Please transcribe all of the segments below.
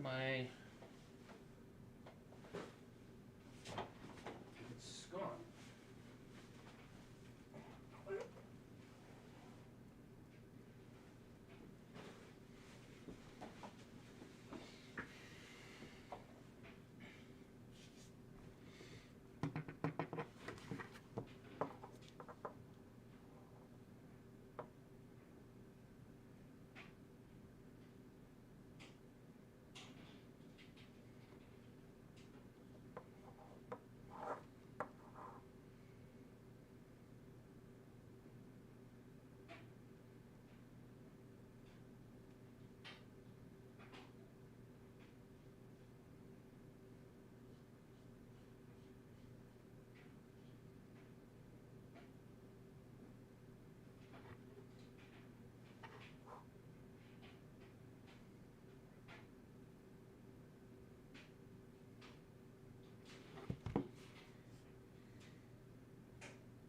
my... It's gone.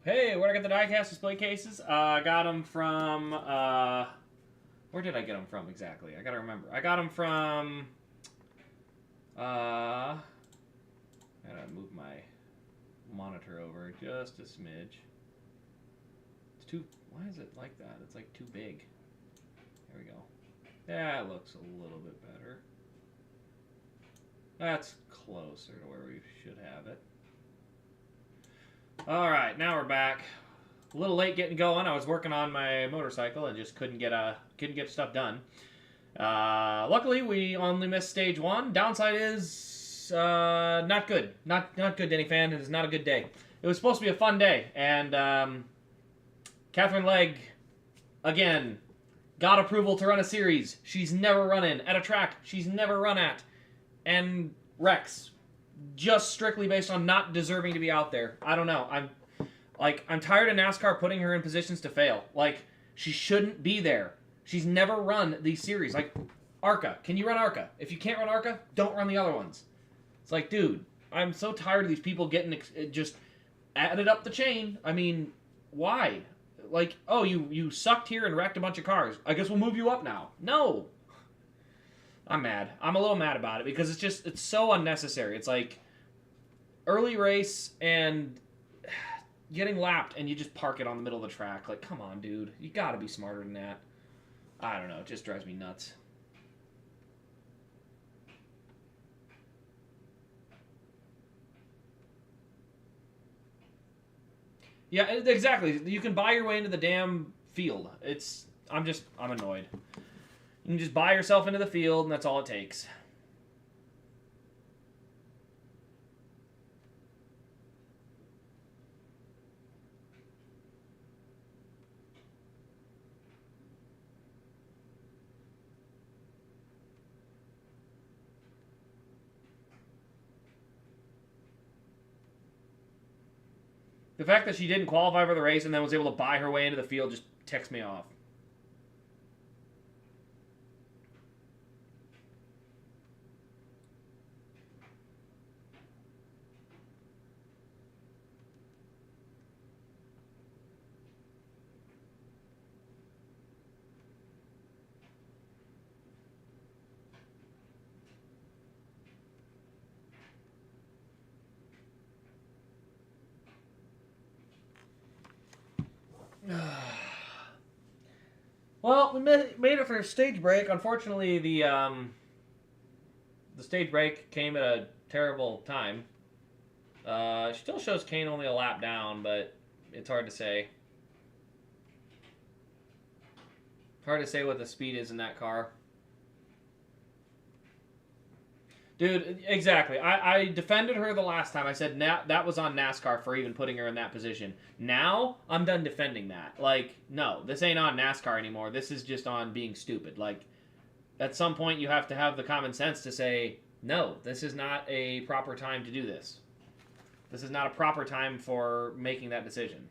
Hey, where'd I get the Diecast display cases? I got them from, where did I get them from exactly? I gotta remember. I got them from, I gotta move my monitor over just a smidge. It's too, why is it like that? It's like too big. There we go. That looks a little bit better. That's closer to where we should have it. All right, now we're back. A little late getting going. I was working on my motorcycle and just couldn't get stuff done. Luckily, we only missed stage 1. Downside is not good. Not good, Denny fan. It is not a good day. It was supposed to be a fun day, and Catherine Legg again got approval to run a series she's never run in at a track she's never run at, and wrecks. Just strictly based on not deserving to be out there. I don't know. I'm tired of NASCAR putting her in positions to fail. Like, she shouldn't be there. She's never run these series. Like, ARCA. Can you run ARCA? If you can't run ARCA, don't run the other ones. It's like, dude, I'm so tired of these people getting just added up the chain. I mean, why? Like, oh, you sucked here and wrecked a bunch of cars. I guess we'll move you up now. No. I'm mad. I'm a little mad about it because it's so unnecessary. It's like early race and getting lapped and you just park it on the middle of the track. Like, come on, dude. You gotta be smarter than that. I don't know. It just drives me nuts. Yeah, yeah, exactly. You can buy your way into the damn field. I'm annoyed. You can just buy yourself into the field, and that's all it takes. The fact that she didn't qualify for the race and then was able to buy her way into the field just ticks me off. Well, we made it for a stage break. Unfortunately, the stage break came at a terrible time. It still shows Kane only a lap down, but it's hard to say. Hard to say what the speed is in that car. Dude, exactly. I defended her the last time. I said that was on NASCAR for even putting her in that position. Now, I'm done defending that. Like, no, this ain't on NASCAR anymore. This is just on being stupid. Like, at some point, you have to have the common sense to say, no, this is not a proper time to do this. This is not a proper time for making that decision.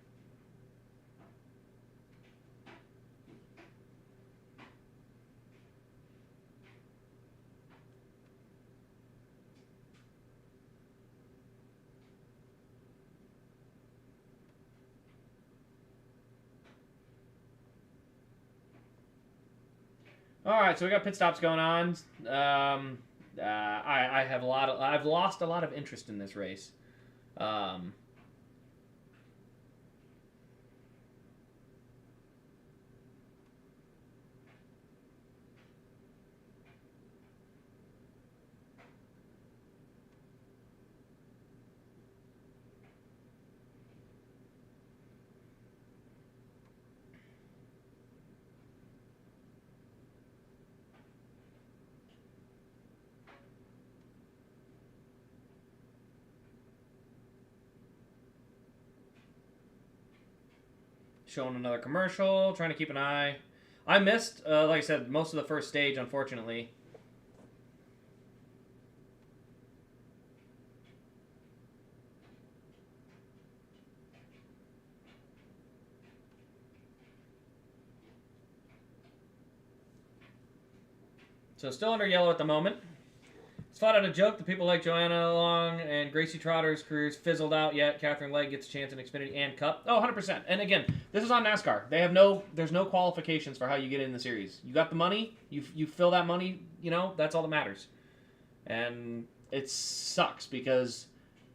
All right, so we got pit stops going on. I have I've lost a lot of interest in this race. Um, Showing another commercial, trying to keep an eye. I missed, like I said, most of the first stage, unfortunately. So still under yellow at the moment. It's flat out a joke. The people like Joanna Long and Gracie Trotter's careers fizzled out yet. Catherine Legg gets a chance in Xfinity and Cup. Oh, 100%. And again, this is on NASCAR. There's no qualifications for how you get in the series. You got the money. You fill that money. That's all that matters. And it sucks because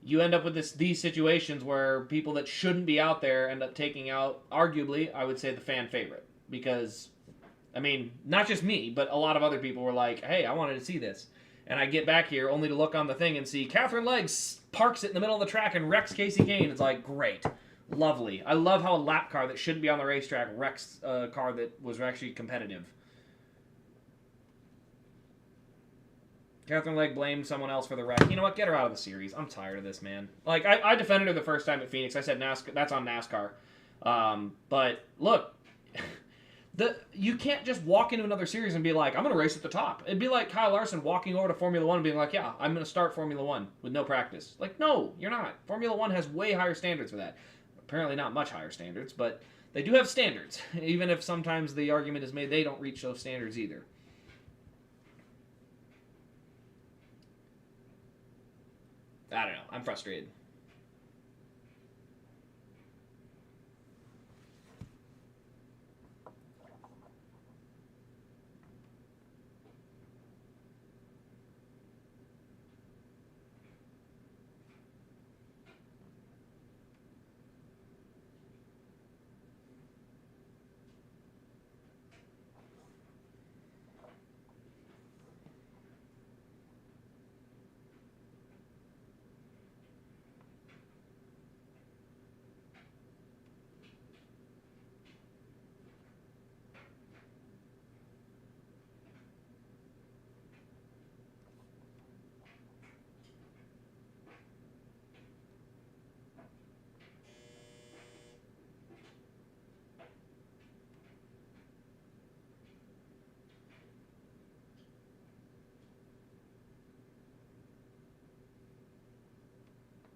you end up with these situations where people that shouldn't be out there end up taking out, arguably, I would say, the fan favorite. Because, I mean, not just me, but a lot of other people were like, hey, I wanted to see this. And I get back here only to look on the thing and see Catherine Legg parks it in the middle of the track and wrecks Casey Kane. It's like, great. Lovely. I love how a lap car that shouldn't be on the racetrack wrecks a car that was actually competitive. Catherine Legg blamed someone else for the wreck. You know what? Get her out of the series. I'm tired of this, man. Like, I defended her the first time at Phoenix. I said NASCAR, that's on NASCAR. But, look... You can't just walk into another series and be like, I'm going to race at the top. It'd be like Kyle Larson walking over to Formula One and being like, yeah, I'm going to start Formula One with no practice. Like, no, you're not. Formula One has way higher standards for that. Apparently not much higher standards, but they do have standards, even if sometimes the argument is made they don't reach those standards either. I don't know. I'm frustrated.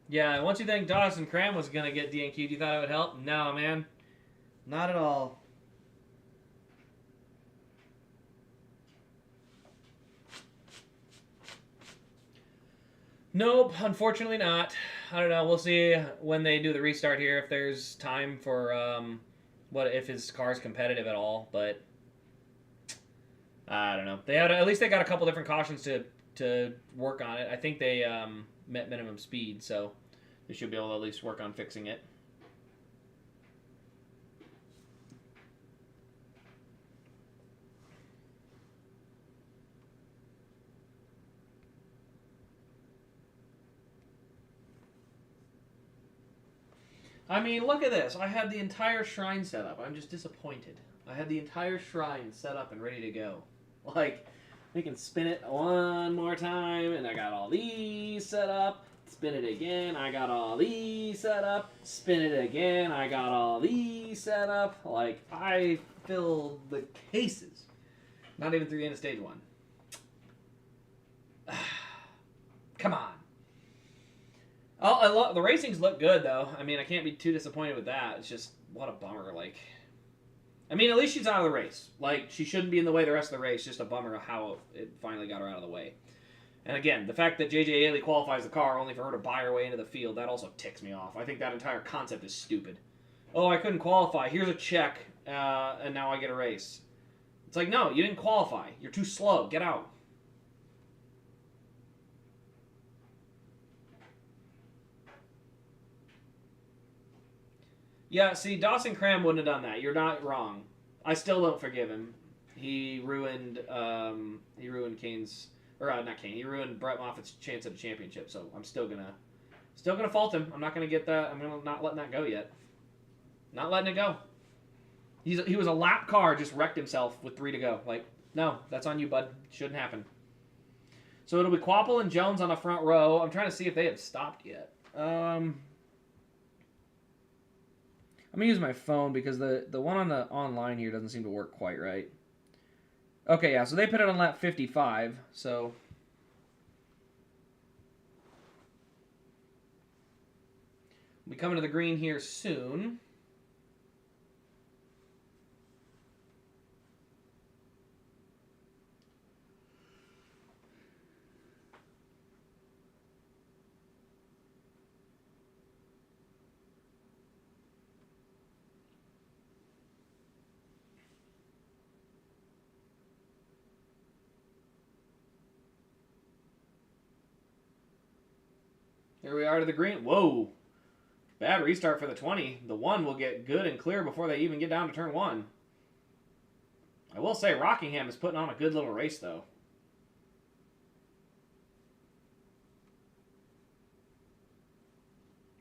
Yeah, once you think Dawson Cram was going to get DNQ'd, you thought it would help? No, man. Not at all. Nope, unfortunately not. I don't know. We'll see when they do the restart here if there's time for what if his car's competitive at all. But I don't know. At least they got a couple different cautions to work on it. I think they met minimum speed, so they should be able to at least work on fixing it. I mean, look at this. I had the entire shrine set up. I'm just disappointed. I had the entire shrine set up and ready to go. Like, we can spin it one more time, and I got all these set up. Spin it again, I got all these set up. Spin it again, I got all these set up. Like, I filled the cases. Not even through the end of stage one. Come on. Oh, the racings look good, though. I mean, I can't be too disappointed with that. It's just, what a bummer. Like, I mean, at least she's out of the race. Like, she shouldn't be in the way the rest of the race. Just a bummer of how it finally got her out of the way. And again, the fact that J.J. Haley qualifies the car only for her to buy her way into the field, that also ticks me off. I think that entire concept is stupid. Oh, I couldn't qualify. Here's a check, and now I get a race. It's like, no, you didn't qualify. You're too slow. Get out. Yeah, see, Dawson Cram wouldn't have done that. You're not wrong. I still don't forgive him. He ruined Kane's, or not Kane. He ruined Brett Moffitt's chance at a championship. So I'm still gonna fault him. I'm not gonna get that. I'm not letting that go yet. Not letting it go. He was a lap car, just wrecked himself with 3 to go. Like, no, that's on you, bud. Shouldn't happen. So it'll be Quapple and Jones on the front row. I'm trying to see if they have stopped yet. I'm gonna use my phone because the one on the online here doesn't seem to work quite right. Okay, yeah, so they put it on lap 55, so we'll be coming to the green here soon. Here we are to the green. Whoa. Bad restart for the 20. The 1 will get good and clear before they even get down to turn 1. I will say Rockingham is putting on a good little race, though.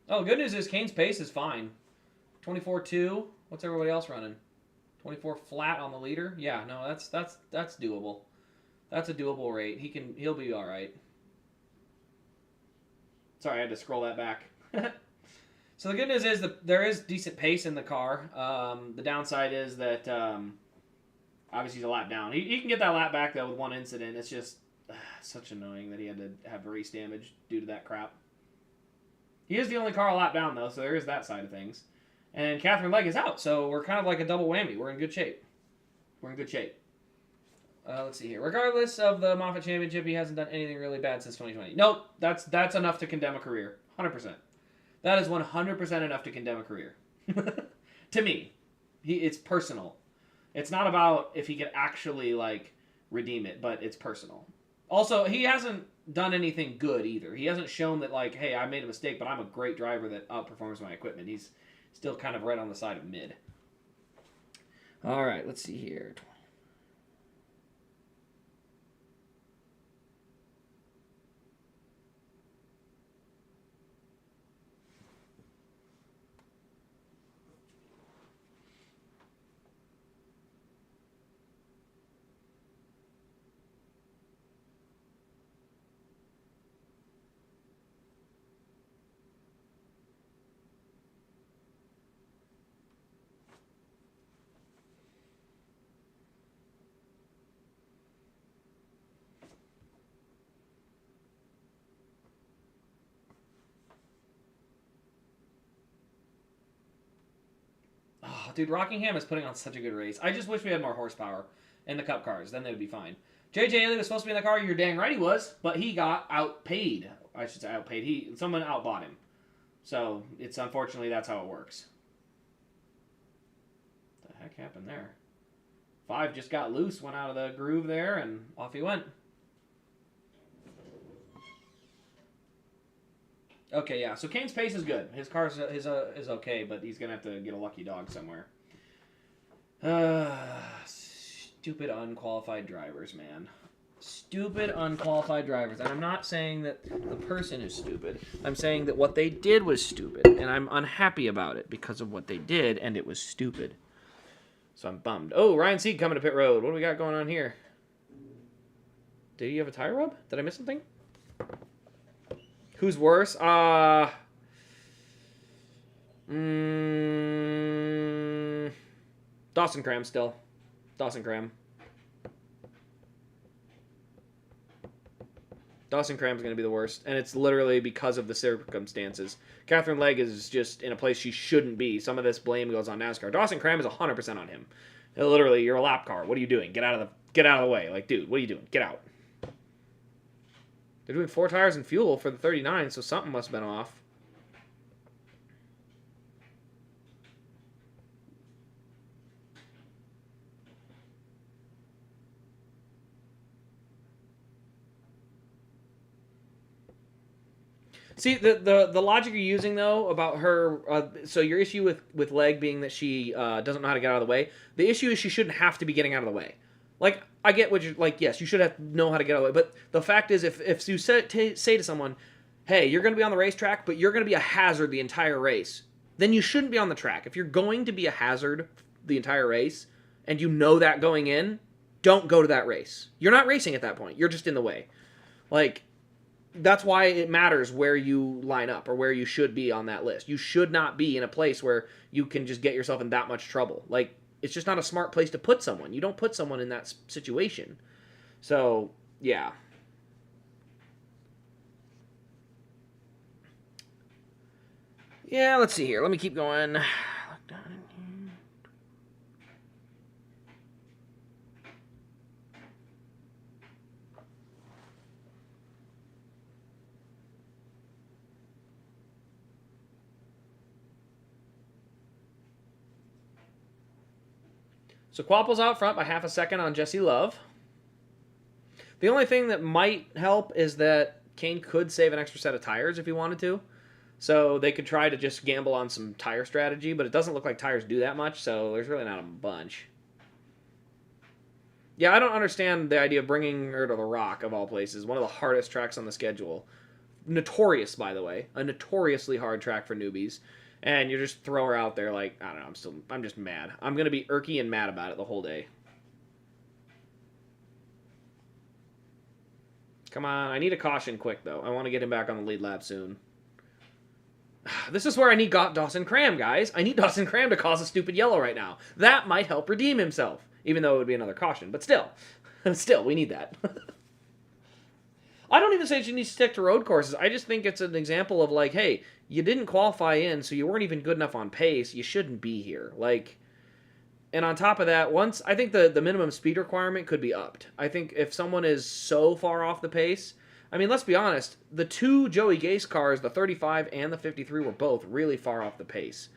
Oh, the good news is Kane's pace is fine. 24.2. What's everybody else running? 24 flat on the leader. Yeah, no, that's doable. That's a doable rate. He'll be all right. Sorry, I had to scroll that back. So the good news is that there is decent pace in the car. The downside is that obviously he's a lap down. He can get that lap back, though, with 1 incident. It's just such annoying that he had to have race damage due to that crap. He is the only car a lap down, though, so there is that side of things. And Catherine Legg is out, so we're kind of like a double whammy. We're in good shape. Let's see here. Regardless of the Moffitt Championship, he hasn't done anything really bad since 2020. Nope, that's enough to condemn a career. 100%. That is 100% enough to condemn a career. To me. It's personal. It's not about if he could actually, like, redeem it, but it's personal. Also, he hasn't done anything good either. He hasn't shown that, like, hey, I made a mistake, but I'm a great driver that outperforms my equipment. He's still kind of right on the side of mid. All right, let's see here. Oh, dude, Rockingham is putting on such a good race. I just wish we had more horsepower in the Cup cars. Then they would be fine. J.J. Haley was supposed to be in the car. You're dang right he was. But he got outpaid. I should say outpaid. Someone outbought him. So, it's unfortunately, that's how it works. What the heck happened there? 5 just got loose, went out of the groove there, and off he went. Okay, yeah. So Kane's pace is good. His car is okay, but he's gonna have to get a lucky dog somewhere. Stupid unqualified drivers, man. Stupid unqualified drivers. And I'm not saying that the person is stupid. I'm saying that what they did was stupid, and I'm unhappy about it because of what they did, and it was stupid. So I'm bummed. Oh, Ryan Sieg coming to pit road. What do we got going on here? Did he have a tire rub? Did I miss something? Who's worse? Dawson Cram still. Dawson Cram. Dawson Cram's going to be the worst, and it's literally because of the circumstances. Catherine Legg is just in a place she shouldn't be. Some of this blame goes on NASCAR. Dawson Cram is 100% on him. Literally, you're a lap car. What are you doing? Get out of the way. Like, dude, what are you doing? Get out. They're doing 4 tires and fuel for the 39, so something must have been off. See, the logic you're using, though, about her... so your issue with Leg being that she doesn't know how to get out of the way, the issue is she shouldn't have to be getting out of the way. Like, I get what you're... Like, yes, you should have know how to get out of the way, but the fact is, if you say to someone, hey, you're going to be on the racetrack, but you're going to be a hazard the entire race, then you shouldn't be on the track. If you're going to be a hazard the entire race, and you know that going in, don't go to that race. You're not racing at that point. You're just in the way. Like... That's why it matters where you line up or where you should be on that list. You should not be in a place where you can just get yourself in that much trouble. Like, it's just not a smart place to put someone. You don't put someone in that situation. So, yeah. Yeah, let's see here. Let me keep going. So Quapple's out front by half a second on Jesse Love. The only thing that might help is that Kane could save an extra set of tires if he wanted to. So they could try to just gamble on some tire strategy, but it doesn't look like tires do that much, so there's really not a bunch. Yeah, I don't understand the idea of bringing her to the Rock, of all places. One of the hardest tracks on the schedule. Notorious, by the way. A notoriously hard track for newbies. And you just throw her out there like, I don't know, I'm just mad. I'm going to be irky and mad about it the whole day. Come on, I need a caution quick, though. I want to get him back on the lead lap soon. This is where I need Dawson Cram, guys. I need Dawson Cram to cause a stupid yellow right now. That might help redeem himself, even though it would be another caution. But still, we need that. I don't even say you need to stick to road courses. I just think it's an example of like, hey, you didn't qualify in, so you weren't even good enough on pace. You shouldn't be here. Like, and on top of that, I think the minimum speed requirement could be upped. I think if someone is so far off the pace, I mean, let's be honest, the two Joey Gase cars, the 35 and the 53, were both really far off the pace.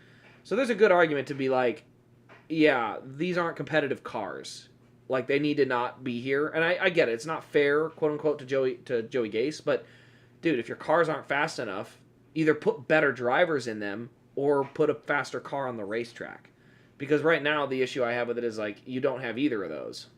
So there's a good argument to be like, yeah, these aren't competitive cars. Like, they need to not be here. And I get it. It's not fair, quote-unquote, to Joey Gase. But, dude, if your cars aren't fast enough, either put better drivers in them or put a faster car on the racetrack. Because right now, the issue I have with it is, like, you don't have either of those.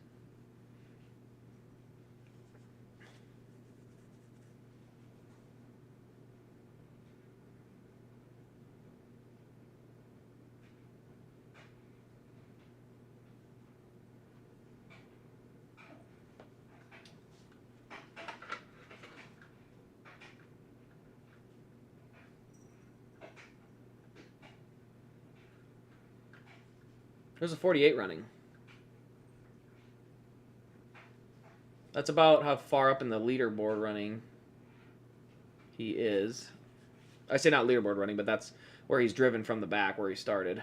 There's a 48 running. That's about how far up in the leaderboard running he is. I say not leaderboard running, but that's where he's driven from the back, where he started.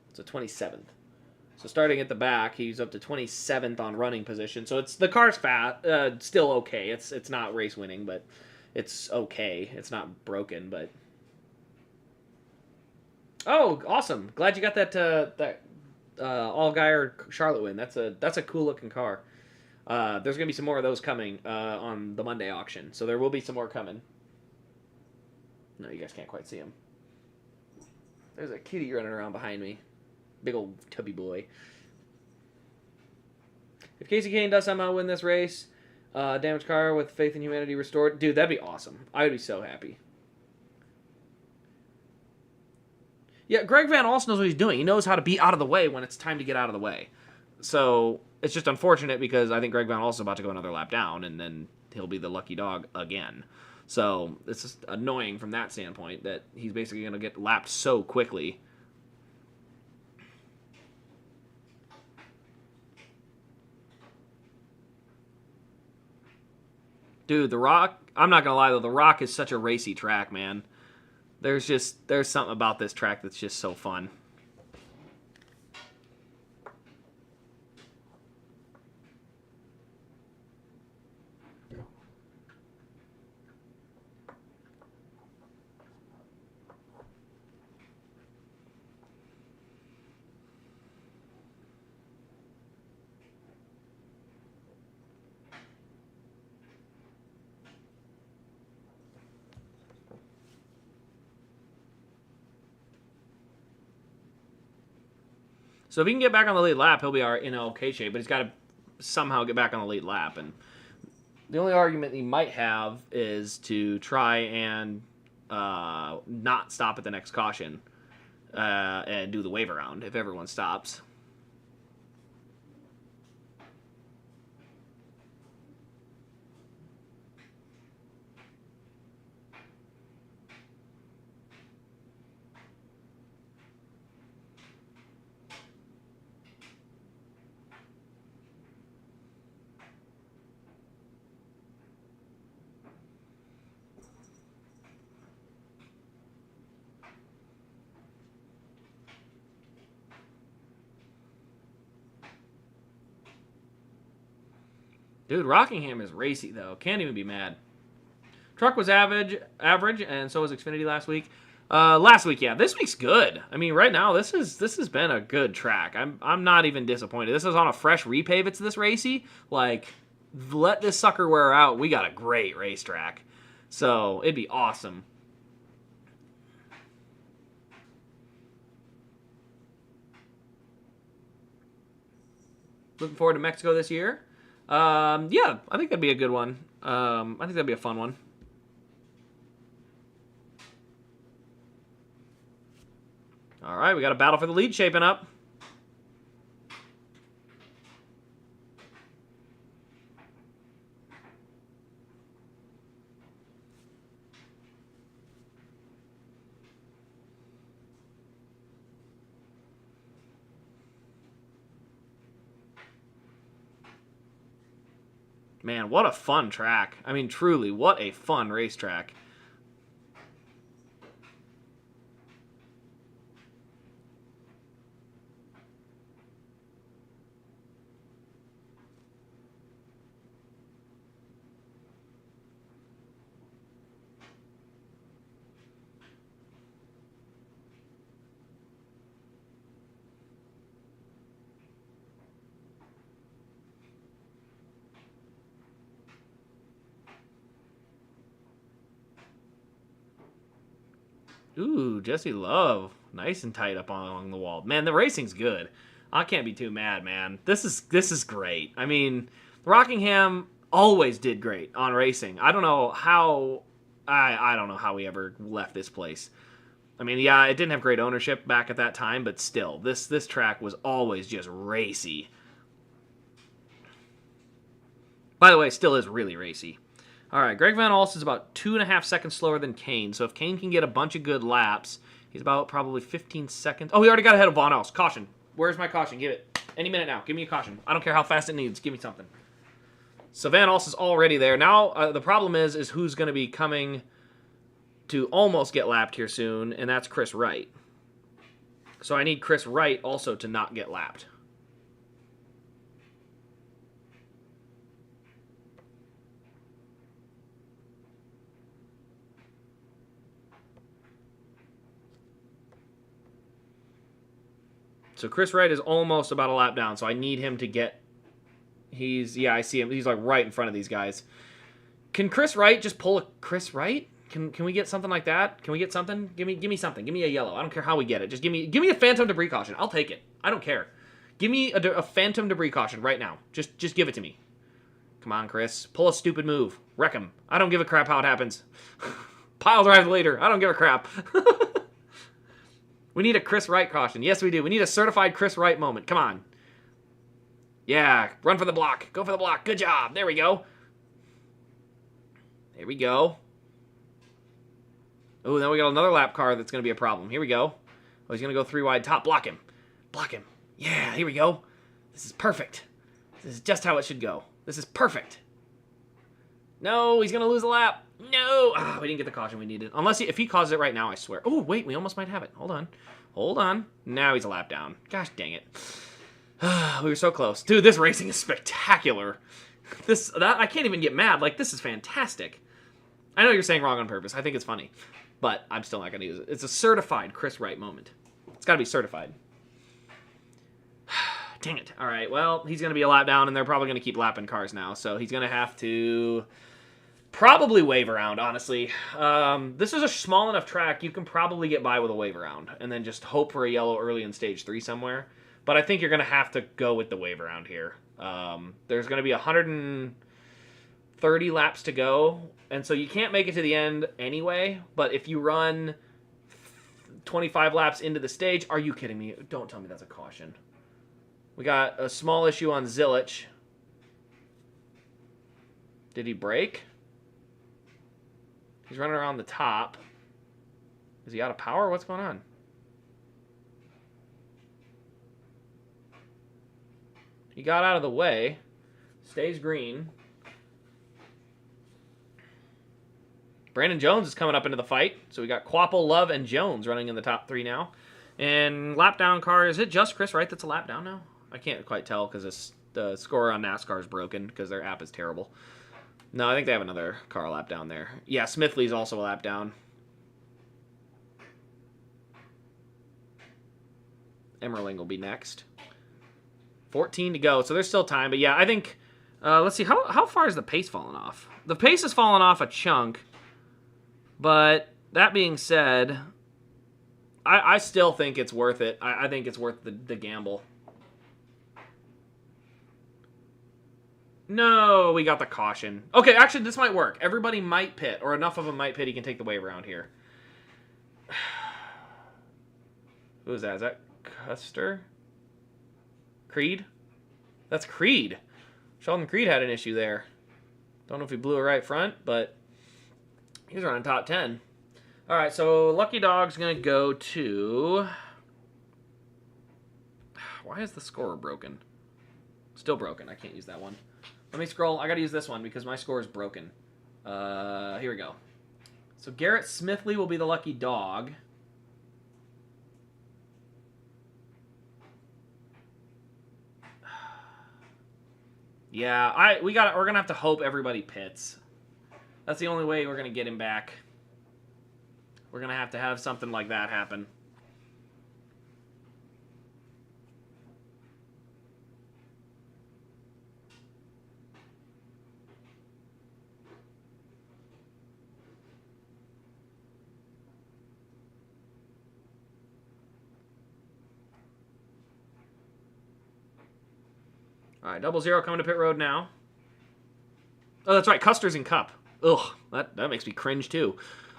It's a 27th. So starting at the back, he's up to 27th on running position. So it's the car's still okay. It's not race winning, but it's okay. It's not broken, but... Oh, awesome! Glad you got that Allgaier Charlotte win. That's a cool looking car. There's gonna be some more of those coming on the Monday auction, so there will be some more coming. No, you guys can't quite see him. There's a kitty running around behind me. Big old tubby boy. If Casey Kane does somehow win this race, damaged car with faith in humanity restored, dude, that'd be awesome. I would be so happy. Yeah, Greg Van Alst knows what he's doing. He knows how to be out of the way when it's time to get out of the way. So it's just unfortunate because I think Greg Van Alst is about to go another lap down, and then he'll be the lucky dog again. So it's just annoying from that standpoint that he's basically going to get lapped so quickly. Dude, The Rock, I'm not going to lie though, The Rock is such a racy track, man. There's something about this track that's just so fun. So if he can get back on the lead lap, he'll be in okay shape. But he's got to somehow get back on the lead lap. And the only argument he might have is to try and not stop at the next caution and do the wave around if everyone stops. Dude, Rockingham is racy, though. Can't even be mad. Truck was average, and so was Xfinity last week. Last week, yeah. This week's good. I mean, right now, this has been a good track. I'm not even disappointed. This is on a fresh repave. It's this racy. Like, let this sucker wear out. We got a great racetrack. So, it'd be awesome. Looking forward to Mexico this year. Yeah, I think that'd be a good one. I think that'd be a fun one. All right, we got a battle for the lead shaping up. Man, what a fun track. I mean, truly, what a fun racetrack. Ooh, Jesse Love. Nice and tight up along the wall. Man, the racing's good. I can't be too mad, man. This is great. I mean, Rockingham always did great on racing. I don't know how I don't know how we ever left this place. I mean, yeah, it didn't have great ownership back at that time, but still, this track was always just racy. By the way, still is really racy. All right, Greg Van Alst is about 2.5 seconds slower than Kane. So if Kane can get a bunch of good laps, he's about probably 15 seconds. Oh, he already got ahead of Van Alst. Caution. Where's my caution? Give it. Any minute now. Give me a caution. I don't care how fast it needs. Give me something. So Van Alst is already there. Now, the problem is who's going to be coming to almost get lapped here soon, and that's Chris Wright. So I need Chris Wright also to not get lapped. So Chris Wright is almost about a lap down, so I need him to get... Yeah, I see him. He's like right in front of these guys. Can Chris Wright just pull a Chris Wright? Can we get something like that? Can we get something? Give me something. Give me a yellow. I don't care how we get it. Just give me a phantom debris caution. I'll take it. I don't care. Give me a phantom debris caution right now. Just give it to me. Come on, Chris. Pull a stupid move. Wreck him. I don't give a crap how it happens. Pile drive later. I don't give a crap. We need a Chris Wright caution. Yes, we do. We need a certified Chris Wright moment. Come on. Yeah, run for the block. Go for the block. Good job. There we go. There we go. Oh, then we got another lap car that's going to be a problem. Here we go. Oh, he's going to go 3 wide top. Block him. Block him. Yeah, here we go. This is perfect. This is just how it should go. This is perfect. No, he's going to lose a lap. No. Ah, we didn't get the caution we needed. Unless if he causes it right now, I swear. Oh, wait, we almost might have it. Hold on. Hold on. Now he's a lap down. Gosh dang it. We were so close. Dude, this racing is spectacular. I can't even get mad. Like, this is fantastic. I know you're saying wrong on purpose. I think it's funny. But I'm still not going to use it. It's a certified Chris Wright moment. It's got to be certified. Dang it. All right, well, he's going to be a lap down, and they're probably going to keep lapping cars now. So he's going to have to probably wave around, honestly. This is a small enough track, you can probably get by with a wave around, and then just hope for a yellow early in stage 3 somewhere. But I think you're going to have to go with the wave around here. There's going to be 130 laps to go, and so you can't make it to the end anyway. But if you run 25 laps into the stage, are you kidding me? Don't tell me that's a caution. We got a small issue on Zilich. Did he break? He's running around the top. Is he out of power? What's going on? He got out of the way. Stays green. Brandon Jones is coming up into the fight. So we got Quapple, Love, and Jones running in the top 3 now. And lap down car, is it just Chris Wright that's a lap down now? I can't quite tell because the score on NASCAR is broken because their app is terrible. No, I think they have another car lap down there. Yeah, Smithley's also a lap down. Emmerling will be next. 14 to go, so there's still time. But yeah, I think, let's see, how far is the pace falling off? The pace has fallen off a chunk. But that being said, I still think it's worth it. I think it's worth the gamble. No, we got the caution. Okay, actually, this might work. Everybody might pit, or enough of them might pit. He can take the wave around here. Who is that? Is that Custer? Creed? That's Creed. Sheldon Creed had an issue there. Don't know if he blew a right front, but he's running top 10. All right, so Lucky Dog's going to go to... Why is the score broken? Still broken. I can't use that one. Let me scroll. I got to use this one because my score is broken. Here we go. So Garrett Smithley will be the lucky dog. Yeah, we're gonna have to hope everybody pits. That's the only way we're gonna get him back. We're gonna have to have something like that happen. All right, 00 coming to pit road now. Oh, that's right, Custer's in Cup. Ugh, that makes me cringe too.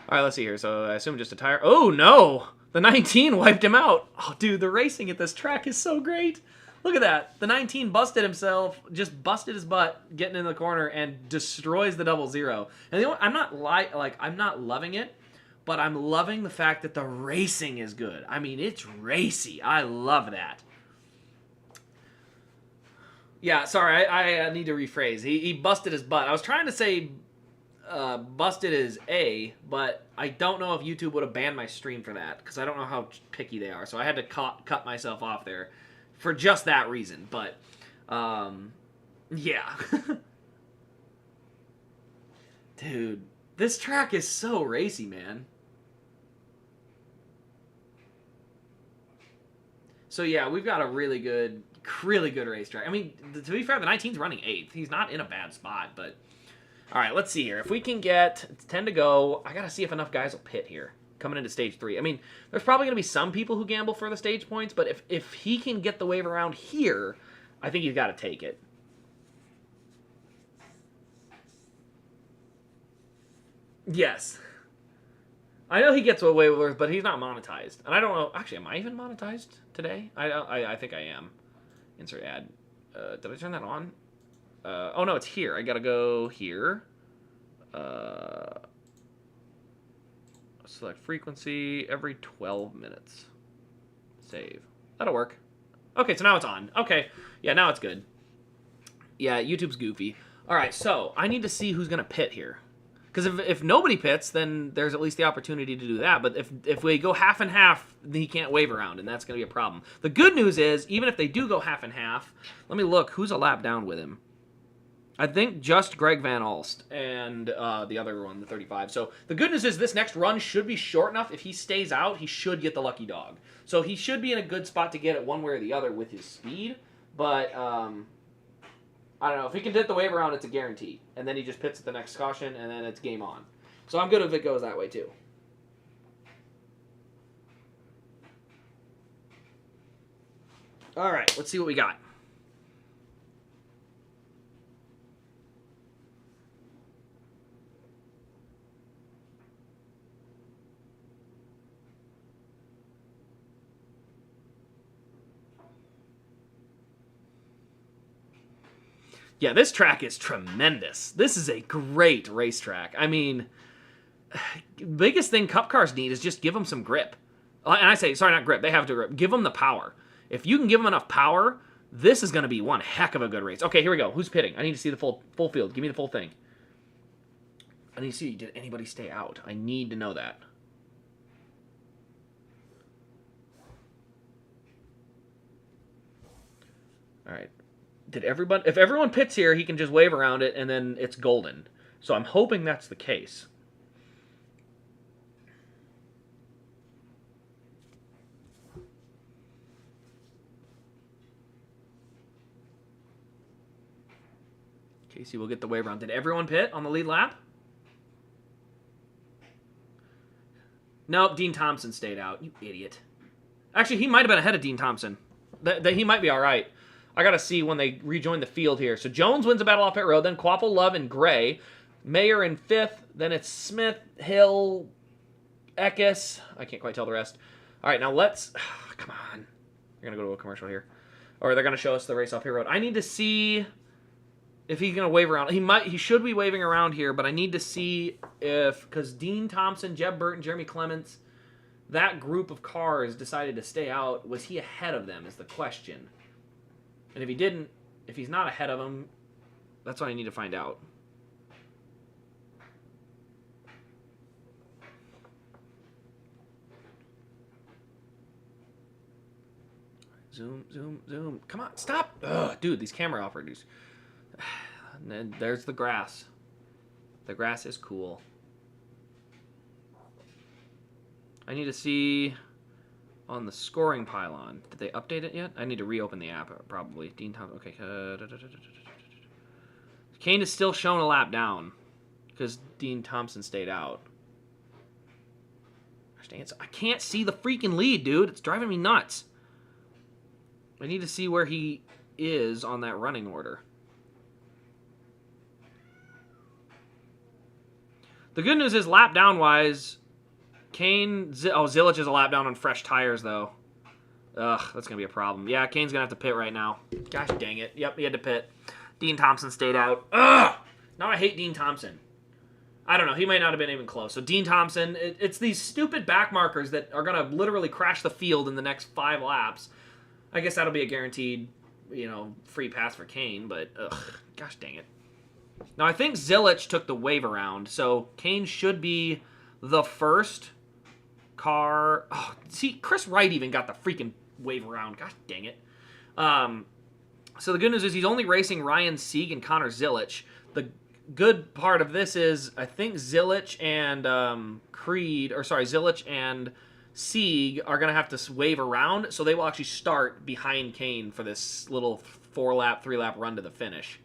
All right, let's see here. So I assume just a tire. Oh, no! The 19 wiped him out. Oh, dude, the racing at this track is so great. Look at that. The 19 busted himself, just busted his butt getting in the corner and destroys the 00. And you know what? I'm not loving it, but I'm loving the fact that the racing is good. I mean, it's racy. I love that. Yeah, sorry, I need to rephrase. He busted his butt. I was trying to say busted his A, but I don't know if YouTube would have banned my stream for that, because I don't know how picky they are. So I had to cut myself off there for just that reason. But, yeah. Dude, this track is so racy, man. So, yeah, we've got a really good racetrack. I mean, to be fair, the 19's running 8th. He's not in a bad spot, but... All right, let's see here. If we can get 10 to go, I got to see if enough guys will pit here coming into stage 3. I mean, there's probably going to be some people who gamble for the stage points, but if he can get the wave around here, I think he's got to take it. Yes. I know he gets away with it, but he's not monetized. And I don't know. Actually, am I even monetized today? I think I am. Insert ad. Did I turn that on? Oh, no, it's here. I got to go here. Select frequency every 12 minutes. Save. That'll work. Okay, so now it's on. Okay. Yeah, now it's good. Yeah, YouTube's goofy. All right, so I need to see who's going to pit here. Because if nobody pits, then there's at least the opportunity to do that. But if we go half and half, then he can't wave around, and that's going to be a problem. The good news is, even if they do go half and half, let me look. Who's a lap down with him? I think just Greg Van Alst and the other one, the 35. So the good news is this next run should be short enough. If he stays out, he should get the lucky dog. So he should be in a good spot to get it one way or the other with his speed. But I don't know. If he can hit the wave around, it's a guarantee. And then he just pits at the next caution, and then it's game on. So I'm good if it goes that way too. All right, let's see what we got. Yeah, this track is tremendous. This is a great racetrack. I mean, biggest thing Cup cars need is just give them some grip. And I say, sorry, not grip. They have to grip. Give them the power. If you can give them enough power, this is going to be one heck of a good race. Okay, here we go. Who's pitting? I need to see the full field. Give me the full thing. I need to see, did anybody stay out? I need to know that. All right. If everyone pits here, he can just wave around it, and then it's golden. So I'm hoping that's the case. Casey will get the wave around. Did everyone pit on the lead lap? Nope, Dean Thompson stayed out. You idiot. Actually, he might have been ahead of Dean Thompson. He might be all right. I got to see when they rejoin the field here. So Jones wins the battle off pit road, then Quaffle, Love, and Gray. Mayer in 5th. Then it's Smith, Hill, Eckes. I can't quite tell the rest. All right, now let's... come on. We're going to go to a commercial here. Or they're going to show us the race off pit road. I need to see if he's going to wave around. He should be waving around here, but I need to see if... because Dean Thompson, Jeb Burton, Jeremy Clements, that group of cars decided to stay out. Was he ahead of them is the question. And if he's not ahead of him, that's what I need to find out. Zoom, zoom, zoom. Come on, stop. Ugh, dude, these camera operators. And then there's the grass. The grass is cool. I need to see... on the scoring pylon. Did they update it yet? I need to reopen the app, probably. Dean Thompson. Okay. Kane is still showing a lap down because Dean Thompson stayed out. I can't see the freaking lead, dude. It's driving me nuts. I need to see where he is on that running order. The good news is lap down wise, Kane... Zilich is a lap down on fresh tires, though. Ugh, that's going to be a problem. Yeah, Kane's going to have to pit right now. Gosh dang it. Yep, he had to pit. Dean Thompson stayed out. Ugh! Now I hate Dean Thompson. I don't know. He might not have been even close. So Dean Thompson, it's these stupid back markers that are going to literally crash the field in the next 5 laps. I guess that'll be a guaranteed, free pass for Kane, but ugh, gosh dang it. Now I think Zilich took the wave around, so Kane should be the first car. Oh, see, Chris Wright even got the freaking wave around. Gosh dang it. So the good news is he's only racing Ryan Sieg and Connor Zilich. The good part of this is I think Zilich and Zilich and Sieg are going to have to wave around, so they will actually start behind Kane for this little 4-lap, 3-lap run to the finish.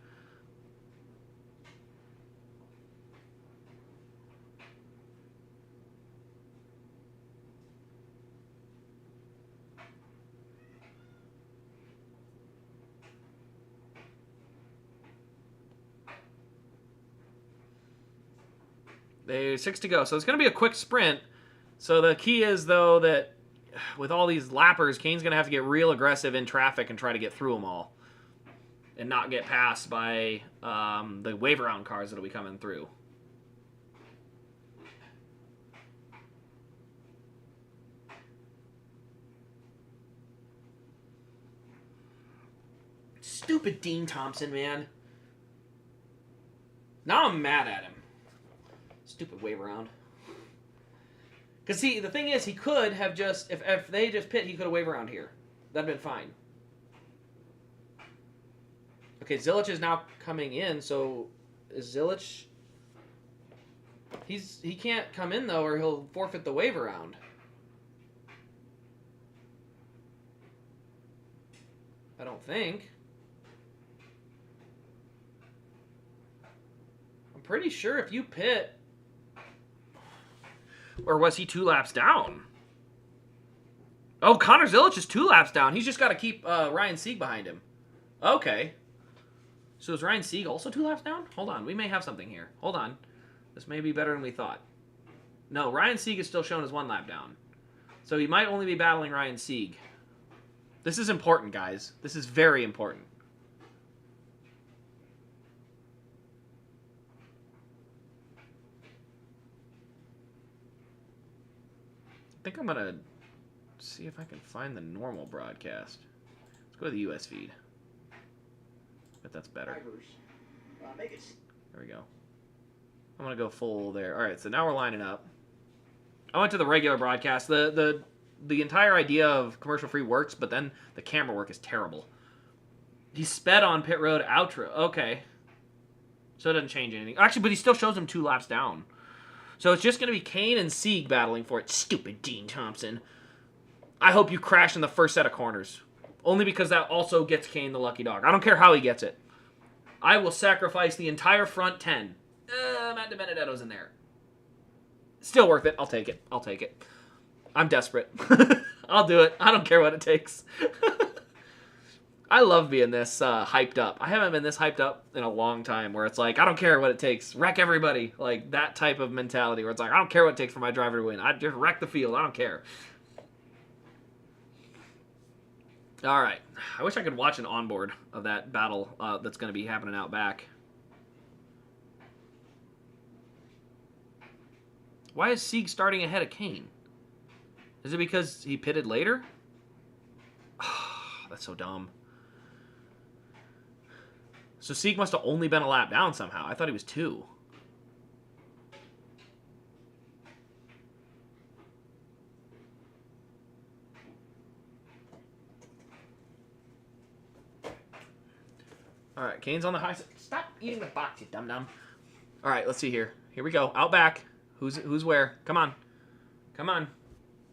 There's 6 to go, so it's going to be a quick sprint. So the key is, though, that with all these lappers, Kane's going to have to get real aggressive in traffic and try to get through them all. And not get passed by the wave-around cars that will be coming through. Stupid Dean Thompson, man. Now I'm mad at him. Stupid wave around. Because, see, the thing is, he could have just... If they just pit, he could have wave around here. That'd been fine. Okay, Zilich is now coming in, so... Is Zilich... He can't come in, though, or he'll forfeit the wave around. I don't think. I'm pretty sure if you pit... Or was he 2 laps down? Oh, Connor Zilic is 2 laps down. He's just got to keep Ryan Sieg behind him. Okay. So is Ryan Sieg also 2 laps down? Hold on. We may have something here. Hold on. This may be better than we thought. No, Ryan Sieg is still shown as 1 lap down. So he might only be battling Ryan Sieg. This is important, guys. This is very important. I think I'm going to see if I can find the normal broadcast. Let's go to the US feed. Bet that's better. There we go. I'm going to go full there. All right, so now we're lining up. I went to the regular broadcast. The entire idea of commercial-free works, but then the camera work is terrible. He sped on pit road outro. Okay. So it doesn't change anything. Actually, but he still shows him 2 laps down. So it's just going to be Kane and Sieg battling for it. Stupid Dean Thompson. I hope you crash in the first set of corners. Only because that also gets Kane the lucky dog. I don't care how he gets it. I will sacrifice the entire front 10. Matt DiBenedetto's in there. Still worth it. I'll take it. I'll take it. I'm desperate. I'll do it. I don't care what it takes. I love being this hyped up. I haven't been this hyped up in a long time where it's like, I don't care what it takes. Wreck everybody. Like that type of mentality where it's like, I don't care what it takes for my driver to win. I just wreck the field. I don't care. All right. I wish I could watch an onboard of that battle that's going to be happening out back. Why is Sieg starting ahead of Kane? Is it because he pitted later? That's so dumb. So Sieg must have only been a lap down somehow. I thought he was 2. All right, Kane's on the high side. Stop eating the box, you dum-dum. All right, let's see here. Here we go. Out back. Who's where? Come on. Come on.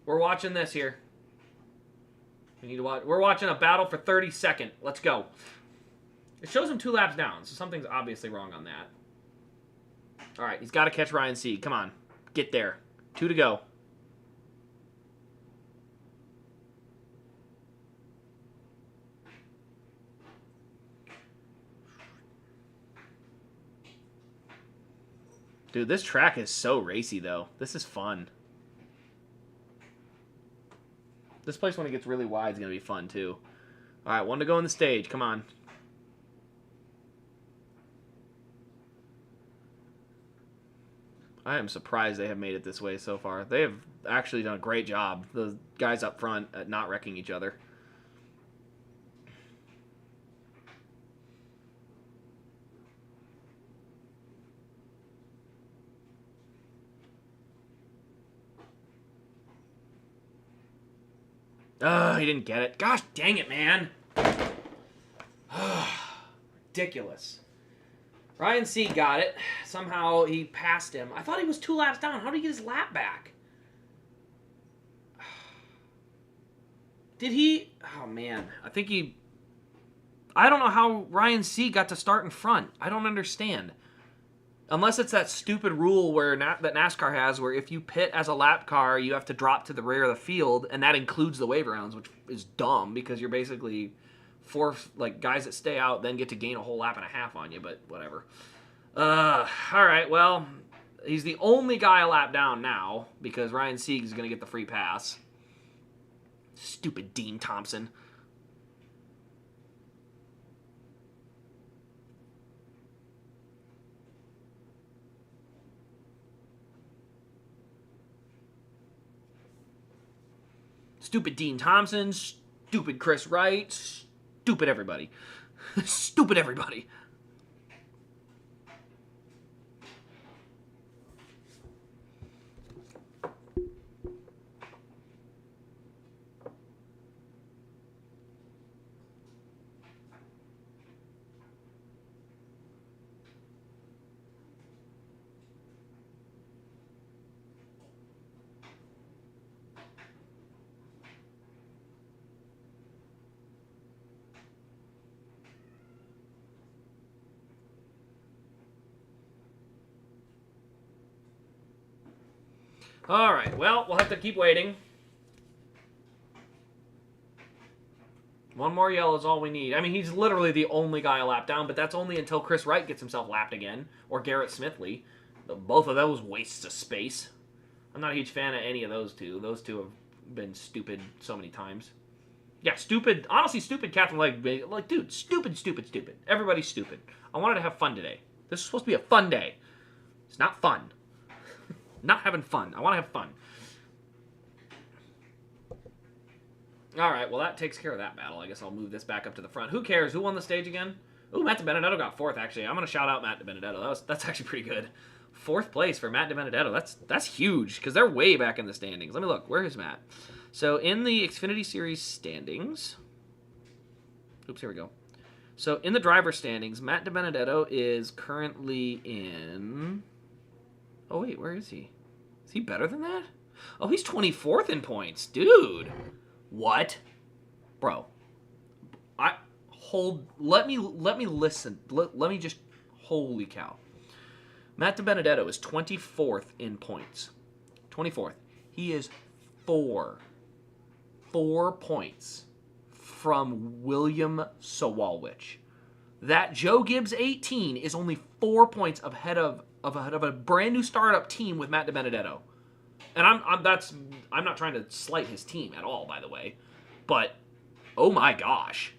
We're watching this here. We need to watch. We're watching a battle for 32nd. Let's go. It shows him 2 laps down, so something's obviously wrong on that. All right, he's got to catch Ryan Sieg. Come on. Get there. 2 to go. Dude, this track is so racy, though. This is fun. This place, when it gets really wide, is going to be fun, too. All right, 1 to go on the stage. Come on. I am surprised they have made it this way so far. They have actually done a great job, the guys up front, at not wrecking each other. He didn't get it. Gosh dang it, man. Ridiculous. Ryan Sieg got it. Somehow he passed him. I thought he was 2 laps down. How did he get his lap back? Did he? Oh, man. I think he... I don't know how Ryan Sieg got to start in front. I don't understand. Unless it's that stupid rule where that NASCAR has where if you pit as a lap car, you have to drop to the rear of the field, and that includes the wave rounds, which is dumb because you're basically guys that stay out then get to gain a whole lap and a half on you, but whatever. All right, well, he's the only guy a lap down now because Ryan Sieg is going to get the free pass. Stupid Dean Thompson. Stupid Dean Thompson, stupid Chris Wright, stupid everybody. Stupid everybody. All right, well, we'll have to keep waiting. One more yellow is all we need. I mean, he's literally the only guy a lap down, but that's only until Chris Wright gets himself lapped again, or Garrett Smithley. Both of those wastes of space. I'm not a huge fan of any of those two. Those two have been stupid so many times. Yeah, stupid. Honestly, stupid Catherine like, dude, stupid. Everybody's stupid. I wanted to have fun today. This is supposed to be a fun day. It's not fun. Not having fun. I want to have fun. All right, well, that takes care of that battle. I guess I'll move this back up to the front. Who cares? Who won the stage again? Ooh, Matt DiBenedetto got 4th, actually. I'm going to shout out Matt DiBenedetto. That's actually pretty good. 4th place for Matt DiBenedetto. That's huge, because they're way back in the standings. Let me look. Where is Matt? So, in the Xfinity Series standings... Oops, here we go. So, in the driver standings, Matt DiBenedetto is currently in... Oh, wait, where is he? Is he better than that? Oh, he's 24th in points. Dude! What? Bro. Let me listen. Let me just, holy cow. Matt DiBenedetto is 24th in points. 24th. He is 4 points from William Sawalwich. That Joe Gibbs 18 is only 4 points ahead of a brand new startup team with Matt DiBenedetto. And I'm not trying to slight his team at all, by the way. But, oh my gosh.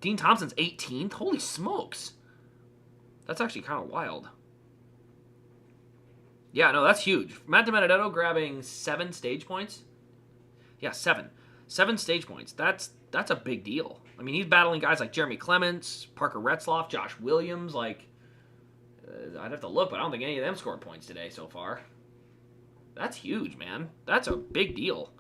Dean Thompson's 18th? Holy smokes. That's actually kind of wild. Yeah, no, that's huge. Matt DiBenedetto grabbing 7 stage points. Yeah, 7. 7 stage points. That's a big deal. I mean, he's battling guys like Jeremy Clements, Parker Retzloff, Josh Williams. Like, I'd have to look, but I don't think any of them scored points today so far. That's huge, man. That's a big deal.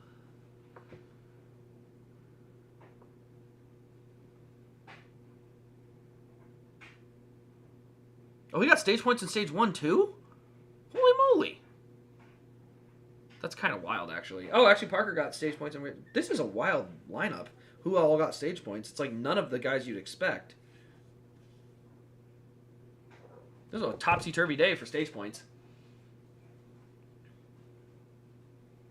Oh, he got stage points in stage 1, too? Holy moly. That's kind of wild, actually. Oh, actually, Parker got stage points. This is a wild lineup. Who all got stage points? It's like none of the guys you'd expect. This is a topsy-turvy day for stage points.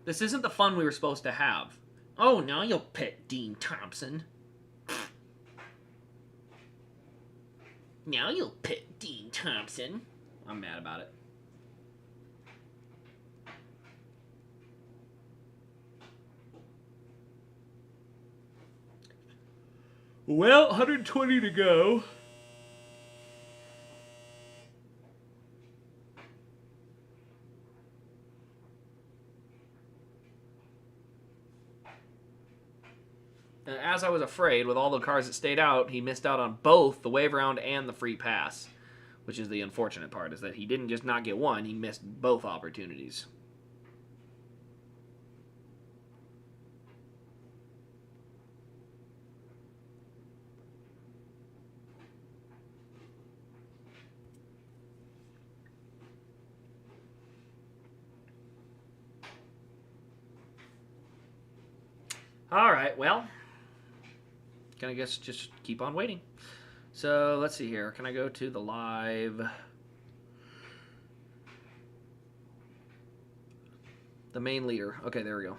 This isn't the fun we were supposed to have. Oh, now you'll pit Dean Thompson. Now you'll pit Dean Thompson. I'm mad about it. Well, 120 to go. As I was afraid, with all the cars that stayed out, he missed out on both the wave round and the free pass, which is the unfortunate part, is that he didn't just not get one, he missed both opportunities. All right, well, can I guess just keep on waiting. So let's see here. Can I go to the live? The main leader. Okay, there we go.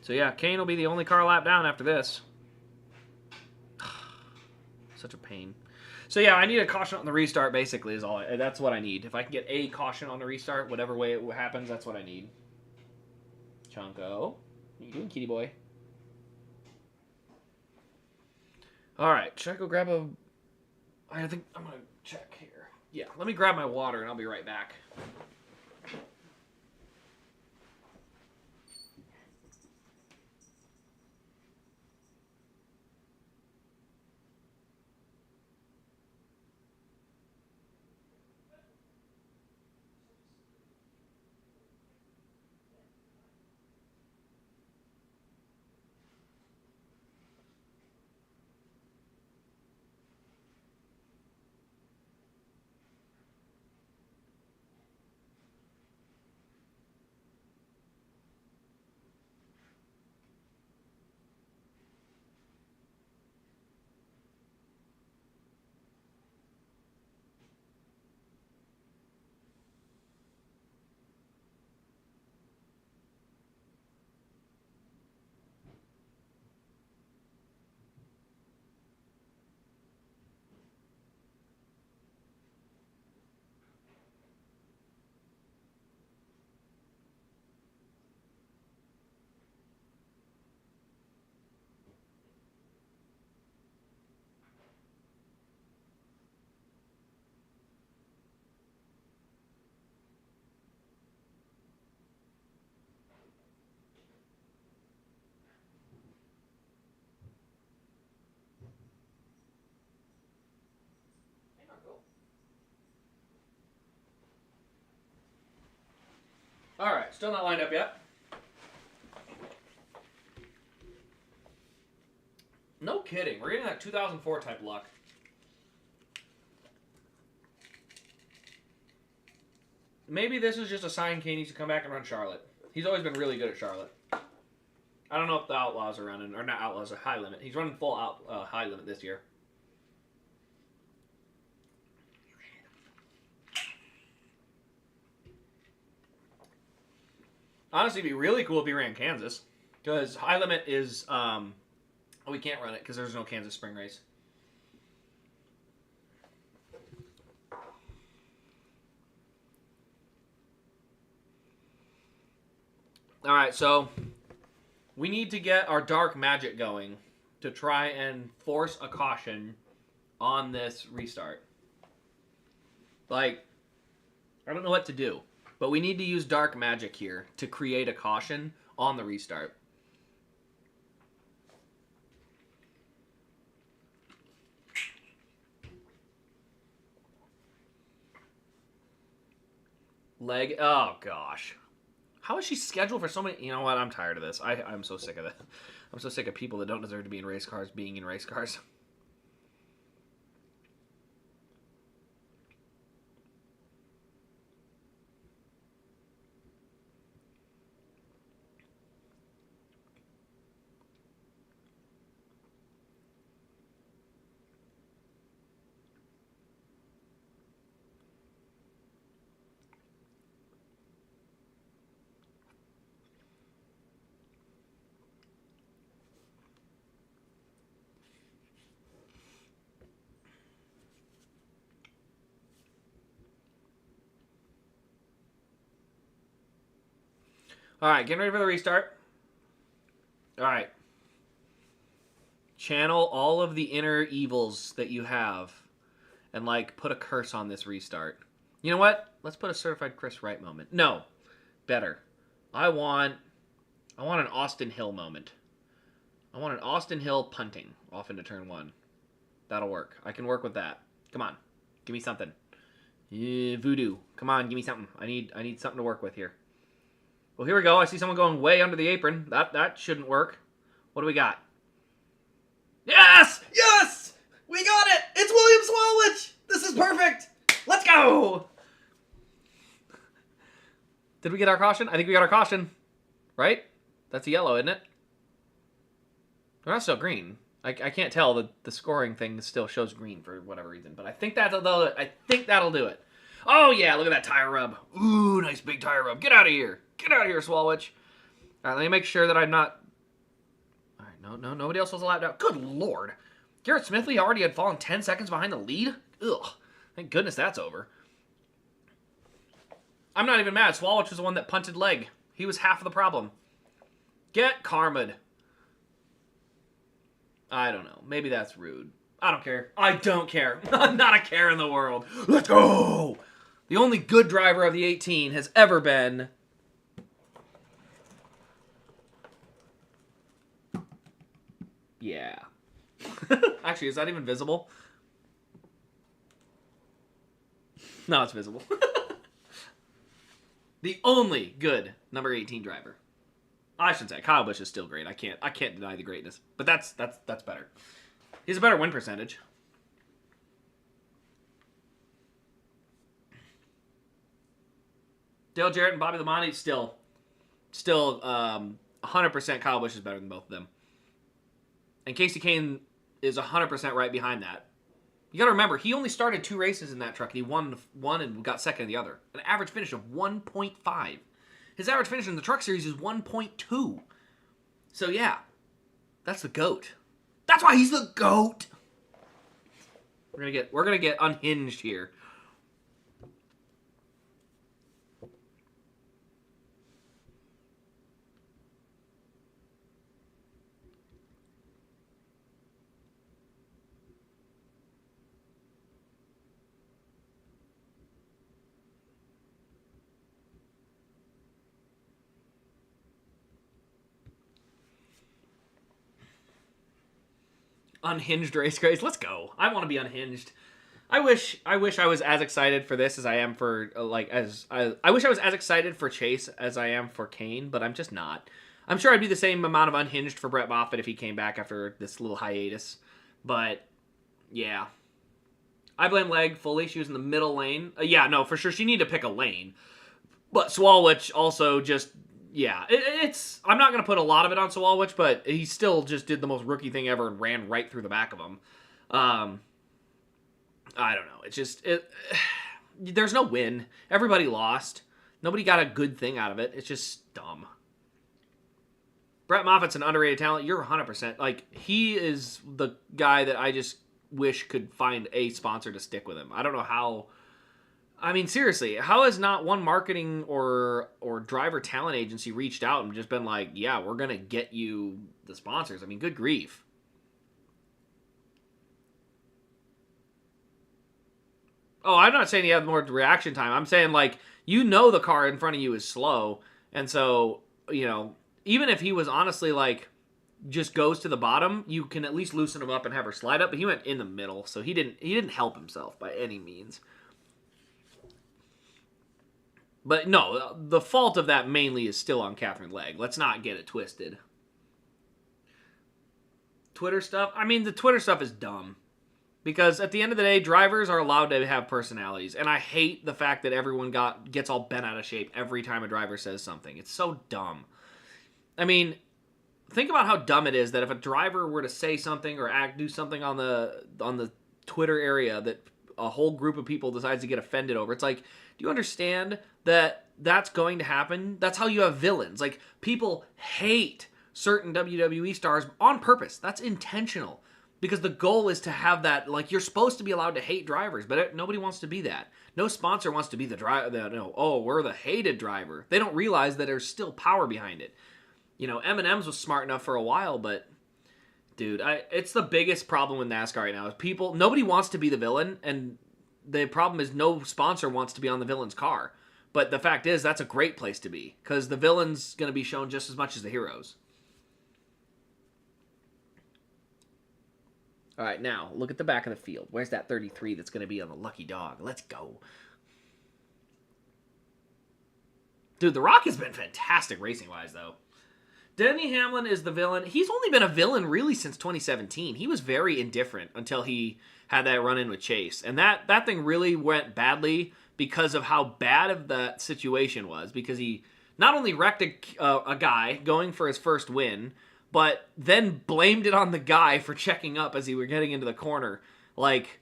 So yeah, Kane will be the only car lap down after this. Such a pain. So yeah, I need a caution on the restart. Basically, that's what I need. If I can get a caution on the restart, whatever way it happens, that's what I need. Chunko, what you doing, kitty boy? All right, should I go grab a... I think I'm going to check here. Yeah, let me grab my water and I'll be right back. right, still not lined up yet. No kidding. We're getting that 2004 type luck. Maybe this is just a sign Kane needs to come back and run Charlotte. He's always been really good at Charlotte. I don't know if the Outlaws are running, or not Outlaws, a high limit. He's running full high limit this year. Honestly, it'd be really cool if he ran Kansas. Because high limit is, we can't run it because there's no Kansas spring race. Alright, so we need to get our dark magic going to try and force a caution on this restart. Like, I don't know what to do, but we need to use dark magic here to create a caution on the restart. Leg, oh gosh. How is she scheduled for so many? You know what? I'm tired of this. I'm so sick of it. I'm so sick of people that don't deserve to be in race cars being in race cars. All right, getting ready for the restart. All right. Channel all of the inner evils that you have and, like, put a curse on this restart. You know what? Let's put a certified Chris Wright moment. No. Better. I want an Austin Hill moment. I want an Austin Hill punting off into turn 1. That'll work. I can work with that. Come on. Give me something. Voodoo. Come on, give me something. I need something to work with here. Well, here we go. I see someone going way under the apron. That shouldn't work. What do we got? Yes! Yes! We got it! It's William Swalwich! This is perfect! Let's go! Did we get our caution? I think we got our caution. Right? That's a yellow, isn't it? They're not still green. I can't tell. The scoring thing still shows green for whatever reason. But I think that'll do it. Oh, yeah. Look at that tire rub. Ooh, nice big tire rub. Get out of here. Get out of here, Swalwich. All right, let me make sure that I'm not... All right, no, nobody else was allowed out. Good Lord. Garrett Smithley already had fallen 10 seconds behind the lead? Ugh. Thank goodness that's over. I'm not even mad. Swalwich was the one that punted leg. He was half of the problem. Get karma'd. I don't know. Maybe that's rude. I don't care. I don't care. Not a care in the world. Let's go! The only good driver of the 18 has ever been... Yeah. Actually, is that even visible? No, it's visible. The only good number 18 driver. I shouldn't say. Kyle Busch is still great. I can't deny the greatness. But that's better. He's a better win percentage. Dale Jarrett and Bobby Lamonte still 100% Kyle Busch is better than both of them. And Casey Kane is 100% right behind that. You got to remember, he only started 2 races in that truck, and he won one and got second in the other. An average finish of 1.5. His average finish in the Truck Series is 1.2. So yeah, that's the GOAT. That's why he's the GOAT. We're gonna get unhinged here. Unhinged race grace. Let's go. I want to be unhinged. I wish I was as excited for this as I am for I wish I was as excited for Chase as I am for Kane, but I'm just not. I'm sure I'd be the same amount of unhinged for Brett Moffitt if he came back after this little hiatus. But yeah, I blame Leg fully. She was in the middle lane. Yeah, no, for sure she needed to pick a lane. But Swalwich also just it's. I'm not gonna put a lot of it on Swalwich, but he still just did the most rookie thing ever and ran right through the back of him. I don't know. It's just there's no win. Everybody lost. Nobody got a good thing out of it. It's just dumb. Brett Moffitt's an underrated talent. You're 100%. Like, he is the guy that I just wish could find a sponsor to stick with him. I don't know how. I mean, seriously, how has not one marketing or driver talent agency reached out and just been like, yeah, we're going to get you the sponsors? I mean, good grief. Oh, I'm not saying you have more reaction time. I'm saying, like, you know the car in front of you is slow. And so, even if he was honestly, like, just goes to the bottom, you can at least loosen him up and have her slide up. But he went in the middle, so he didn't help himself by any means. But no, the fault of that mainly is still on Catherine Legg. Let's not get it twisted. Twitter stuff? I mean, the Twitter stuff is dumb. Because at the end of the day, drivers are allowed to have personalities. And I hate the fact that everyone gets all bent out of shape every time a driver says something. It's so dumb. I mean, think about how dumb it is that if a driver were to say something or do something on the Twitter area that a whole group of people decides to get offended over. It's like, do you understand that that's going to happen? That's how you have villains. Like, people hate certain WWE stars on purpose. That's intentional. Because the goal is to have that, like, you're supposed to be allowed to hate drivers, but nobody wants to be that. No sponsor wants to be the driver, we're the hated driver. They don't realize that there's still power behind it. M&M's was smart enough for a while, but, dude, it's the biggest problem with NASCAR right now. Is nobody wants to be the villain, and the problem is no sponsor wants to be on the villain's car. But the fact is, that's a great place to be, because the villain's going to be shown just as much as the heroes. All right, now, look at the back of the field. Where's that 33 that's going to be on the lucky dog? Let's go. Dude, The Rock has been fantastic racing-wise, though. Denny Hamlin is the villain. He's only been a villain, really, since 2017. He was very indifferent until he had that run-in with Chase. And that thing really went badly because of how bad of that situation was. Because he not only wrecked a guy going for his first win, but then blamed it on the guy for checking up as he were getting into the corner. Like,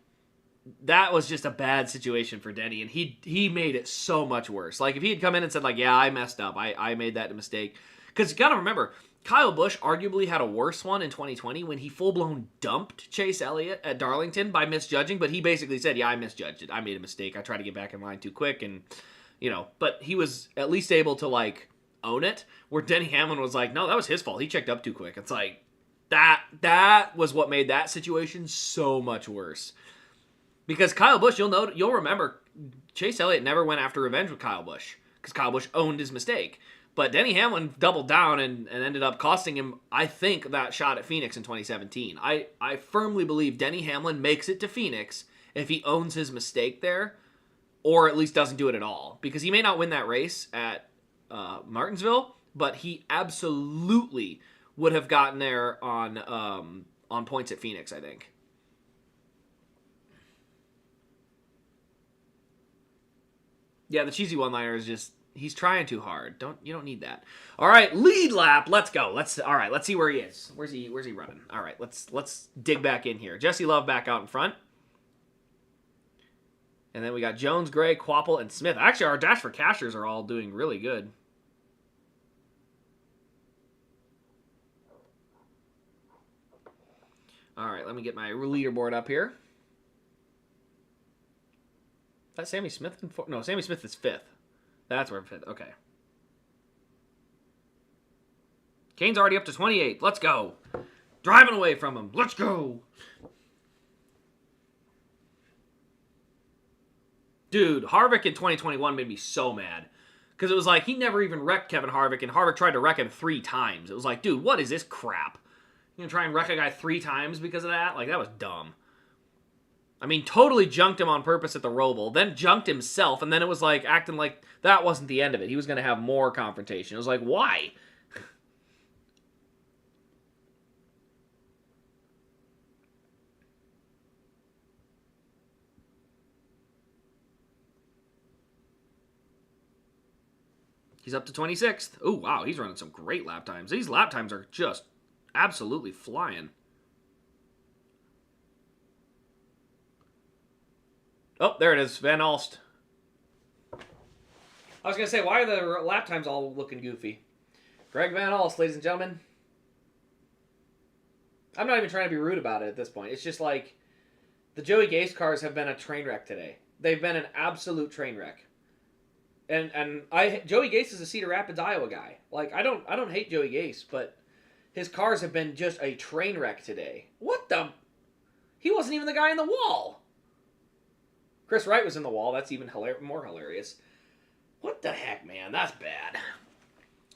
that was just a bad situation for Denny, and he made it so much worse. Like, if he had come in and said, like, yeah, I messed up, I made that mistake. Because you gotta remember, Kyle Busch arguably had a worse one in 2020 when he full-blown dumped Chase Elliott at Darlington by misjudging, but he basically said, yeah, I misjudged it. I made a mistake. I tried to get back in line too quick, and, but he was at least able to, like, own it, where Denny Hamlin was like, no, that was his fault. He checked up too quick. It's like, that was what made that situation so much worse. Because Kyle Busch, you'll remember, Chase Elliott never went after revenge with Kyle Busch, because Kyle Busch owned his mistake. But Denny Hamlin doubled down and ended up costing him, I think, that shot at Phoenix in 2017. I firmly believe Denny Hamlin makes it to Phoenix if he owns his mistake there, or at least doesn't do it at all. Because he may not win that race at Martinsville, but he absolutely would have gotten there on points at Phoenix, I think. Yeah, the cheesy one-liner is just, he's trying too hard. You don't need that. All right, lead lap. Let's go. Let's see where he is. Where's he running? All right, let's dig back in here. Jesse Love back out in front. And then we got Jones, Gray, Quapple, and Smith. Actually, our Dash for Cashers are all doing really good. All right, let me get my leaderboard up here. That's Sammy Smith in fourth? No, Sammy Smith is fifth. That's where I'm fifth. Okay. Kane's already up to 28. Let's go. Driving away from him. Let's go. Dude, Harvick in 2021 made me so mad. Because it was like, he never even wrecked Kevin Harvick, and Harvick tried to wreck him 3 times. It was like, dude, what is this crap? You gonna try and wreck a guy 3 times because of that? Like, that was dumb. I mean, totally junked him on purpose at the Roval, then junked himself, and then it was like acting like that wasn't the end of it. He was going to have more confrontation. It was like, why? He's up to 26th. Oh, wow, he's running some great lap times. These lap times are just absolutely flying. Oh, there it is, Van Alst. I was going to say, why are the lap times all looking goofy? Greg Van Alst, ladies and gentlemen. I'm not even trying to be rude about it at this point. It's just like, the Joey Gase cars have been a train wreck today. They've been an absolute train wreck. And Joey Gase is a Cedar Rapids, Iowa guy. Like, I don't hate Joey Gase, but his cars have been just a train wreck today. What the? He wasn't even the guy in the wall. Chris Wright was in the wall. That's even more hilarious. What the heck, man? That's bad.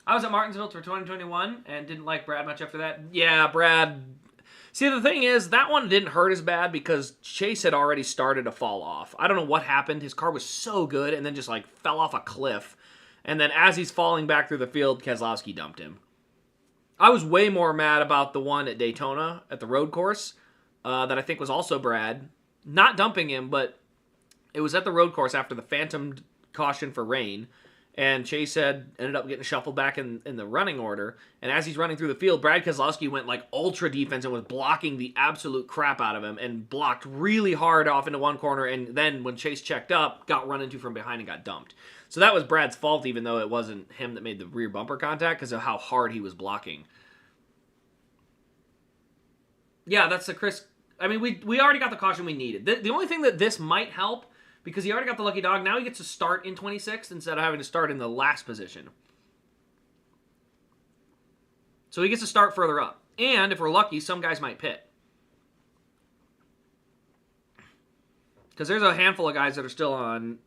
I was at Martinsville for 2021 and didn't like Brad much after that. Yeah, Brad. See, the thing is, that one didn't hurt as bad because Chase had already started to fall off. I don't know what happened. His car was so good and then just like fell off a cliff. And then as he's falling back through the field, Keselowski dumped him. I was way more mad about the one at Daytona at the road course that I think was also Brad. Not dumping him, but it was at the road course after the phantom caution for rain. And Chase ended up getting shuffled back in the running order. And as he's running through the field, Brad Keselowski went like ultra defense and was blocking the absolute crap out of him and blocked really hard off into one corner. And then when Chase checked up, got run into from behind and got dumped. So that was Brad's fault, even though it wasn't him that made the rear bumper contact because of how hard he was blocking. Yeah, that's the Chris. I mean, we already got the caution we needed. The only thing that this might help, because he already got the lucky dog, now he gets to start in 26th instead of having to start in the last position. So he gets to start further up. And if we're lucky, some guys might pit. Because there's a handful of guys that are still on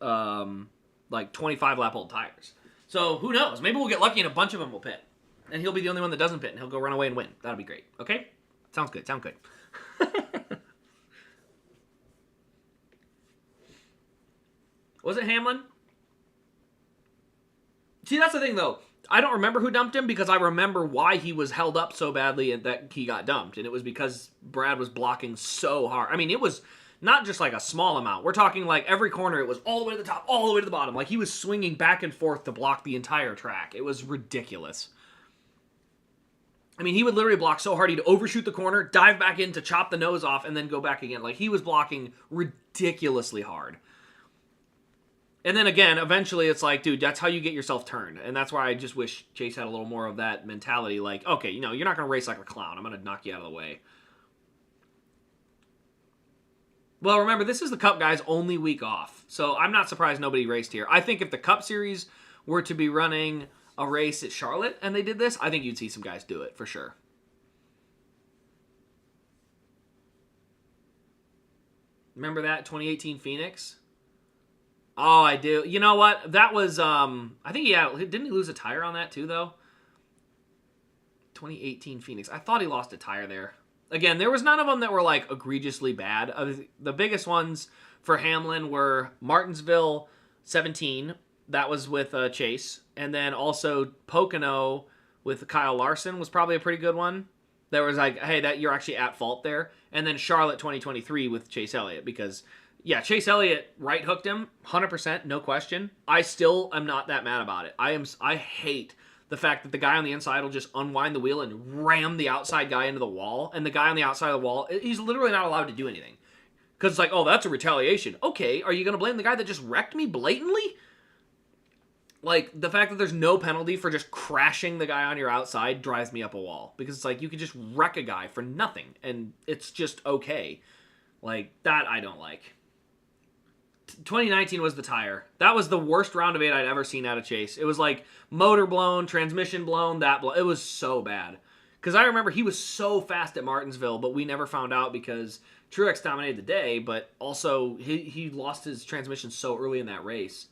like 25 lap old tires. So who knows? Maybe we'll get lucky and a bunch of them will pit. And he'll be the only one that doesn't pit and he'll go run away and win. That'll be great. Okay? Sounds good. Sounds good. Was it Hamlin? See, that's the thing, though. I don't remember who dumped him because I remember why he was held up so badly and that he got dumped. And it was because Brad was blocking so hard. I mean, it was not just like a small amount. We're talking like every corner, it was all the way to the top, all the way to the bottom. Like he was swinging back and forth to block the entire track. It was ridiculous. I mean, he would literally block so hard, he'd overshoot the corner, dive back in to chop the nose off, and then go back again. Like, he was blocking ridiculously hard. And then again, eventually it's like, dude, that's how you get yourself turned. And that's why I just wish Chase had a little more of that mentality. Like, okay, you know, you're not going to race like a clown. I'm going to knock you out of the way. Well, remember, this is the Cup guys' only week off. So I'm not surprised nobody raced here. I think if the Cup Series were to be running a race at Charlotte and they did this, I think you'd see some guys do it for sure. Remember that 2018 Phoenix? Oh, I do. You know what? That was, I think, yeah, didn't he lose a tire on that too, though? 2018 Phoenix. I thought he lost a tire there. Again, there was none of them that were, like, egregiously bad. The biggest ones for Hamlin were Martinsville 17. That was with Chase. And then also Pocono with Kyle Larson was probably a pretty good one. There was like, hey, that you're actually at fault there. And then Charlotte 2023 with Chase Elliott because, yeah, Chase Elliott right hooked him 100%, no question. I still am not that mad about it. I hate the fact that the guy on the inside will just unwind the wheel and ram the outside guy into the wall. And the guy on the outside of the wall, he's literally not allowed to do anything. Because it's like, oh, that's a retaliation. Okay, are you going to blame the guy that just wrecked me blatantly? Like, the fact that there's no penalty for just crashing the guy on your outside drives me up a wall. Because it's like, you could just wreck a guy for nothing. And it's just okay. Like, that I don't like. 2019 was the tire. That was the worst round of 8 I'd ever seen out of Chase. It was like, motor blown, transmission blown, it was so bad. Because I remember he was so fast at Martinsville, but we never found out because Truex dominated the day. But also, he lost his transmission so early in that race.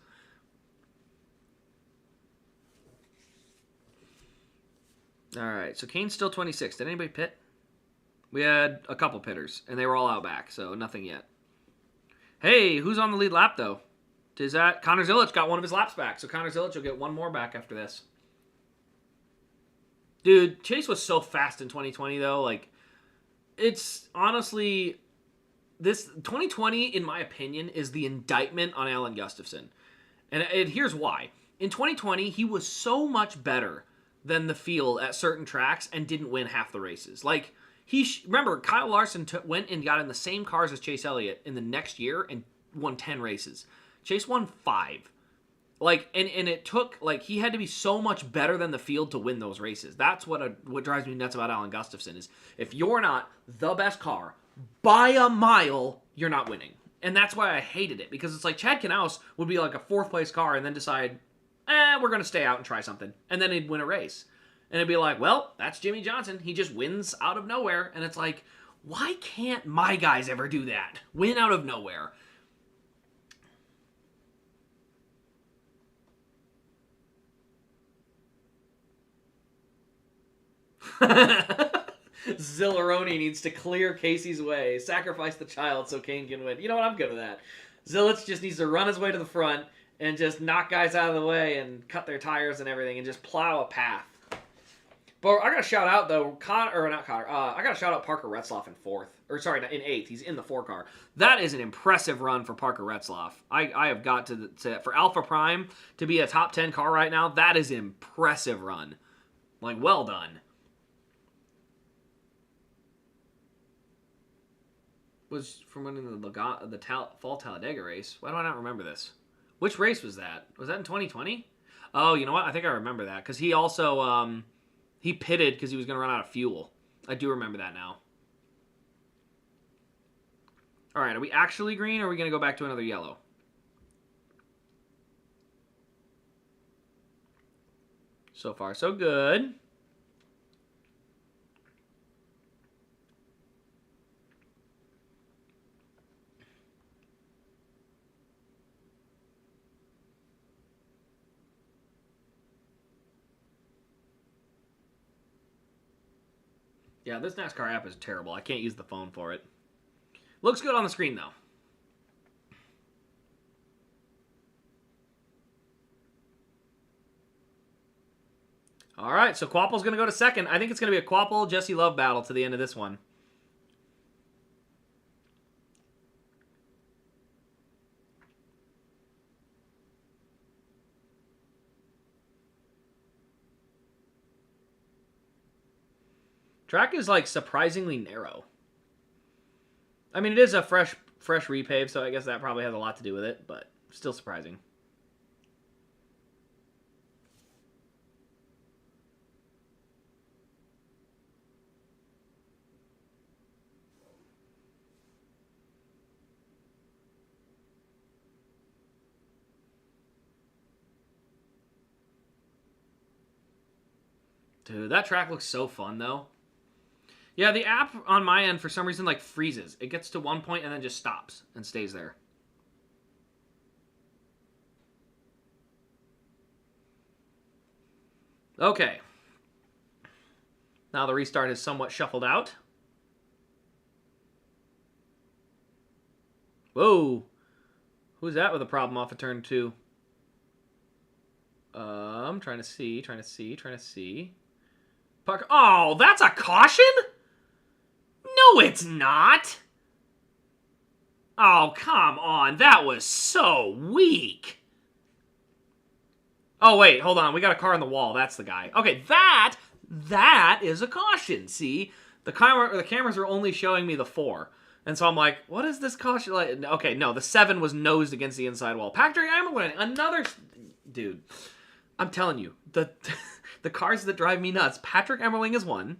All right, so Kane's still 26. Did anybody pit? We had a couple pitters, and they were all out back, so nothing yet. Hey, who's on the lead lap, though? Is that Connor Zilic got one of his laps back, so Connor Zilic will get one more back after this. Dude, Chase was so fast in 2020, though. Like, it's honestly... This 2020, in my opinion, is the indictment on Alan Gustafson. And here's why. In 2020, he was so much better than the field at certain tracks and didn't win half the races. Like, remember, Kyle Larson went and got in the same cars as Chase Elliott in the next year and won 10 races. Chase won 5. Like, and it took, like, he had to be so much better than the field to win those races. That's what drives me nuts about Alan Gustafson is if you're not the best car by a mile, you're not winning. And that's why I hated it, because it's like Chad Knaus would be like a 4th place car and then decide, we're going to stay out and try something. And then he'd win a race. And it'd be like, well, that's Jimmy Johnson. He just wins out of nowhere. And it's like, why can't my guys ever do that? Win out of nowhere. Zilleroni needs to clear Casey's way. Sacrifice the child so Kane can win. You know what? I'm good with that. Zilic just needs to run his way to the front and just knock guys out of the way and cut their tires and everything and just plow a path. But I got to shout out, though, I got to shout out Parker Retzlaff in 4th. Or, sorry, in 8th. He's in the 4 car. That is an impressive run for Parker Retzlaff. I have got to say, for Alpha Prime to be a top 10 car right now, that is an impressive run. Like, well done. Was from winning the Fall Talladega race. Why do I not remember this? Which race was that? Was that in 2020? Oh, you know what? I think I remember that. Because he also, he pitted because he was going to run out of fuel. I do remember that now. All right, are we actually green or are we going to go back to another yellow? So far, so good. Yeah, this NASCAR app is terrible. I can't use the phone for it. Looks good on the screen, though. All right, so Quapple's going to go to 2nd. I think it's going to be a Quapple-Jesse Love battle to the end of this one. Track is, like, surprisingly narrow. I mean, it is a fresh repave, so I guess that probably has a lot to do with it, but still surprising. Dude, that track looks so fun, though. Yeah, the app on my end, for some reason, like, freezes. It gets to one point and then just stops and stays there. Okay. Now the restart is somewhat shuffled out. Whoa. Who's that with a problem off of turn 2? Trying to see. Parker. Oh, that's a caution? No, it's not. Oh, come on. That was so weak. Oh, wait. Hold on. We got a car on the wall. That's the guy. Okay, that is a caution. See? The cameras are only showing me the 4. And so I'm like, what is this caution? Like, okay, no. The 7 was nosed against the inside wall. Patrick Ammerlin, another... Dude, I'm telling you. The cars that drive me nuts. Patrick Emmerling is one.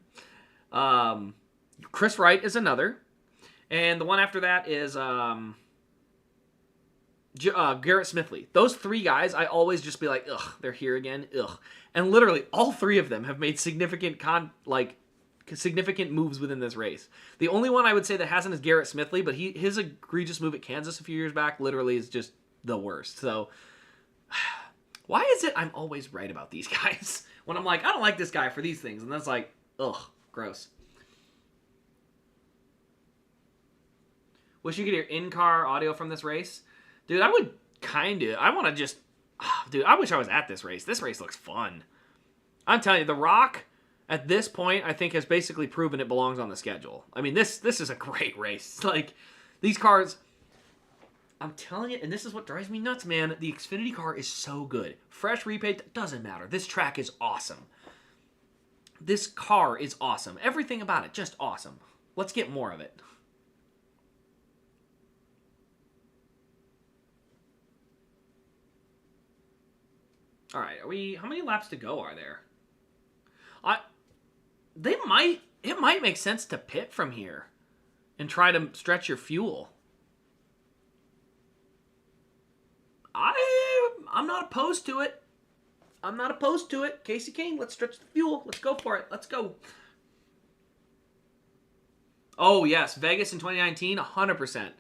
Chris Wright is another. And the one after that is Garrett Smithley. Those 3 guys, I always just be like, ugh, they're here again. Ugh. And literally, all 3 of them have made significant moves within this race. The only one I would say that hasn't is Garrett Smithley, but his egregious move at Kansas a few years back literally is just the worst. So, why is it I'm always right about these guys? When I'm like, I don't like this guy for these things. And that's like, ugh, gross. Wish you could hear in-car audio from this race. Dude, I would I want to just... Dude, I wish I was at this race. This race looks fun. I'm telling you, The Rock, at this point, I think has basically proven it belongs on the schedule. I mean, this is a great race. Like, these cars... I'm telling you, and this is what drives me nuts, man. The Xfinity car is so good. Fresh repaint, doesn't matter. This track is awesome. This car is awesome. Everything about it, just awesome. Let's get more of it. All right, how many laps to go are there? It might make sense to pit from here and try to stretch your fuel. I'm not opposed to it. I'm not opposed to it. Casey King, let's stretch the fuel. Let's go for it. Let's go. Oh, yes. Vegas in 2019, 100%.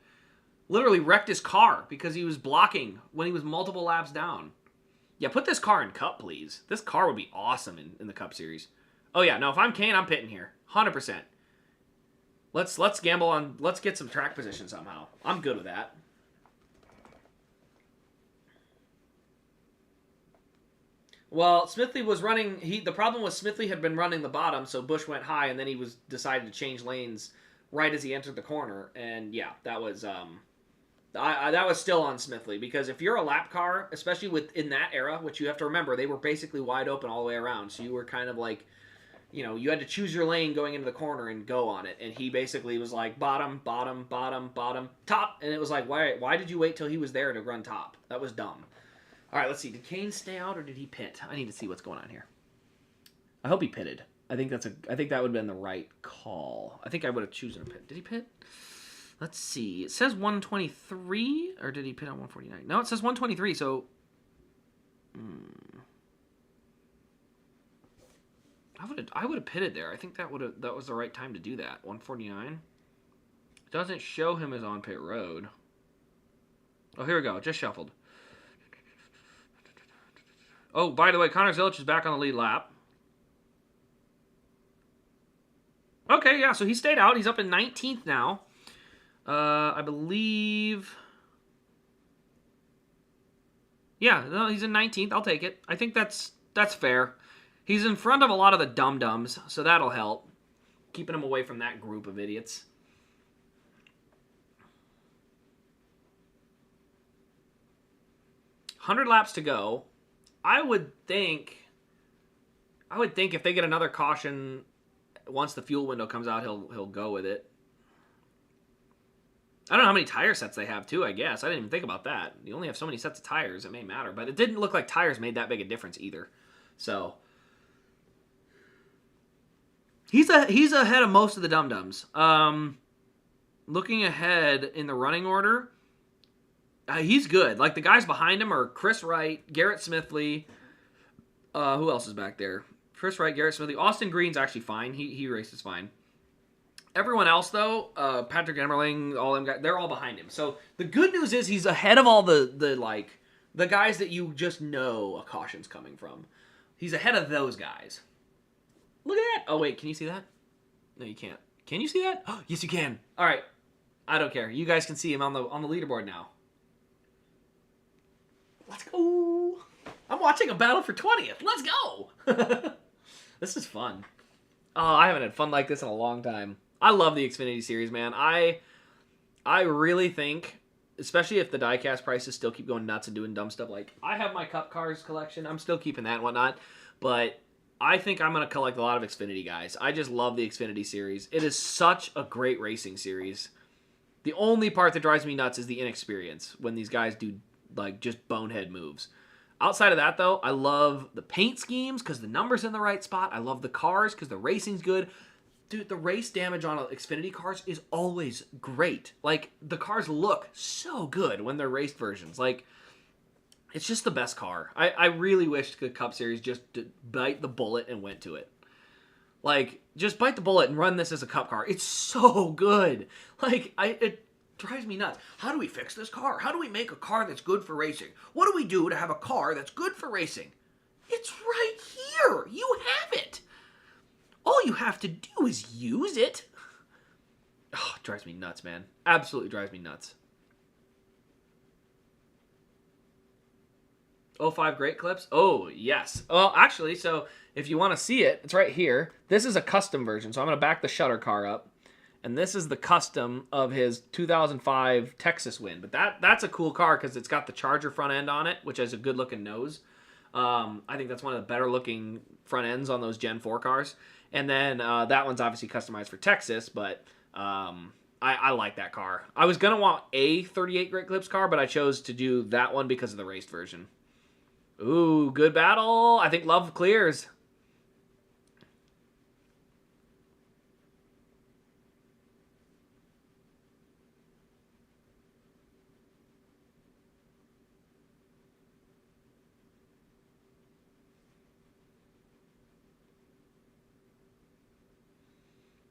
Literally wrecked his car because he was blocking when he was multiple laps down. Yeah, put this car in Cup, please. This car would be awesome in the Cup Series. Oh, yeah. No, if I'm Kane, I'm pitting here. 100%. Let's gamble on... Let's get some track position somehow. I'm good with that. Well, Smithley was running... The problem was Smithley had been running the bottom, so Busch went high, and then he decided to change lanes right as he entered the corner. And, yeah, that was... that was still on Smithley, because if you're a lap car, especially in that era, which you have to remember, they were basically wide open all the way around, so you were kind of like... You know, you had to choose your lane going into the corner and go on it. And he basically was like, bottom, bottom, bottom, bottom, top. And it was like, why did you wait till he was there to run top? That was dumb. All right, let's see. Did Kane stay out or did he pit? I need to see what's going on here. I hope he pitted. I think that would have been the right call. I think I would have chosen a pit. Did he pit? Let's see. It says 123, or did he pit on 149? No, it says 123, so... I would have pitted there. I think that was the right time to do that. 149. Doesn't show him as on pit road. Oh, here we go. Just shuffled. Oh, by the way, Connor Zilich is back on the lead lap. Okay, yeah, so he stayed out. He's up in 19th now. I believe... Yeah, no, he's in 19th. I'll take it. I think that's fair. He's in front of a lot of the dum-dums, so that'll help. Keeping him away from that group of idiots. $100 laps to go. I would think if they get another caution once the fuel window comes out, he'll go with it. I don't know how many tire sets they have, too, I guess. I didn't even think about that. You only have so many sets of tires, it may matter. But it didn't look like tires made that big a difference either. So... He's ahead of most of the dum-dums. Looking ahead in the running order, he's good. Like, the guys behind him are Chris Wright, Garrett Smithley. Who else is back there? Chris Wright, Garrett Smithley. Austin Green's actually fine. He races fine. Everyone else, though, Patrick Emmerling, all them guys, they're all behind him. So the good news is he's ahead of all the guys that you just know a caution's coming from. He's ahead of those guys. Look at that. Oh, wait. Can you see that? No, you can't. Can you see that? Oh, yes, you can. All right. I don't care. You guys can see him on the leaderboard now. Let's go. I'm watching a battle for 20th. Let's go. This is fun. Oh, I haven't had fun like this in a long time. I love the Xfinity series, man. I really think, especially if the diecast prices still keep going nuts and doing dumb stuff, like I have my Cup Cars collection. I'm still keeping that and whatnot. But... I think I'm going to collect a lot of Xfinity guys. I just love the Xfinity series. It is such a great racing series. The only part that drives me nuts is the inexperience when these guys do like just bonehead moves. Outside of that, though, I love the paint schemes because the number's in the right spot. I love the cars because the racing's good. Dude, the race damage on Xfinity cars is always great. Like, the cars look so good when they're raced versions. Like... It's just the best car. I really wish the Cup Series just bite the bullet and went to it. Like, just bite the bullet and run this as a Cup car. It's so good. Like, it drives me nuts. How do we fix this car? How do we make a car that's good for racing? What do we do to have a car that's good for racing? It's right here. You have it. All you have to do is use it. Oh, it drives me nuts, man. Absolutely drives me nuts. 05 Great Clips? Oh, yes. Well, actually, so if you want to see it, it's right here. This is a custom version, so I'm going to back the shutter car up. And this is the custom of his 2005 Texas win. But that's a cool car because it's got the Charger front end on it, which has a good-looking nose. I think that's one of the better-looking front ends on those Gen 4 cars. And then that one's obviously customized for Texas, but I like that car. I was going to want a 38 Great Clips car, but I chose to do that one because of the raced version. Ooh, good battle. I think Love clears.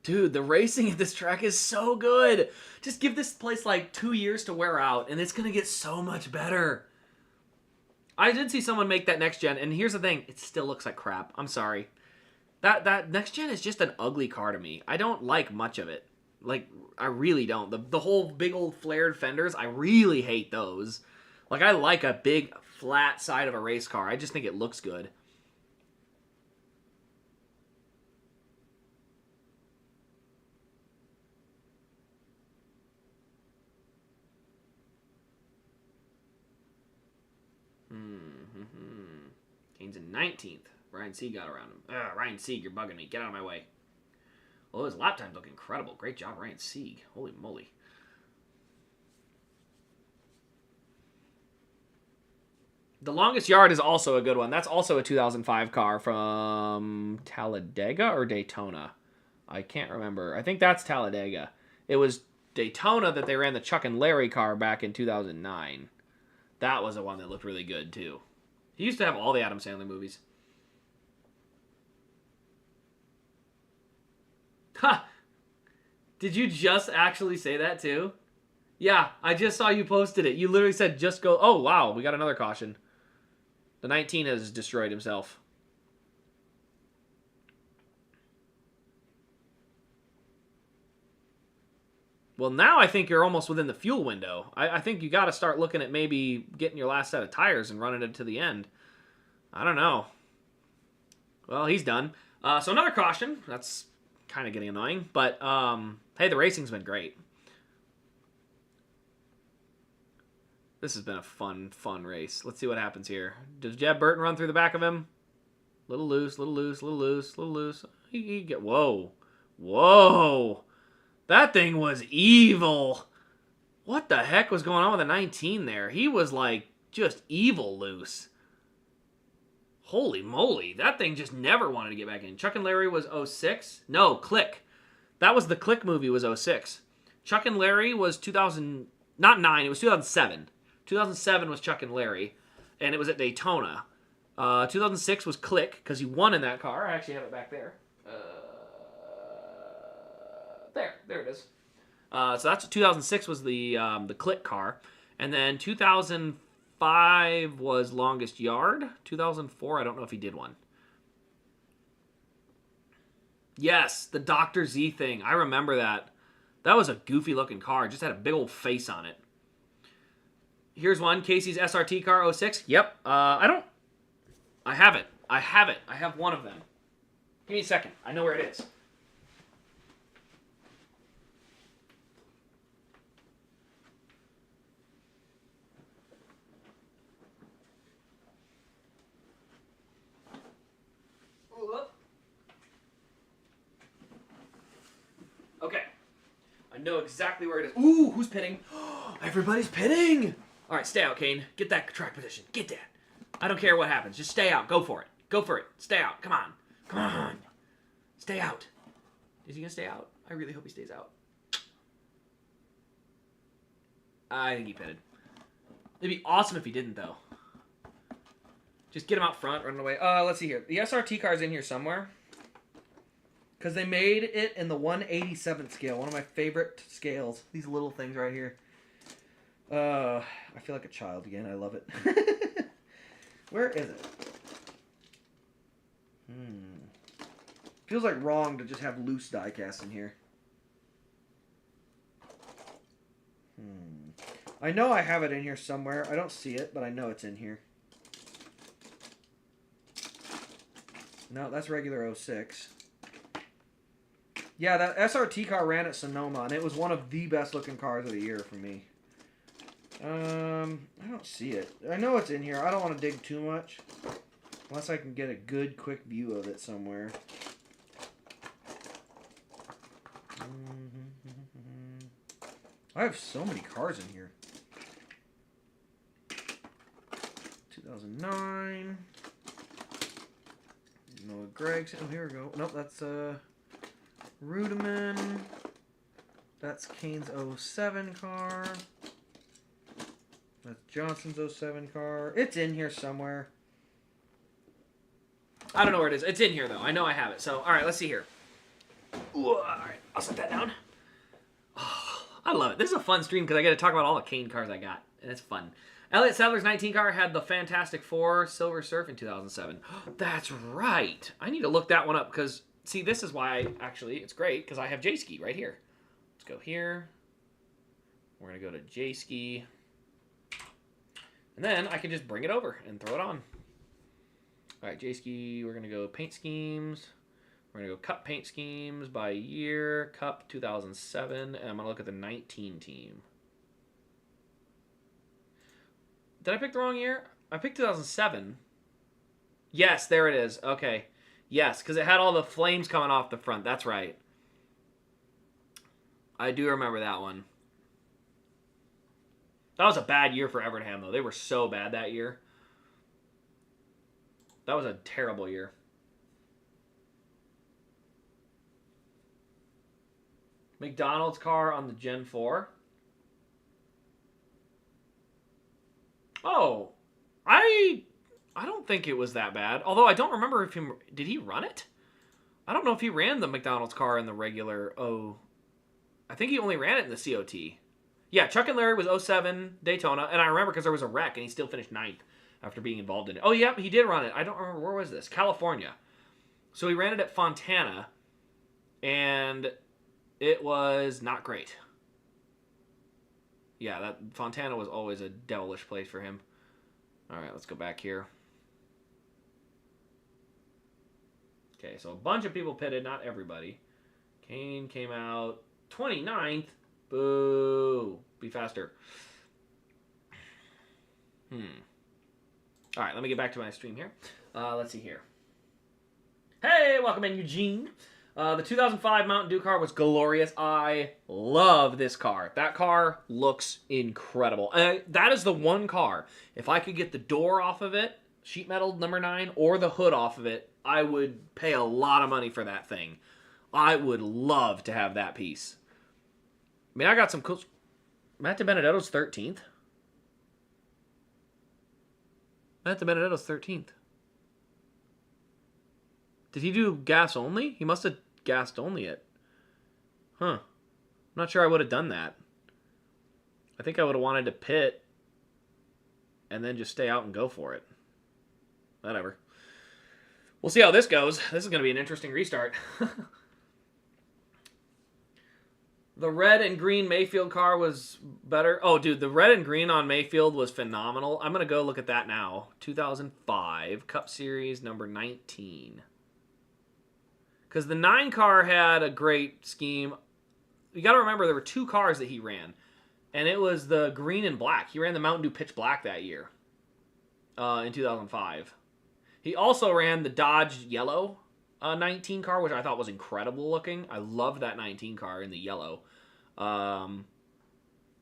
Dude, the racing at this track is so good. Just give this place like 2 years to wear out, and it's going to get so much better. I did see someone make that next gen, and here's the thing. It still looks like crap. I'm sorry. That next gen is just an ugly car to me. I don't like much of it. Like, I really don't. The whole big old flared fenders, I really hate those. Like, I like a big flat side of a race car. I just think it looks good. Kane's in 19th. Ryan Sieg got around him. Ryan Sieg, you're bugging me. Get out of my way. Well, his lap times look incredible. Great job, Ryan Sieg. Holy moly. The Longest Yard is also a good one. That's also a 2005 car from Talladega or Daytona. I can't remember. I think that's Talladega. It was Daytona that they ran the Chuck and Larry car back in 2009. That was the one that looked really good, too. He used to have all the Adam Sandler movies. Ha! Did you just actually say that, too? Yeah, I just saw you posted it. You literally said, just go... Oh, wow, we got another caution. The 19 has destroyed himself. Well, now I think you're almost within the fuel window. I think you got to start looking at maybe getting your last set of tires and running it to the end. I don't know. Well, he's done. So another caution. That's kind of getting annoying. But, hey, the racing's been great. This has been a fun race. Let's see what happens here. Does Jeb Burton run through the back of him? Little loose, little loose, little loose, little loose. He get... Whoa. Whoa. That thing was evil. What the heck was going on with the 19 there? He was like just evil loose. Holy moly. That thing just never wanted to get back in. Chuck and Larry was 06? No, Click. That was the Click movie was 06. Chuck and Larry was 2000, not 9, it was 2007. 2007 was Chuck and Larry, and it was at Daytona. 2006 was Click, because he won in that car. I actually have it back there. There it is. So that's 2006 was the Click car, and then 2005 was Longest Yard. 2004, I don't know if he did one. Yes, the Dr. Z thing. I remember that. That was a goofy looking car. It just had a big old face on it. Here's one. Casey's SRT car 06. Yep. I have it. I have one of them. Give me a second. I know where it is. Okay. I know exactly where it is. Ooh, who's pitting? Everybody's pitting! All right, stay out, Kane. Get that track position. Get that. I don't care what happens. Just stay out. Go for it. Go for it. Stay out. Come on. Come on. Stay out. Is he going to stay out? I really hope he stays out. I think he pitted. It'd be awesome if he didn't, though. Just get him out front, running away. Let's see here. The SRT car's in here somewhere. Because they made it in the 1/87th scale. One of my favorite scales. These little things right here. I feel like a child again. I love it. Where is it? Feels like wrong to just have loose diecast in here. I know I have it in here somewhere. I don't see it, but I know it's in here. No, that's regular 06. Yeah, that SRT car ran at Sonoma, and it was one of the best looking cars of the year for me. I don't see it. I know it's in here. I don't want to dig too much. Unless I can get a good, quick view of it somewhere. I have so many cars in here. 2009. Noah Gregson. Oh, here we go. Nope, that's Rudiman. That's Kane's 07 car. That's Johnson's 07 car. It's in here somewhere. I don't know where it is. It's in here, though. I know I have it. So, all right, let's see here. Ooh, all right, I'll set that down. Oh, I love it. This is a fun stream because I get to talk about all the Kane cars I got, and it's fun. Elliott Sadler's 19 car had the Fantastic Four Silver Surf in 2007. That's right. I need to look that one up because, see, this is why it's great because I have J-Ski right here. Let's go here. We're going to go to J-Ski. And then I can just bring it over and throw it on. All right, J-Ski, we're going to go paint schemes. We're going to go Cup paint schemes by year. Cup 2007. And I'm going to look at the 19 team. Did I pick the wrong year? I picked 2007. Yes, there it is. Okay. Yes, because it had all the flames coming off the front. That's right. I do remember that one. That was a bad year for Evernham, though. They were so bad that year. That was a terrible year. McDonald's car on the Gen 4. Oh, I don't think it was that bad. Although I don't remember if did he run it? I don't know if he ran the McDonald's car in the regular I think he only ran it in the COT. Yeah, Chuck and Larry was 07 Daytona, and I remember because there was a wreck and he still finished 9th after being involved in it. Oh, yeah, he did run it. I don't remember, where was this? California. So he ran it at Fontana, and it was not great. Yeah, that Fontana was always a devilish place for him. All right, let's go back here. Okay, so a bunch of people pitted, not everybody. Kane came out 29th. Boo. Be faster. All right, let me get back to my stream here. Let's see here. Hey, welcome in, Eugene. The 2005 Mountain Dew car was glorious. I love this car. That car looks incredible. That is the one car. If I could get the door off of it, sheet metal number 9, or the hood off of it, I would pay a lot of money for that thing. I would love to have that piece. I mean, I got some cool... Matt DiBenedetto's 13th. Matt DiBenedetto's 13th. Did he do gas only? He must have gassed only it. Huh. I'm not sure I would have done that. I think I would have wanted to pit and then just stay out and go for it. Whatever. We'll see how this goes. This is going to be an interesting restart. The red and green Mayfield car was better. Oh, dude, the red and green on Mayfield was phenomenal. I'm going to go look at that now. 2005 Cup Series number 19. Because the 9 car had a great scheme. You got to remember there were 2 cars that he ran. And it was the green and black. He ran the Mountain Dew Pitch Black that year. In 2005. He also ran the Dodge Yellow 19 car, which I thought was incredible looking. I loved that 19 car in the yellow. Let's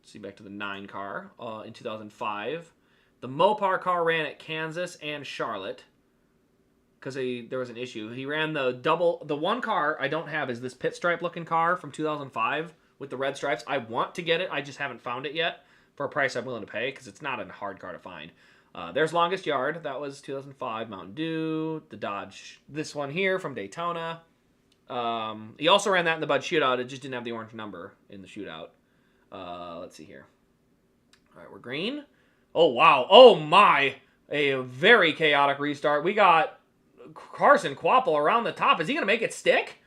see, back to the 9 car in 2005. The Mopar car ran at Kansas and Charlotte because there was an issue. He ran the one car I don't have is this pit stripe looking car from 2005 with the red stripes. I want to get it. I just haven't found it yet for a price I'm willing to pay because it's not a hard car to find. There's Longest Yard. That was 2005 Mountain Dew. The Dodge. This one here from Daytona. He also ran that in the Bud Shootout. It just didn't have the orange number in the shootout. Let's see here. All right, we're green. Oh, wow. Oh, my. A very chaotic restart. We got Carson Kvapil around the top. Is he going to make it stick?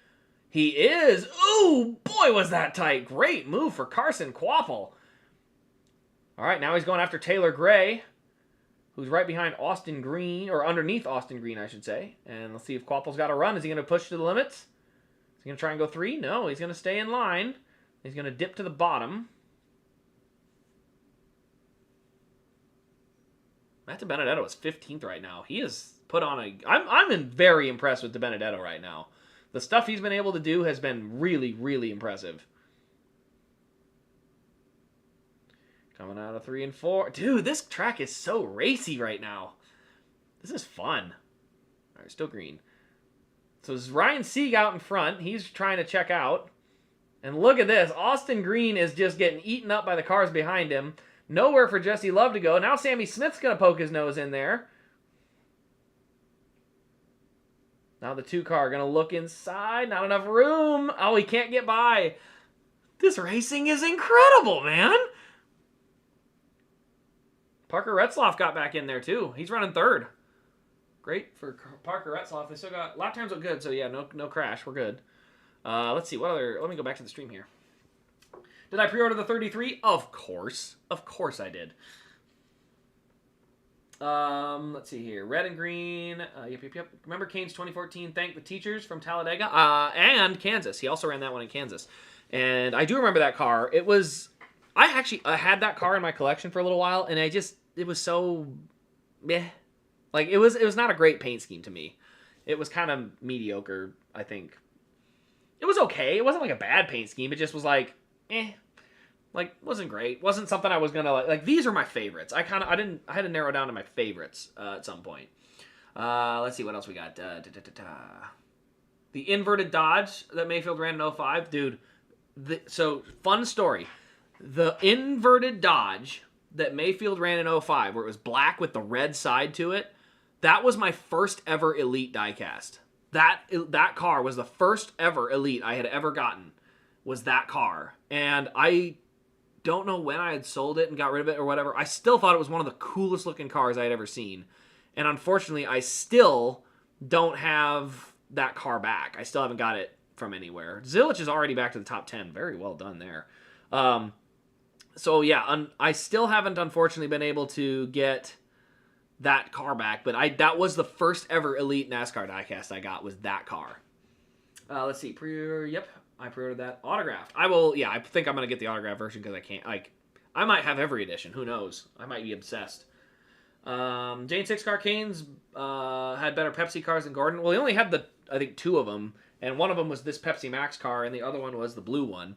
He is. Ooh, boy, was that tight. Great move for Carson Kvapil. All All right, now he's going after Taylor Gray, who's right behind Austin Green, or underneath Austin Green, I should say. And let's see if Quapple's got a run. Is he going to push to the limits? Is he going to try and go 3? No, he's going to stay in line. He's going to dip to the bottom. Matt DiBenedetto is 15th right now. He is put on a... I'm very impressed with DiBenedetto right now. The stuff he's been able to do has been really, really impressive. Coming out of 3 and 4. Dude, this track is so racy right now. This is fun. All right, still green. So this is Ryan Sieg out in front. He's trying to check out. And look at this. Austin Green is just getting eaten up by the cars behind him. Nowhere for Jesse Love to go. Now Sammy Smith's going to poke his nose in there. Now the 2 car going to look inside. Not enough room. Oh, he can't get by. This racing is incredible, man. Parker Retzlaff got back in there, too. He's running 3rd. Great for Parker Retzlaff. They still got... Lap times look good, so yeah, no crash. We're good. Let's see. What other... Let me go back to the stream here. Did I pre-order the 33? Of course. Of course I did. Let's see here. Red and green. Yep. Remember Kane's 2014 Thank the Teachers from Talladega? And Kansas. He also ran that one in Kansas. And I do remember that car. It was... I had that car in my collection for a little while, and it was so meh. Like, it was not a great paint scheme to me. It was kind of mediocre, I think. It was okay. It wasn't like a bad paint scheme. It just was like, like, wasn't great. Wasn't something I was gonna like. Like, these are my favorites. I had to narrow down to my favorites at some point. Let's see what else we got. The inverted Dodge that Mayfield ran in 05, dude. So fun story. The inverted Dodge that Mayfield ran in 05, where it was black with the red side to it, that was my first ever Elite diecast. That car was the first ever Elite I had ever gotten, was that car. And I don't know when I had sold it and got rid of it or whatever. I still thought it was one of the coolest looking cars I had ever seen. And unfortunately, I still don't have that car back. I still haven't got it from anywhere. Zilich is already back to the top 10. Very well done there. So yeah, I still haven't unfortunately been able to get that car back, but that was the first ever Elite NASCAR diecast I got, was that car. Let's see, I pre-ordered that autographed. I think I'm gonna get the autographed version because I can't, I might have every edition. Who knows? I might be obsessed. Jane 6 car Canes had better Pepsi cars than Gordon. Well, he only had I think 2 of them, and one of them was this Pepsi Max car, and the other one was the blue one.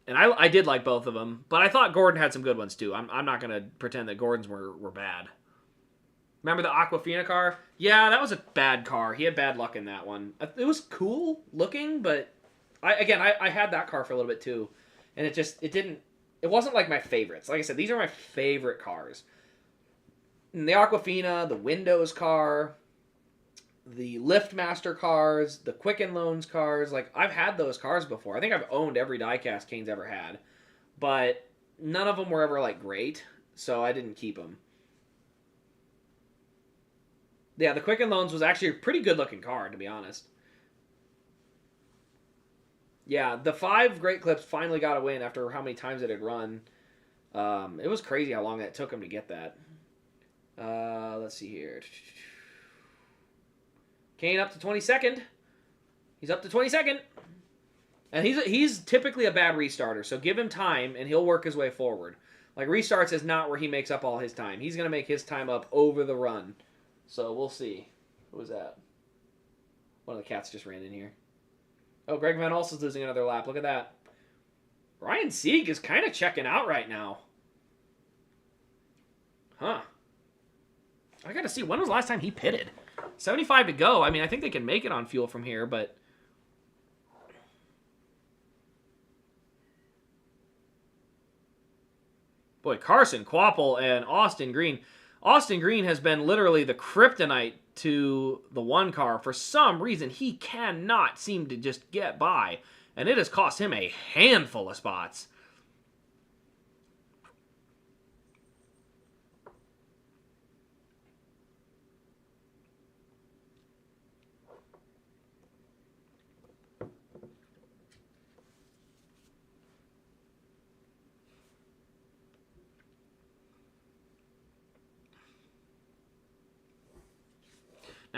And I did like both of them, but I thought Gordon had some good ones too. I'm not going to pretend that Gordon's were bad. Remember the Aquafina car? Yeah, that was a bad car. He had bad luck in that one. It was cool looking, but I had that car for a little bit too. And it wasn't like my favorites. Like I said, these are my favorite cars. And the Aquafina, the Windows car, the Liftmaster cars, the Quicken Loans cars, like, I've had those cars before. I think I've owned every diecast Kane's ever had, but none of them were ever, like, great, so I didn't keep them. Yeah, the Quicken Loans was actually a pretty good-looking car, to be honest. Yeah, the 5 Great Clips finally got a win after how many times it had run. It was crazy how long it took him to get that. Let's see here. Kane up to 22nd. He's up to 22nd. And he's typically a bad restarter, so give him time, and he'll work his way forward. Like, restarts is not where he makes up all his time. He's going to make his time up over the run. So, we'll see. Who was that? One of the cats just ran in here. Oh, Greg Van Hulsen's losing another lap. Look at that. Ryan Sieg is kind of checking out right now. Huh. I got to see, when was the last time he pitted? 75 to go. I mean, I think they can make it on fuel from here, but... Boy, Carson Kvapil and Austin Green. Austin Green has been literally the kryptonite to the one car. For some reason, he cannot seem to just get by. And it has cost him a handful of spots.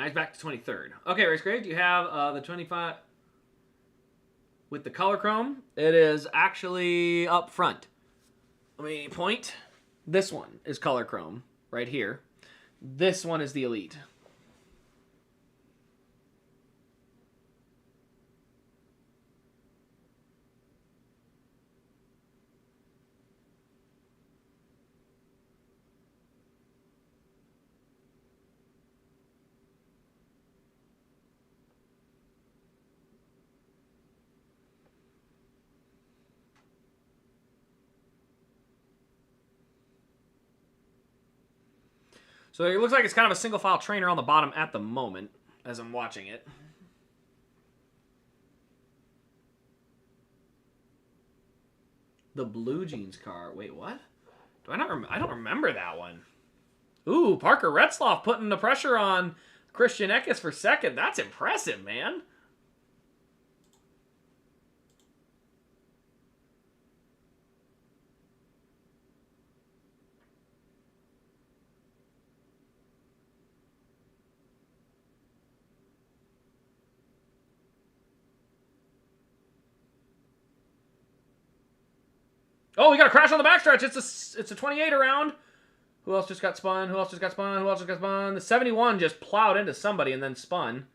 Now he's back to 23rd. Okay, Race Grade, you have the 25 with the color chrome. It is actually up front. Let me point. This one is color chrome right here. This one is the Elite. So it looks like it's kind of a single file trainer on the bottom at the moment as I'm watching it. The Blue Jeans car. Wait, what? I don't remember that one. Ooh, Parker Retzloff putting the pressure on Christian Eckes for second. That's impressive, man. Oh, we got a crash on the backstretch. It's a 28 around. Who else just got spun? Who else just got spun? Who else just got spun? The 71 just plowed into somebody and then spun.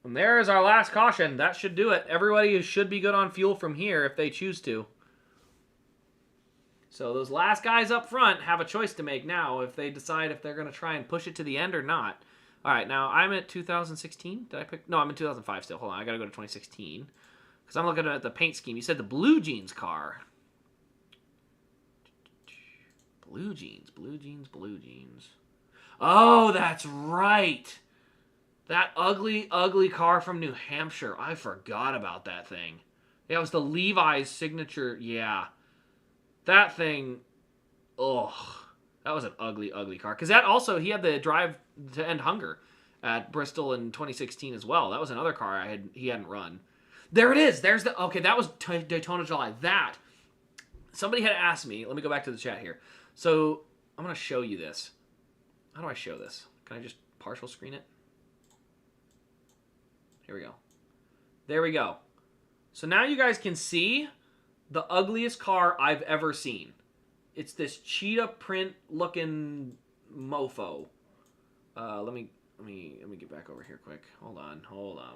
And there is our last caution. That should do it. Everybody should be good on fuel from here if they choose to. So those last guys up front have a choice to make now if they decide if they're going to try and push it to the end or not. All right, now I'm at 2016. Did I pick? No, I'm in 2005 still. Hold on, I got to go to 2016. Because I'm looking at the paint scheme. You said the Blue Jeans car. Blue Jeans, Blue Jeans, Blue Jeans. Oh, that's right. That ugly, ugly car from New Hampshire. I forgot about that thing. Yeah, it was the Levi's signature. Yeah. That thing. Ugh. That was an ugly, ugly car. Because that also, he had the Drive to End Hunger at Bristol in 2016 as well. That was another car he hadn't run. There it is. There's the... Okay, that was Daytona July. That. Somebody had asked me. Let me go back to the chat here. So, I'm going to show you this. How do I show this? Can I just partial screen it? Here we go. There we go. So now you guys can see the ugliest car I've ever seen. It's this cheetah print looking mofo. Let me get back over here quick. Hold on.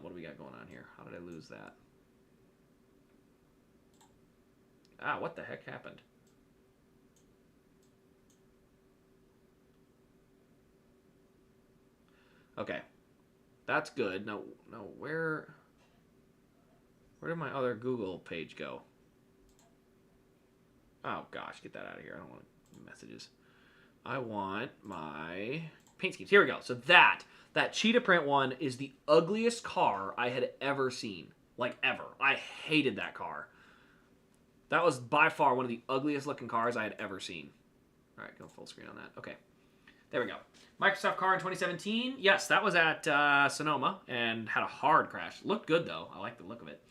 What do we got going on here? How did I lose that? Ah, what the heck happened? Okay. That's good. No, where did my other Google page go? Oh gosh, get that out of here. I don't want messages. I want my paint schemes. Here we go. So that cheetah print one is the ugliest car I had ever seen. Like, ever. I hated that car. That was by far one of the ugliest looking cars I had ever seen. All right, go full screen on that. Okay. There we go. Microsoft car in 2017. Yes, that was at Sonoma and had a hard crash. Looked good, though. I like the look of it.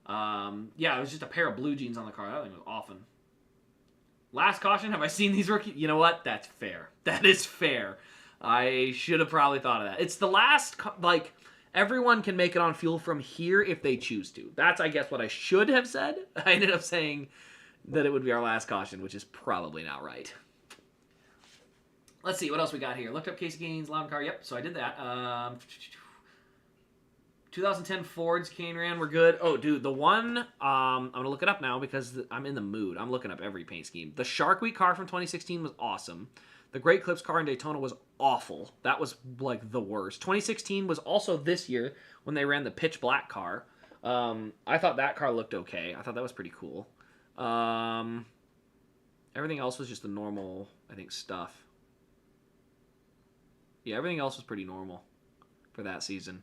Yeah, it was just a pair of blue jeans on the car. That thing was awesome. Last caution. Have I seen these rookies? You know what? That's fair. That is fair. I should have probably thought of that. It's the last, like, everyone can make it on fuel from here if they choose to. That's, I guess, what I should have said. I ended up saying that it would be our last caution, which is probably not right. Let's see, what else we got here? Looked up Casey Gaines, Loudon car. Yep, so I did that. 2010 Fords Cane Ran were good. Oh, dude, the one, I'm going to look it up now because I'm in the mood. I'm looking up every paint scheme. The Shark Week car from 2016 was awesome. The Great Clips car in Daytona was awful. That was, like, the worst. 2016 was also this year when they ran the Pitch Black car. I thought that car looked okay. I thought that was pretty cool. Everything else was just the normal, I think, stuff. Yeah, everything else was pretty normal for that season.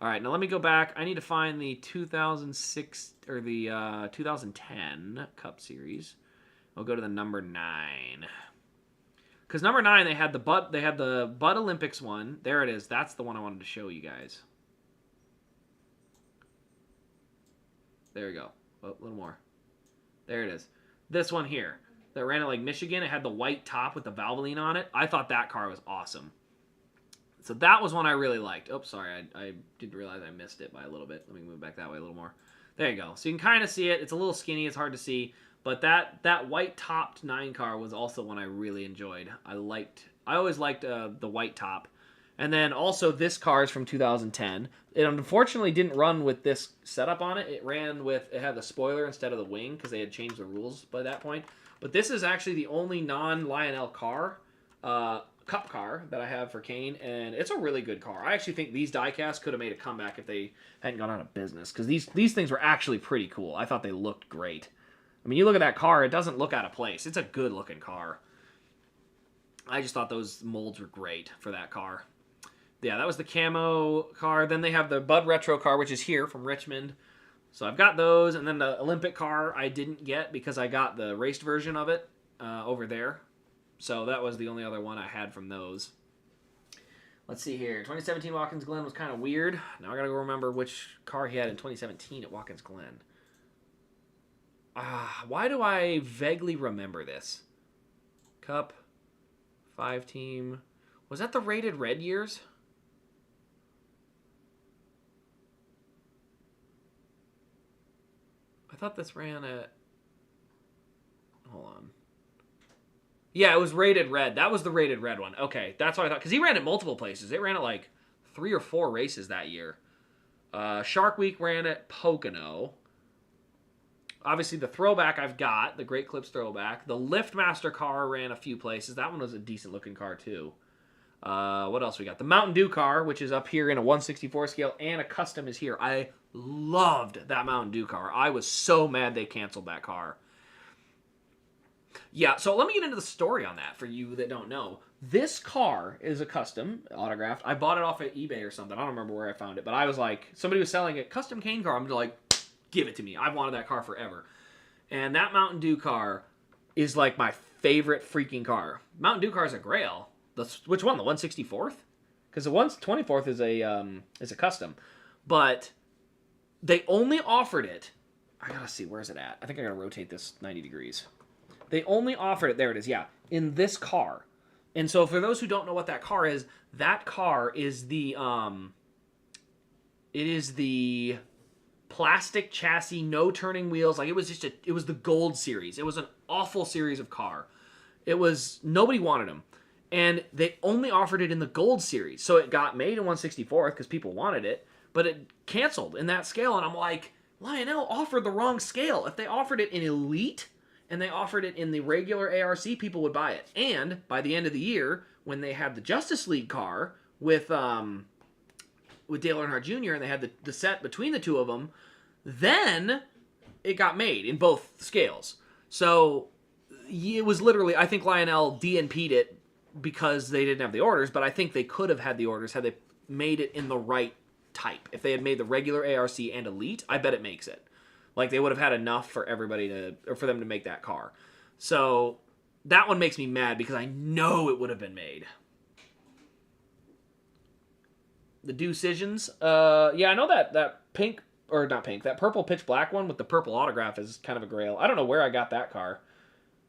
All right, now let me go back. I need to find the 2006 or the 2010 Cup Series. I'll go to the number 9. Because number 9, they had the Bud Olympics one. There it is. That's the one I wanted to show you guys. There we go. Oh, a little more. There it is. This one here. that ran at like Michigan. It had the white top with the Valvoline on it. I thought that car was awesome. So that was one I really liked. Oops, sorry, I didn't realize I missed it by a little bit. Let me move back that way a little more. There you go. So you can kind of see it. It's a little skinny. It's hard to see. But that white topped 9 car was also one I really enjoyed. I always liked the white top. And then also this car is from 2010. It unfortunately didn't run with this setup on it. It had the spoiler instead of the wing because they had changed the rules by that point. But this is actually the only non-Lionel car, cup car that I have for Kane, and it's a really good car. I actually think these Diecast could have made a comeback if they hadn't gone out of business because these things were actually pretty cool. I thought they looked great. I mean, you look at that car, it doesn't look out of place. It's a good-looking car. I just thought those molds were great for that car. Yeah, that was the camo car. Then they have the Bud Retro car, which is here from Richmond. So I've got those. And then the Olympic car I didn't get because I got the raced version of it over there. So that was the only other one I had from those. Let's see here. 2017 Watkins Glen was kind of weird. Now I got to go remember which car he had in 2017 at Watkins Glen. Why do I vaguely remember this? Cup, 5-team. Was that the rated red years? I thought this ran at... Hold on. Yeah, it was rated red. That was the rated red one. Okay, that's what I thought. Because he ran at multiple places. It ran at like 3 or 4 races that year. Shark Week ran at Pocono. Obviously, the throwback I've got, the Great Clips throwback. The Liftmaster car ran a few places. That one was a decent-looking car, too. What else we got? The Mountain Dew car, which is up here in a 1/64 scale, and a custom is here. I loved that Mountain Dew car. I was so mad they canceled that car. Yeah, so let me get into the story on that for you that don't know. This car is a custom, autographed. I bought it off of eBay or something. I don't remember where I found it, but I was like, somebody was selling a custom Kane car. I'm just like, give it to me. I've wanted that car forever. And that Mountain Dew car is like my favorite freaking car. Mountain Dew car is a grail. Which one? The 1/64th? Because the 1/24th is a custom. But they only offered it. I gotta see, where's it at? I think I gotta rotate this 90 degrees. They only offered it, there it is, yeah, in this car. And so for those who don't know what that car is the it is the plastic chassis, no turning wheels. Like it was the gold series. It was an awful series of car. Nobody wanted them. And they only offered it in the gold series. So it got made in 1/64th because people wanted it, but it canceled in that scale. And I'm like, Lionel offered the wrong scale. If they offered it in Elite and they offered it in the regular ARC, people would buy it. And by the end of the year, when they had the Justice League car with Dale Earnhardt Jr. and they had the set between the two of them, then it got made in both scales. So it was literally, I think Lionel DNP'd it because they didn't have the orders, but I think they could have had the orders had they made it in the right type. If they had made the regular ARC and Elite, I bet it makes it. Like they would have had enough for for them to make that car. So that one makes me mad because I know it would have been made. The Decisions. Yeah, I know that pink, or not pink, that purple pitch black one with the purple autograph is kind of a grail. I don't know where I got that car.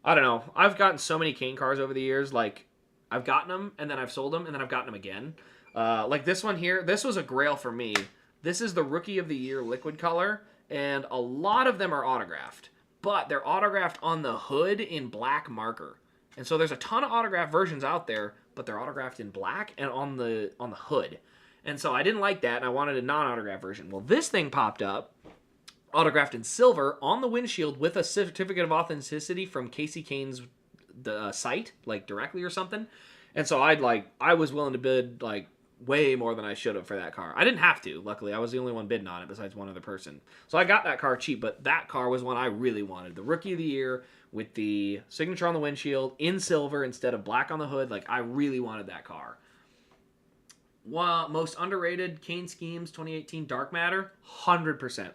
I don't know. I've gotten so many Kane cars over the years. Like, I've gotten them, and then I've sold them, and then I've gotten them again. Like this one here, this was a grail for me. This is the Rookie of the Year liquid color, and a lot of them are autographed. But they're autographed on the hood in black marker. And so there's a ton of autographed versions out there, but they're autographed in black and on the hood. And so I didn't like that, and I wanted a non-autographed version. Well, this thing popped up, autographed in silver, on the windshield with a certificate of authenticity from Casey Kane's site, like directly or something. And so I was willing to bid like way more than I should have for that car. I didn't have to, luckily. I was the only one bidding on it besides one other person. So I got that car cheap, but that car was one I really wanted. The Rookie of the Year with the signature on the windshield in silver instead of black on the hood. Like, I really wanted that car. Well, most underrated Kane Schemes 2018 Dark Matter, 100%.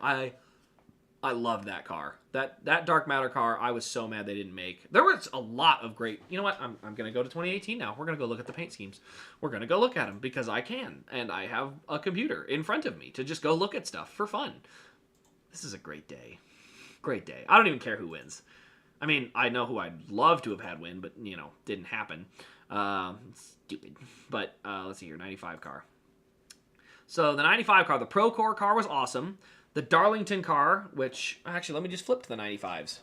I love that car. That Dark Matter car, I was so mad they didn't make. There was a lot of great... You know what? I'm going to go to 2018 now. We're going to go look at the paint schemes. We're going to go look at them because I can. And I have a computer in front of me to just go look at stuff for fun. This is a great day. Great day. I don't even care who wins. I mean, I know who I'd love to have had win, but, didn't happen. Stupid. But let's see here, 95 car. So the 95 car, the Pro Core car was awesome. The Darlington car, which, actually, let me just flip to the 95s.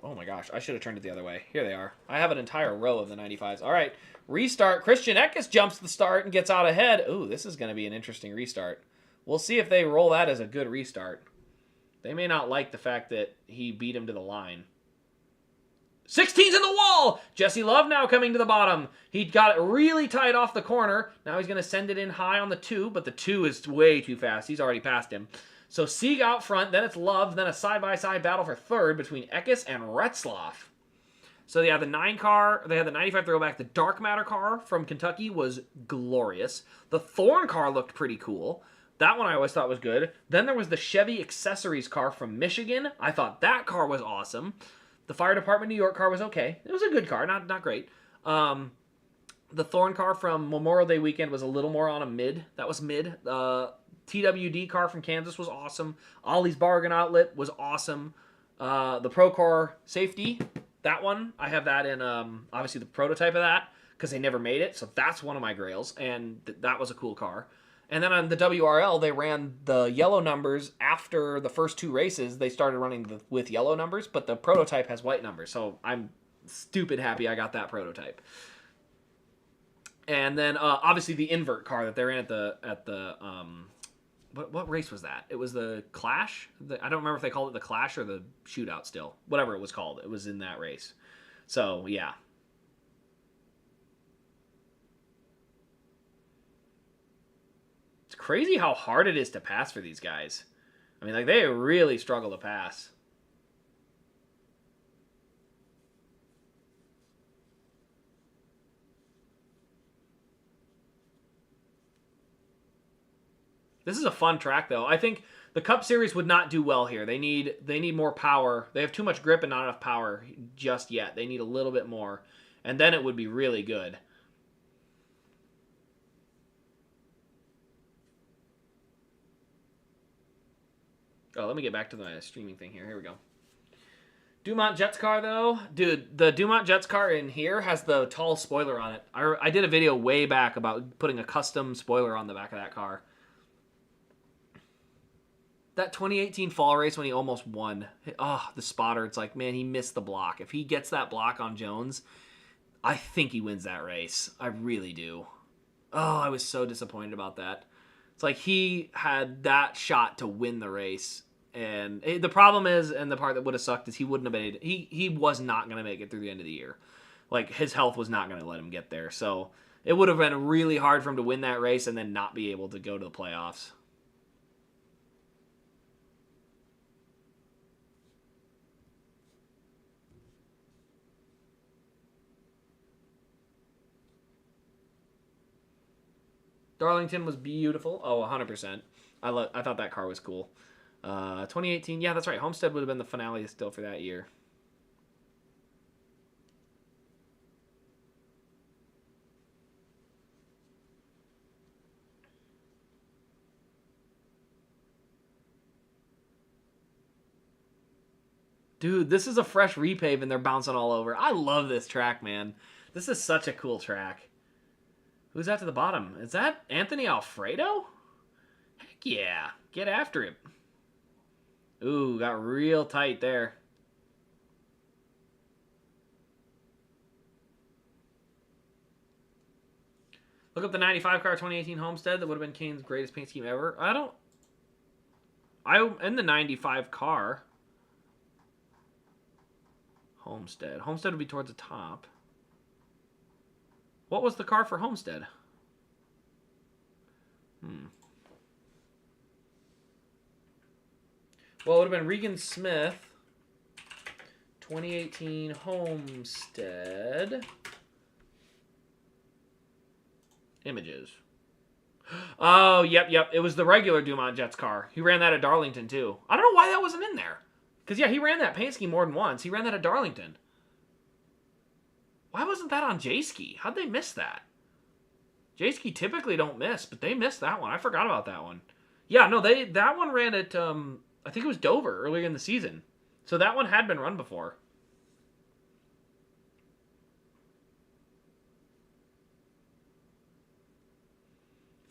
Oh my gosh, I should have turned it the other way. Here they are. I have an entire row of the 95s. All right, restart. Christian Eckes jumps the start and gets out ahead. Ooh, this is going to be an interesting restart. We'll see if they roll that as a good restart. They may not like the fact that he beat him to the line. 16's in the wall! Jesse Love now coming to the bottom. He got it really tight off the corner. Now he's going to send it in high on the 2, but the 2 is way too fast. He's already passed him. So Sieg out front, then it's Love, then a side-by-side battle for third between Eckes and Retzlaff. So they had the 9 car, they had the 95 throwback. The Dark Matter car from Kentucky was glorious. The Thorn car looked pretty cool. That one I always thought was good. Then there was the Chevy Accessories car from Michigan. I thought that car was awesome. The Fire Department New York car was okay. It was a good car, not great. The Thorn car from Memorial Day weekend was a little more on a mid. That was mid. TWD car from Kansas was awesome. Ollie's Bargain Outlet was awesome. The Procore Safety, that one, I have that in, obviously, the prototype of that, because they never made it, so that's one of my grails, and that was a cool car. And then on the WRL, they ran the yellow numbers after the first 2 races. They started running with yellow numbers, but the prototype has white numbers, so I'm stupid happy I got that prototype. And then, obviously, the invert car that they're in at the what race was that? It was the Clash? I don't remember if they called it the Clash or the Shootout still. Whatever it was called. It was in that race. So, yeah. It's crazy how hard it is to pass for these guys. I mean, like, they really struggle to pass. This is a fun track, though. I think the Cup Series would not do well here. They need more power. They have too much grip and not enough power just yet. They need a little bit more, and then it would be really good. Oh, let me get back to the streaming thing here. Here we go. Dumont Jets car, though. Dude, the Dumont Jets car in here has the tall spoiler on it. I did a video way back about putting a custom spoiler on the back of that car. That 2018 fall race when he almost won. Oh, the spotter. It's like, man, he missed the block. If he gets that block on Jones, I think he wins that race. I really do. Oh, I was so disappointed about that. It's like he had that shot to win the race. And the problem is, and the part that would have sucked is he wouldn't have been, he was not going to make it through the end of the year. Like, his health was not going to let him get there. So it would have been really hard for him to win that race and then not be able to go to the playoffs. Darlington was beautiful. Oh, 100%. I thought that car was cool. 2018, yeah, that's right. Homestead would have been the finale still for that year. Dude, this is a fresh repave and they're bouncing all over. I love this track, man. This is such a cool track. Who's that to the bottom? Is that Anthony Alfredo? Heck yeah. Get after it. Ooh, got real tight there. Look up the 95 car 2018 Homestead. That would have been Kane's greatest paint scheme ever. I'm in the 95 car. Homestead. Homestead would be towards the top. What was the car for Homestead? Well, it would have been Regan Smith. 2018 Homestead. Images. Oh, yep. It was the regular Dumont Jets car. He ran that at Darlington, too. I don't know why that wasn't in there. Because, yeah, he ran that paint scheme more than once. He ran that at Darlington. Why wasn't that on J-Ski? How'd they miss that? J-Ski typically don't miss, but they missed that one. I forgot about that one. Yeah, no, that one ran at, I think it was Dover earlier in the season. So that one had been run before.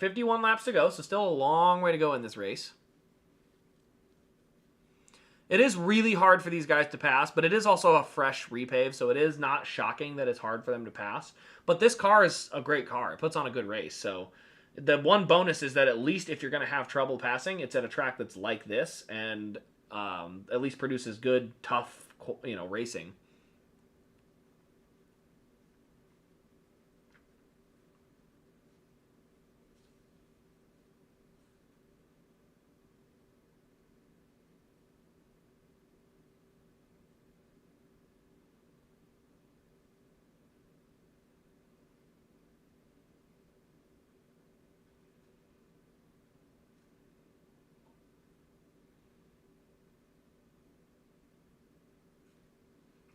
51 laps to go, so still a long way to go in this race. It is really hard for these guys to pass, but it is also a fresh repave, so it is not shocking that it's hard for them to pass. But this car is a great car. It puts on a good race. So the one bonus is that at least if you're going to have trouble passing, it's at a track that's like this and at least produces good, tough, racing.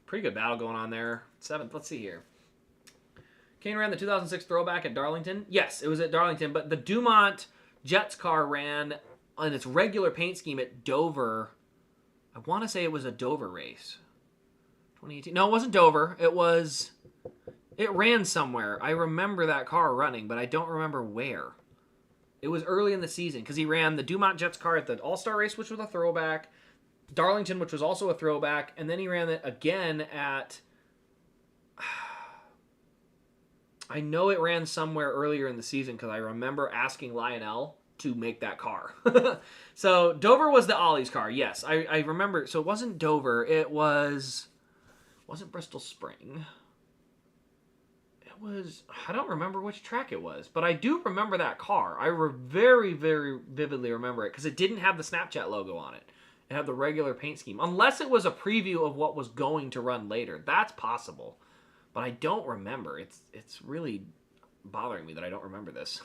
Pretty good battle going on there. 7th. Let's see here. Kane ran the 2006 throwback at Darlington. Yes, it was at Darlington, but the Dumont Jets car ran on its regular paint scheme at Dover. I want to say it was a Dover race. 2018. No, it wasn't Dover. It ran somewhere. I remember that car running, but I don't remember where. It was early in the season because he ran the Dumont Jets car at the All-Star race, which was a throwback. Darlington, which was also a throwback, and then he ran it again at... I know it ran somewhere earlier in the season because I remember asking Lionel to make that car. So Dover was the Ollie's car, yes. I remember. So it wasn't Dover. It wasn't Bristol Spring. It was... I don't remember which track it was, but I do remember that car. I very, very vividly remember it because it didn't have the Snapchat logo on it. It had the regular paint scheme. Unless it was a preview of what was going to run later. That's possible. But I don't remember. It's really bothering me that I don't remember this.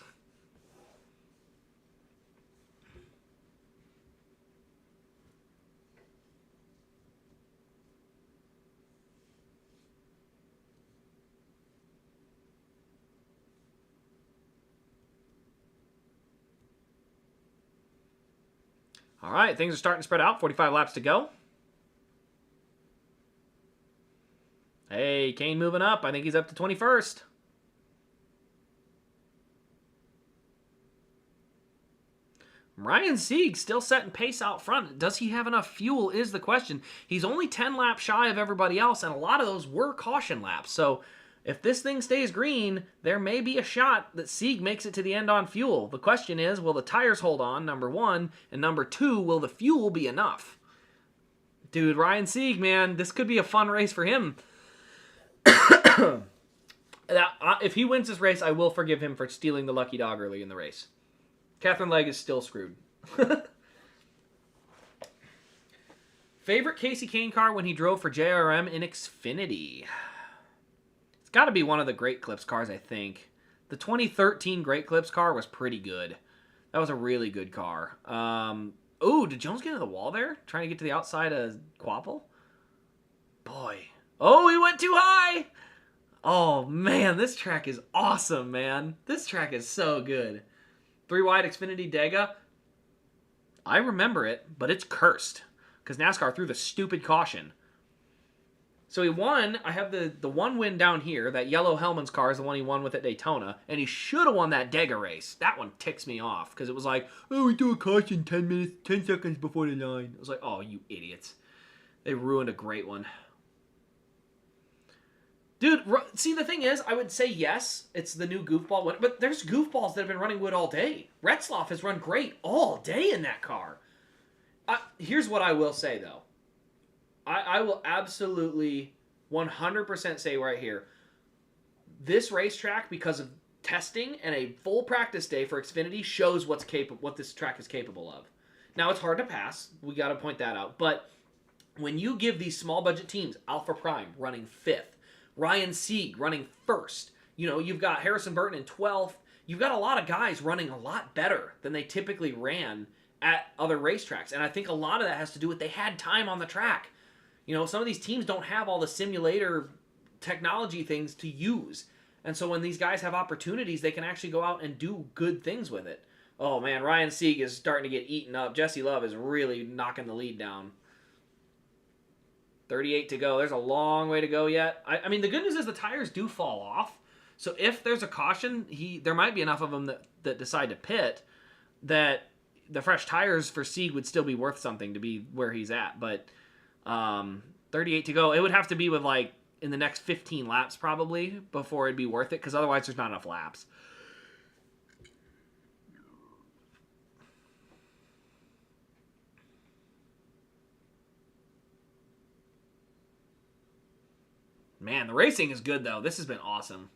All right, things are starting to spread out. 45 laps to go. Hey, Kane moving up. I think he's up to 21st. Ryan Sieg still setting pace out front. Does he have enough fuel is the question. He's only 10 laps shy of everybody else, and a lot of those were caution laps. So if this thing stays green, there may be a shot that Sieg makes it to the end on fuel. The question is, will the tires hold on, number one? And number two, will the fuel be enough? Dude, Ryan Sieg, man, this could be a fun race for him. If he wins this race, I will forgive him for stealing the lucky dog early in the race. Catherine Legg is still screwed. Favorite Casey Kane car when he drove for JRM in Xfinity? It's got to be one of the Great Clips cars, I think. The 2013 Great Clips car was pretty good. That was a really good car. Oh, did Jones get into the wall there? Trying to get to the outside of Quapple? Boy. Oh, he went too high! Oh, man, this track is awesome, man. This track is so good. 3-wide Xfinity Dega. I remember it, but it's cursed. Because NASCAR threw the stupid caution. So he won. I have the one win down here. That yellow Hellman's car is the one he won with at Daytona. And he should have won that Dega race. That one ticks me off. Because it was like, oh, we do a caution 10 seconds before the line. I was like, oh, you idiots. They ruined a great one. Dude, see, the thing is, I would say yes, it's the new goofball one, but there's goofballs that have been running wood all day. Retzloff has run great all day in that car. Here's what I will say, though. I will absolutely 100% say right here, this racetrack, because of testing and a full practice day for Xfinity, shows what this track is capable of. Now, it's hard to pass. We got to point that out. But when you give these small budget teams, Alpha Prime running 5th, Ryan Sieg running 1st. You know, you've got Harrison Burton in 12th. You've got a lot of guys running a lot better than they typically ran at other racetracks. And I think a lot of that has to do with they had time on the track. You know, some of these teams don't have all the simulator technology things to use. And so when these guys have opportunities, they can actually go out and do good things with it. Oh, man, Ryan Sieg is starting to get eaten up. Jesse Love is really knocking the lead down. 38 to go. There's a long way to go yet. I mean, the good news is the tires do fall off. So if there's a caution, there might be enough of them that decide to pit that the fresh tires for Sieg would still be worth something to be where he's at. But 38 to go. It would have to be with like in the next 15 laps probably before it'd be worth it, because otherwise there's not enough laps. Man, the racing is good, though. This has been awesome.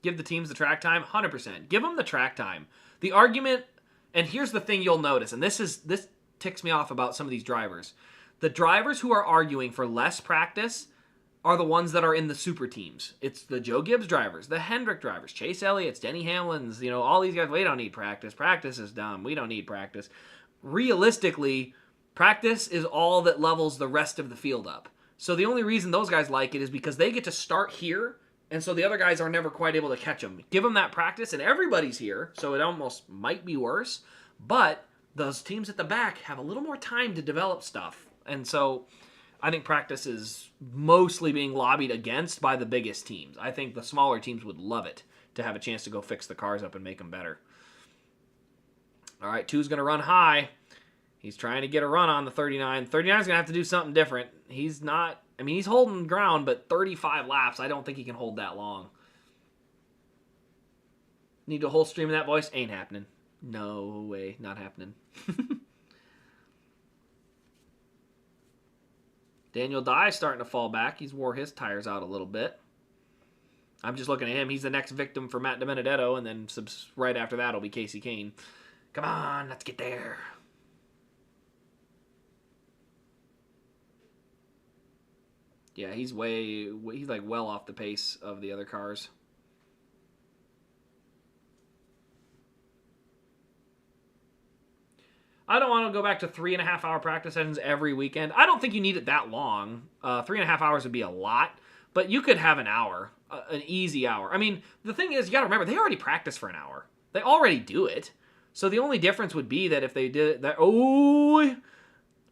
Give the teams the track time? 100%. Give them the track time. The argument, and here's the thing you'll notice, and this ticks me off about some of these drivers. The drivers who are arguing for less practice are the ones that are in the super teams. It's the Joe Gibbs drivers, the Hendrick drivers, Chase Elliott's, Denny Hamlin's, all these guys. We don't need practice. Practice is dumb. We don't need practice. Realistically, practice is all that levels the rest of the field up. So the only reason those guys like it is because they get to start here, and so the other guys are never quite able to catch them. Give them that practice, and everybody's here, so it almost might be worse. But those teams at the back have a little more time to develop stuff. And so I think practice is mostly being lobbied against by the biggest teams. I think the smaller teams would love it to have a chance to go fix the cars up and make them better. All right, 2's going to run high. He's trying to get a run on the 39. 39's going to have to do something different. He's not, he's holding ground, but 35 laps, I don't think he can hold that long. Need a whole stream of that voice? Ain't happening. No way, not happening. Daniel Dye's starting to fall back. He's wore his tires out a little bit. I'm just looking at him. He's the next victim for Matt DiBenedetto, and then right after that will be Casey Kane. Come on, let's get there. Yeah, he's like well off the pace of the other cars. I don't want to go back to 3.5-hour practice sessions every weekend. I don't think you need it that long. 3.5 hours would be a lot, but you could have an hour, an easy hour. The thing is, you got to remember, they already practice for an hour. They already do it. So the only difference would be that if they did that,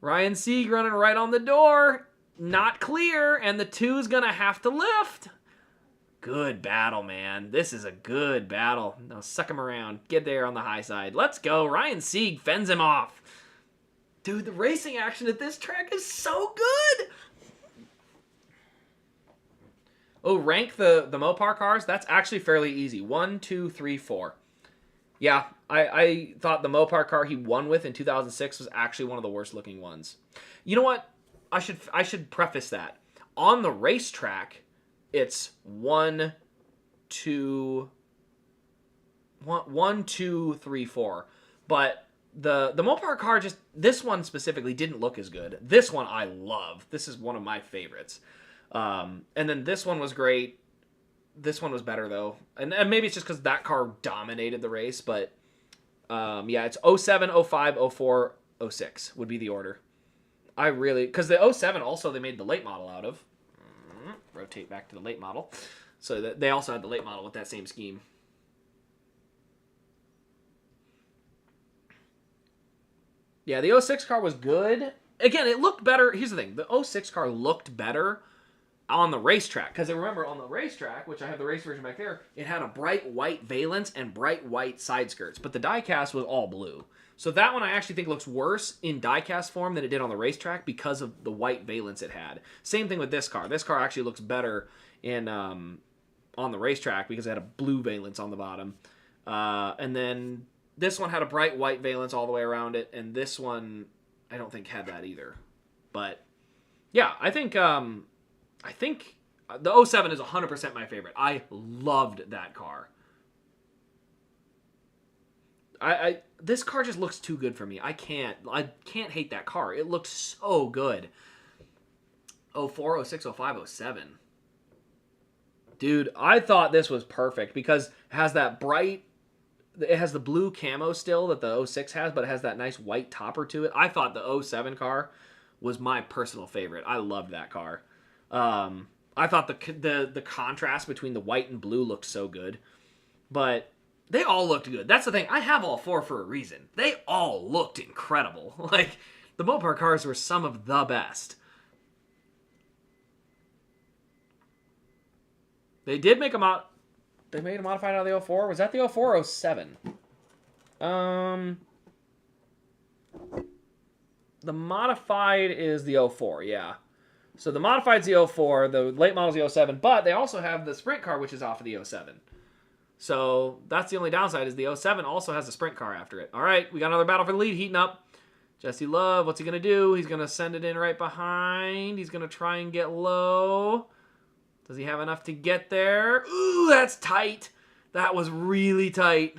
Ryan Sieg running right on the door. Not clear, and the 2's going to have to lift. Good battle, man. This is a good battle. Now suck him around. Get there on the high side. Let's go. Ryan Sieg fends him off. Dude, the racing action at this track is so good. Oh, rank the Mopar cars? That's actually fairly easy. 1, 2, 3, 4. Yeah, I thought the Mopar car he won with in 2006 was actually one of the worst looking ones. You know what? I should preface that. On the racetrack, it's 1, 2, 3, 4. But the Mopar car, just this one specifically didn't look as good. This one I love. This is one of my favorites. And then this one was great. This one was better though. And maybe it's just because that car dominated the race. But yeah, it's 07, 05, 04, 06 would be the order. Because the 07 also they made the late model out of. Rotate back to the late model. So they also had the late model with that same scheme. Yeah, the 06 car was good. Again, it looked better. Here's the thing. The 06 car looked better on the racetrack. Because remember, on the racetrack, which I have the race version back there, it had a bright white valence and bright white side skirts. But the diecast was all blue. So that one I actually think looks worse in diecast form than it did on the racetrack because of the white valence it had. Same thing with this car. This car actually looks better in on the racetrack because it had a blue valence on the bottom. And then this one had a bright white valence all the way around it, and this one I don't think had that either. But yeah, I think the 07 is 100% my favorite. I loved that car. This car just looks too good for me. I can't hate that car. It looks so good. 04, 06, 05, 07. Dude, I thought this was perfect because it has that it has the blue camo still that the 06 has, but it has that nice white topper to it. I thought the 07 car was my personal favorite. I loved that car. I thought the contrast between the white and blue looked so good. But they all looked good. That's the thing. I have all four for a reason. They all looked incredible. Like, the Mopar cars were some of the best. They did make a They made a modified out of the 04. Was that the 04 or 07? The modified is the 04, yeah. So the modified's the 04, the late model's the 07, but they also have the sprint car, which is off of the 07. So that's the only downside, is the 07 also has a sprint car after it. All right, we got another battle for the lead heating up. Jesse Love, what's he going to do? He's going to send it in right behind. He's going to try and get low. Does he have enough to get there? Ooh, that's tight. That was really tight.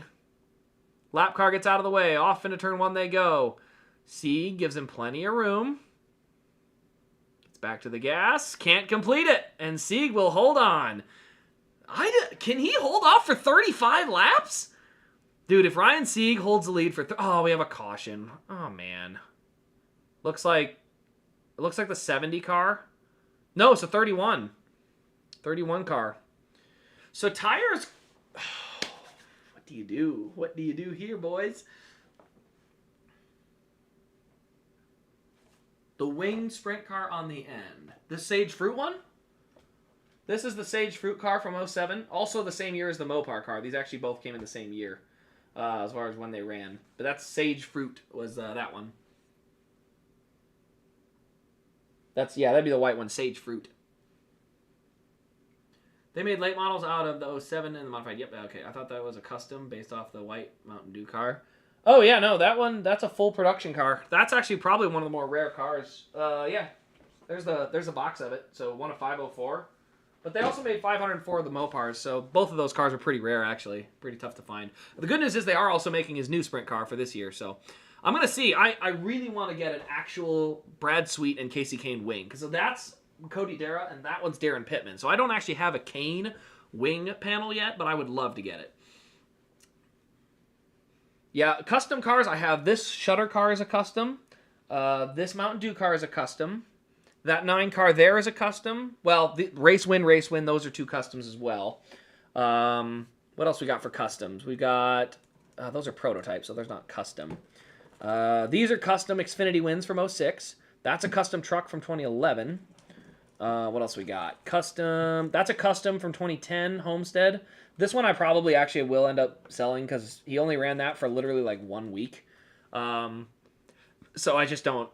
Lap car gets out of the way. Off into turn 1 they go. Sieg gives him plenty of room. Gets back to the gas. Can't complete it. And Sieg will hold on. Can he hold off for 35 laps? Dude, if Ryan Sieg holds the lead for... Oh, we have a caution. Oh, man. Looks like the 70 car. No, it's a 31. 31 car. So tires... What do you do? What do you do here, boys? The winged sprint car on the end. The Sage Fruit one? This is the Sage Fruit car from 07. Also the same year as the Mopar car. These actually both came in the same year. As far as when they ran. But that's Sage Fruit was that one. That'd be the white one. Sage Fruit. They made late models out of the 07 and the modified. Yep, okay. I thought that was a custom based off the white Mountain Dew car. Oh, yeah, no, that's a full production car. That's actually probably one of the more rare cars. Yeah, there's a box of it. So one of 504. But they also made 504 of the Mopars, so both of those cars are pretty rare, actually. Pretty tough to find. The good news is they are also making his new sprint car for this year, so I'm going to see. I really want to get an actual Brad Sweet and Casey Kane wing, because that's Cody Dara, and that one's Darren Pittman. So I don't actually have a Kane wing panel yet, but I would love to get it. Yeah, custom cars, I have this Shutter car is a custom. This Mountain Dew car is a custom. That 9 car there is a custom. Well, the Race Win, those are 2 customs as well. What else we got for customs? We got... those are prototypes, so there's not custom. These are custom Xfinity wins from 06. That's a custom truck from 2011. What else we got? Custom... That's a custom from 2010, Homestead. This one I probably actually will end up selling because he only ran that for literally like 1 week. So I just don't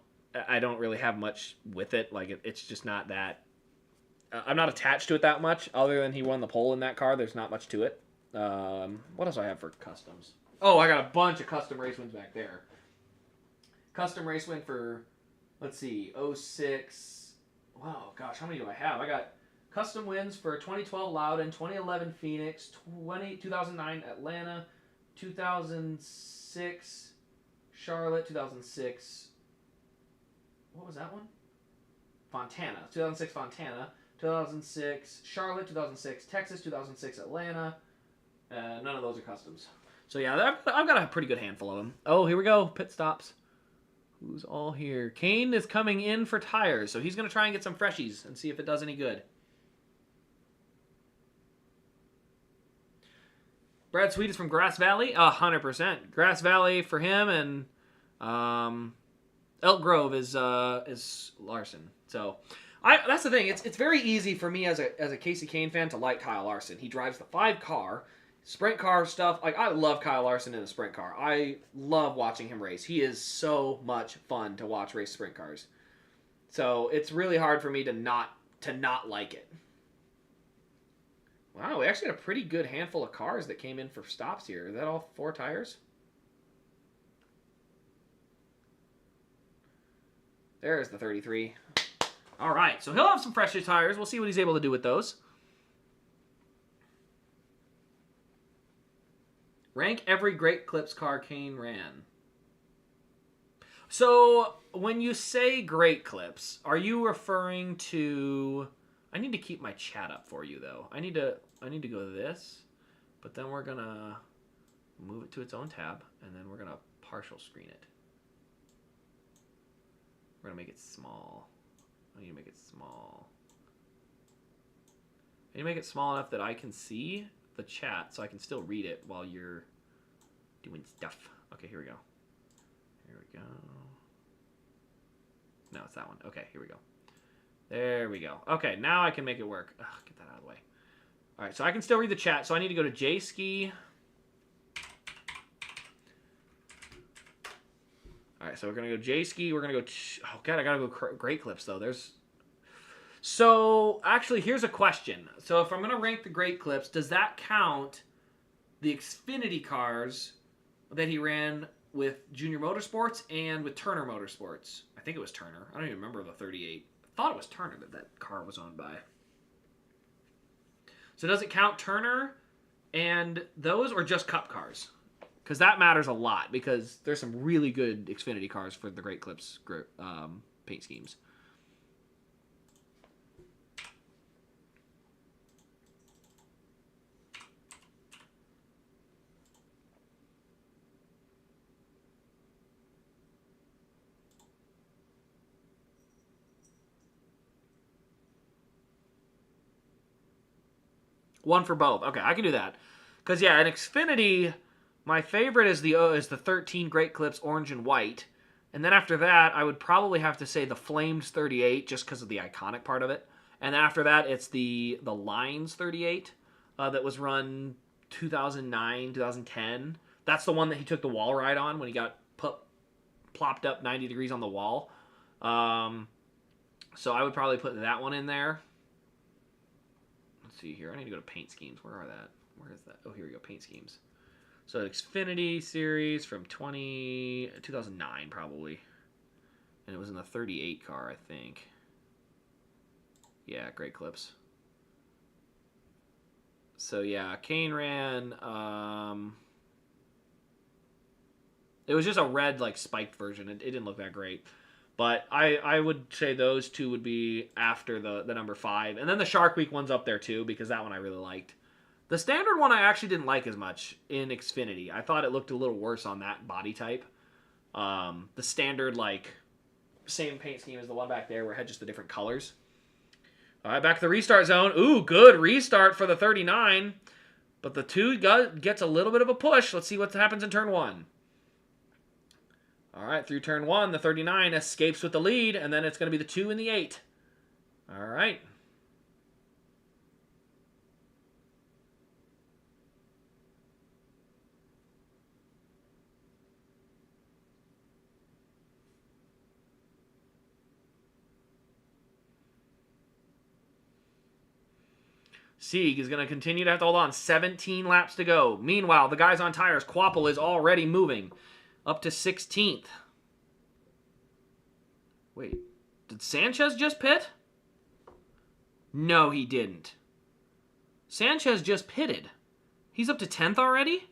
really have much with it. Like, it's just not that... I'm not attached to it that much. Other than he won the pole in that car, there's not much to it. What else do I have for customs? Oh, I got a bunch of custom race wins back there. Custom race win for, let's see, 06. Wow, gosh, how many do I have? I got custom wins for 2012 Loudon, 2011 Phoenix, 2009 Atlanta, 2006 Charlotte, 2006... What was that one? Fontana. 2006 Fontana. 2006 Charlotte. 2006 Texas. 2006 Atlanta. None of those are customs. So yeah, I've got a pretty good handful of them. Oh, here we go. Pit stops. Who's all here? Kane is coming in for tires. So he's going to try and get some freshies and see if it does any good. Brad Sweet is from Grass Valley. 100%. Grass Valley for him, and... Elk Grove is Larson. So that's the thing. It's very easy for me as a Casey Kane fan to like Kyle Larson. He drives the 5 car, sprint car stuff. Like, I love Kyle Larson in a sprint car. I love watching him race. He is so much fun to watch race sprint cars. So it's really hard for me to not like it. Wow, we actually got a pretty good handful of cars that came in for stops here. Is that all 4 tires? There's the 33. All right, so he'll have some fresher tires. We'll see what he's able to do with those. Rank every Great Clips car Kane ran. So when you say Great Clips, are you referring to... I need to keep my chat up for you, though. I need to go to this, but then we're going to move it to its own tab, and then we're going to partial screen it. We're going to make it small. I need to make it small. I need to make it small enough that I can see the chat so I can still read it while you're doing stuff. Okay, here we go. Here we go. No, it's that one. Okay, here we go. There we go. Okay, now I can make it work. Ugh, get that out of the way. All right, so I can still read the chat. So I need to go to J-Ski. All right, so we're going to go J-Ski. We're going to go... Oh, God, I got to go Great Clips, though. So, actually, here's a question. So if I'm going to rank the Great Clips, does that count the Xfinity cars that he ran with Junior Motorsports and with Turner Motorsports? I think it was Turner. I don't even remember the 38. I thought it was Turner that car was owned by. So does it count Turner and those, or just Cup cars? Because that matters a lot, because there's some really good Xfinity cars for the Great Clips paint schemes. One for both. Okay, I can do that. Because, yeah, in Xfinity, my favorite is the 13 Great Clips orange and white. And then after that, I would probably have to say the Flames 38, just because of the iconic part of it. And after that, it's the Lines 38 that was run 2009, 2010. That's the one that he took the wall ride on when he got plopped up 90 degrees on the wall. So I would probably put that one in there. Let's see here. I need to go to paint schemes. Where are that? Where is that? Oh, here we go. Paint schemes. So Xfinity series from 2009 probably. And it was in the 38 car, I think. Yeah, Great Clips. So yeah, Kane ran it was just a red like spiked version. It didn't look that great. But I would say those two would be after the number 5. And then the Shark Week one's up there too, because that one I really liked. The standard one I actually didn't like as much in Xfinity. I thought it looked a little worse on that body type. The standard, like, same paint scheme as the one back there where it had just the different colors. All right, back to the restart zone. Ooh, good restart for the 39. But the 2 gets a little bit of a push. Let's see what happens in turn 1. All right, through turn 1, the 39 escapes with the lead, and then it's going to be the 2 and the 8. All right. Sieg is going to continue to have to hold on. 17 laps to go. Meanwhile, the guys on tires, Quapple is already moving up to 16th. Wait, did Sanchez just pit? No, he didn't. Sanchez just pitted. He's up to 10th already?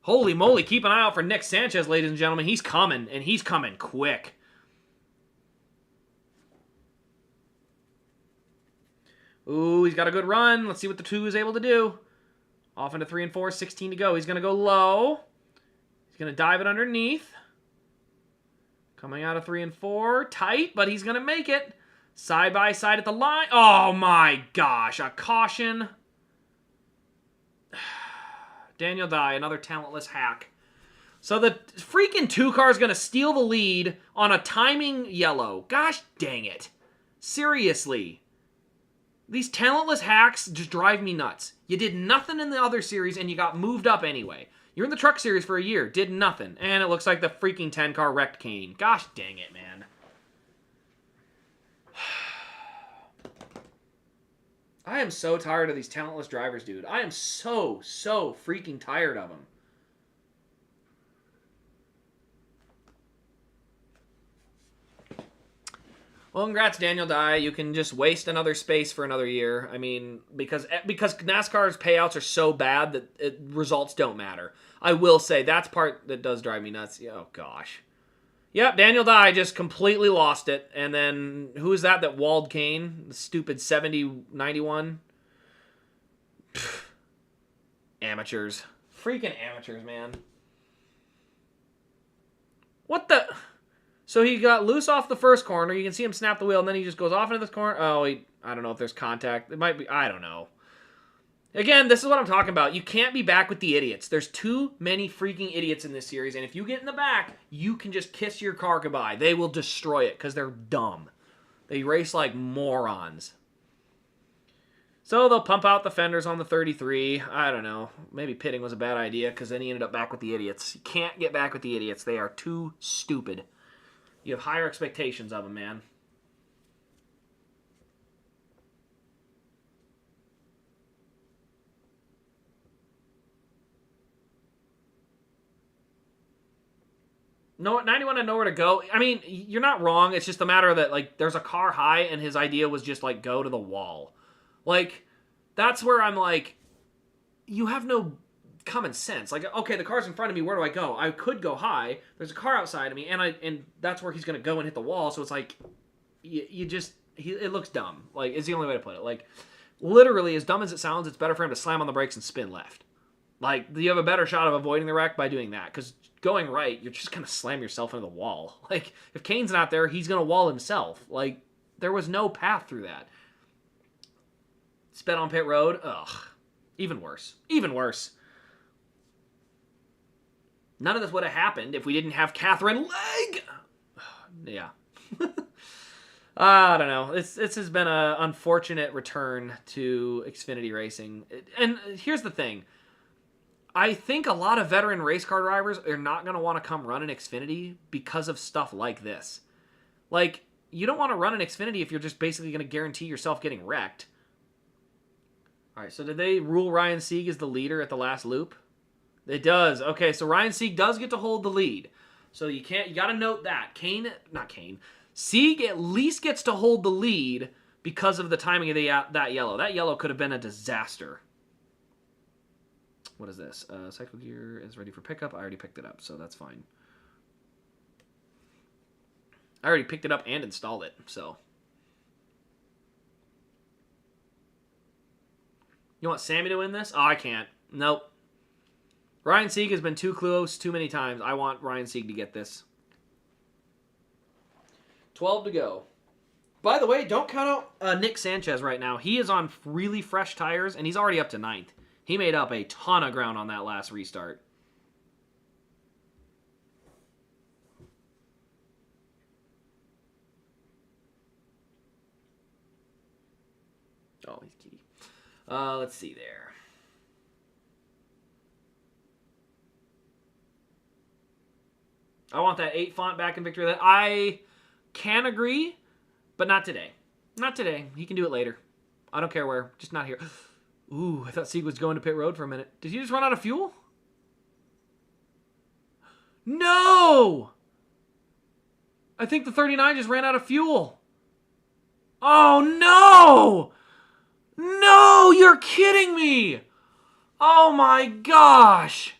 Holy moly, keep an eye out for Nick Sanchez, ladies and gentlemen. He's coming, and he's coming quick. Ooh, he's got a good run. Let's see what the 2 is able to do. Off into 3 and 4, 16 to go. He's going to go low. He's going to dive it underneath. Coming out of 3 and 4. Tight, but he's going to make it. Side by side at the line. Oh my gosh, a caution. Daniel Dye, another talentless hack. So the freaking 2 car is going to steal the lead on a timing yellow. Gosh dang it. Seriously. These talentless hacks just drive me nuts. You did nothing in the other series, and you got moved up anyway. You're in the truck series for a year, did nothing, and it looks like the freaking 10-car wrecked Kane. Gosh dang it, man. I am so tired of these talentless drivers, dude. I am so freaking tired of them. Well, congrats, Daniel Dye. You can just waste another space for another year. I mean, because NASCAR's payouts are so bad that results don't matter. I will say, that's part that does drive me nuts. Oh, gosh. Yep, Daniel Dye just completely lost it. And then, who is that walled Kane? The stupid 70-91? Amateurs. Freaking amateurs, man. What the... So he got loose off the first corner. You can see him snap the wheel, and then he just goes off into this corner. Oh, I don't know if there's contact. It might be. I don't know. Again, this is what I'm talking about. You can't be back with the idiots. There's too many freaking idiots in this series, and if you get in the back, you can just kiss your car goodbye. They will destroy it because they're dumb. They race like morons. So they'll pump out the fenders on the 33. I don't know. Maybe pitting was a bad idea because then he ended up back with the idiots. You can't get back with the idiots. They are too stupid. You have higher expectations of them, man. No, 91 had nowhere to go. I mean, you're not wrong. It's just a matter that, like, there's a car high, and his idea was just, like, go to the wall. Like, that's where I'm like, you have no common sense. Like, okay, the car's in front of me. Where do I go? I could go high. There's a car outside of me, and that's where he's going to go and hit the wall. So it's like, it looks dumb. Like, it's the only way to put it. Like, literally, as dumb as it sounds, it's better for him to slam on the brakes and spin left. Like, you have a better shot of avoiding the wreck by doing that. Because going right, you're just going to slam yourself into the wall. Like, if Kane's not there, he's going to wall himself. Like, there was no path through that. Sped on pit road. Ugh. Even worse. Even worse. None of this would have happened if we didn't have Catherine Legg. Yeah. I don't know. This has been an unfortunate return to Xfinity racing. And here's the thing. I think a lot of veteran race car drivers are not going to want to come run an Xfinity because of stuff like this. Like, you don't want to run an Xfinity if you're just basically going to guarantee yourself getting wrecked. All right, so did they rule Ryan Sieg as the leader at the last loop? It does. Okay, so Ryan Sieg does get to hold the lead. So you got to note that. Sieg at least gets to hold the lead because of the timing of that yellow. That yellow could have been a disaster. What is this? Cycle gear is ready for pickup. I already picked it up, so that's fine. I already picked it up and installed it, so. You want Sammy to win this? Oh, I can't. Nope. Ryan Sieg has been too close too many times. I want Ryan Sieg to get this. 12 to go. By the way, don't count out Nick Sanchez right now. He is on really fresh tires, and he's already up to 9th. He made up a ton of ground on that last restart. Oh, he's kitty. Let's see there. I want that 8 font back in victory. That I can agree, but not today. Not today. He can do it later. I don't care where. Just not here. Ooh, I thought Sieg was going to pit road for a minute. Did he just run out of fuel? No! I think the 39 just ran out of fuel. Oh, no! No, you're kidding me! Oh, my gosh!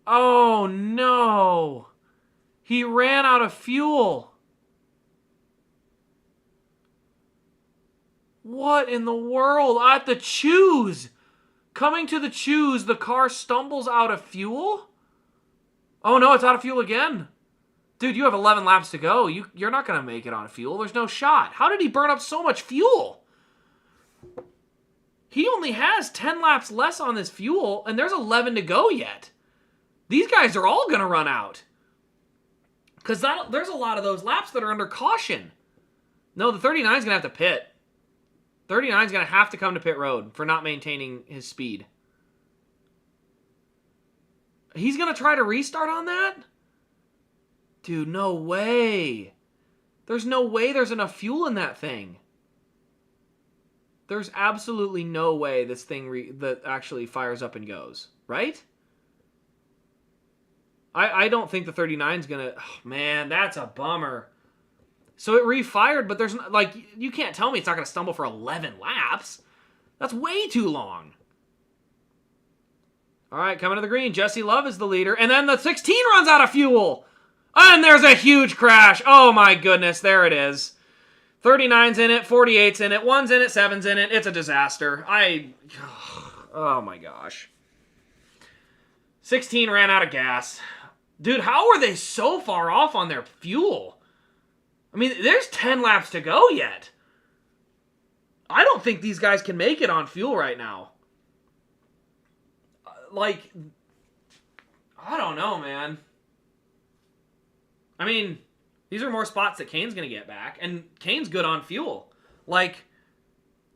Oh, no! He ran out of fuel. What in the world? At the choose! Coming to the choose, the car stumbles out of fuel? Oh no, it's out of fuel again. Dude, you have 11 laps to go. You're not going to make it on fuel. There's no shot. How did he burn up so much fuel? He only has 10 laps less on this fuel, and there's 11 to go yet. These guys are all going to run out. Because there's a lot of those laps that are under caution. No, the 39 is going to have to pit. 39 is going to have to come to pit road for not maintaining his speed. He's going to try to restart on that? Dude, no way. There's no way there's enough fuel in that thing. There's absolutely no way this thing that actually fires up and goes. Right? I don't think the 39 is going to... Oh, man, that's a bummer. So it refired, but there's... Like, you can't tell me it's not going to stumble for 11 laps. That's way too long. All right, coming to the green. Jesse Love is the leader. And then the 16 runs out of fuel. And there's a huge crash. Oh, my goodness. There it is. 39's in it. 48's in it. 1's in it. 7's in it. It's a disaster. Oh, my gosh. 16 ran out of gas. Dude, how are they so far off on their fuel? I mean, there's 10 laps to go yet. I don't think these guys can make it on fuel right now. Like, I don't know, man. I mean, these are more spots that Kane's going to get back, and Kane's good on fuel. Like,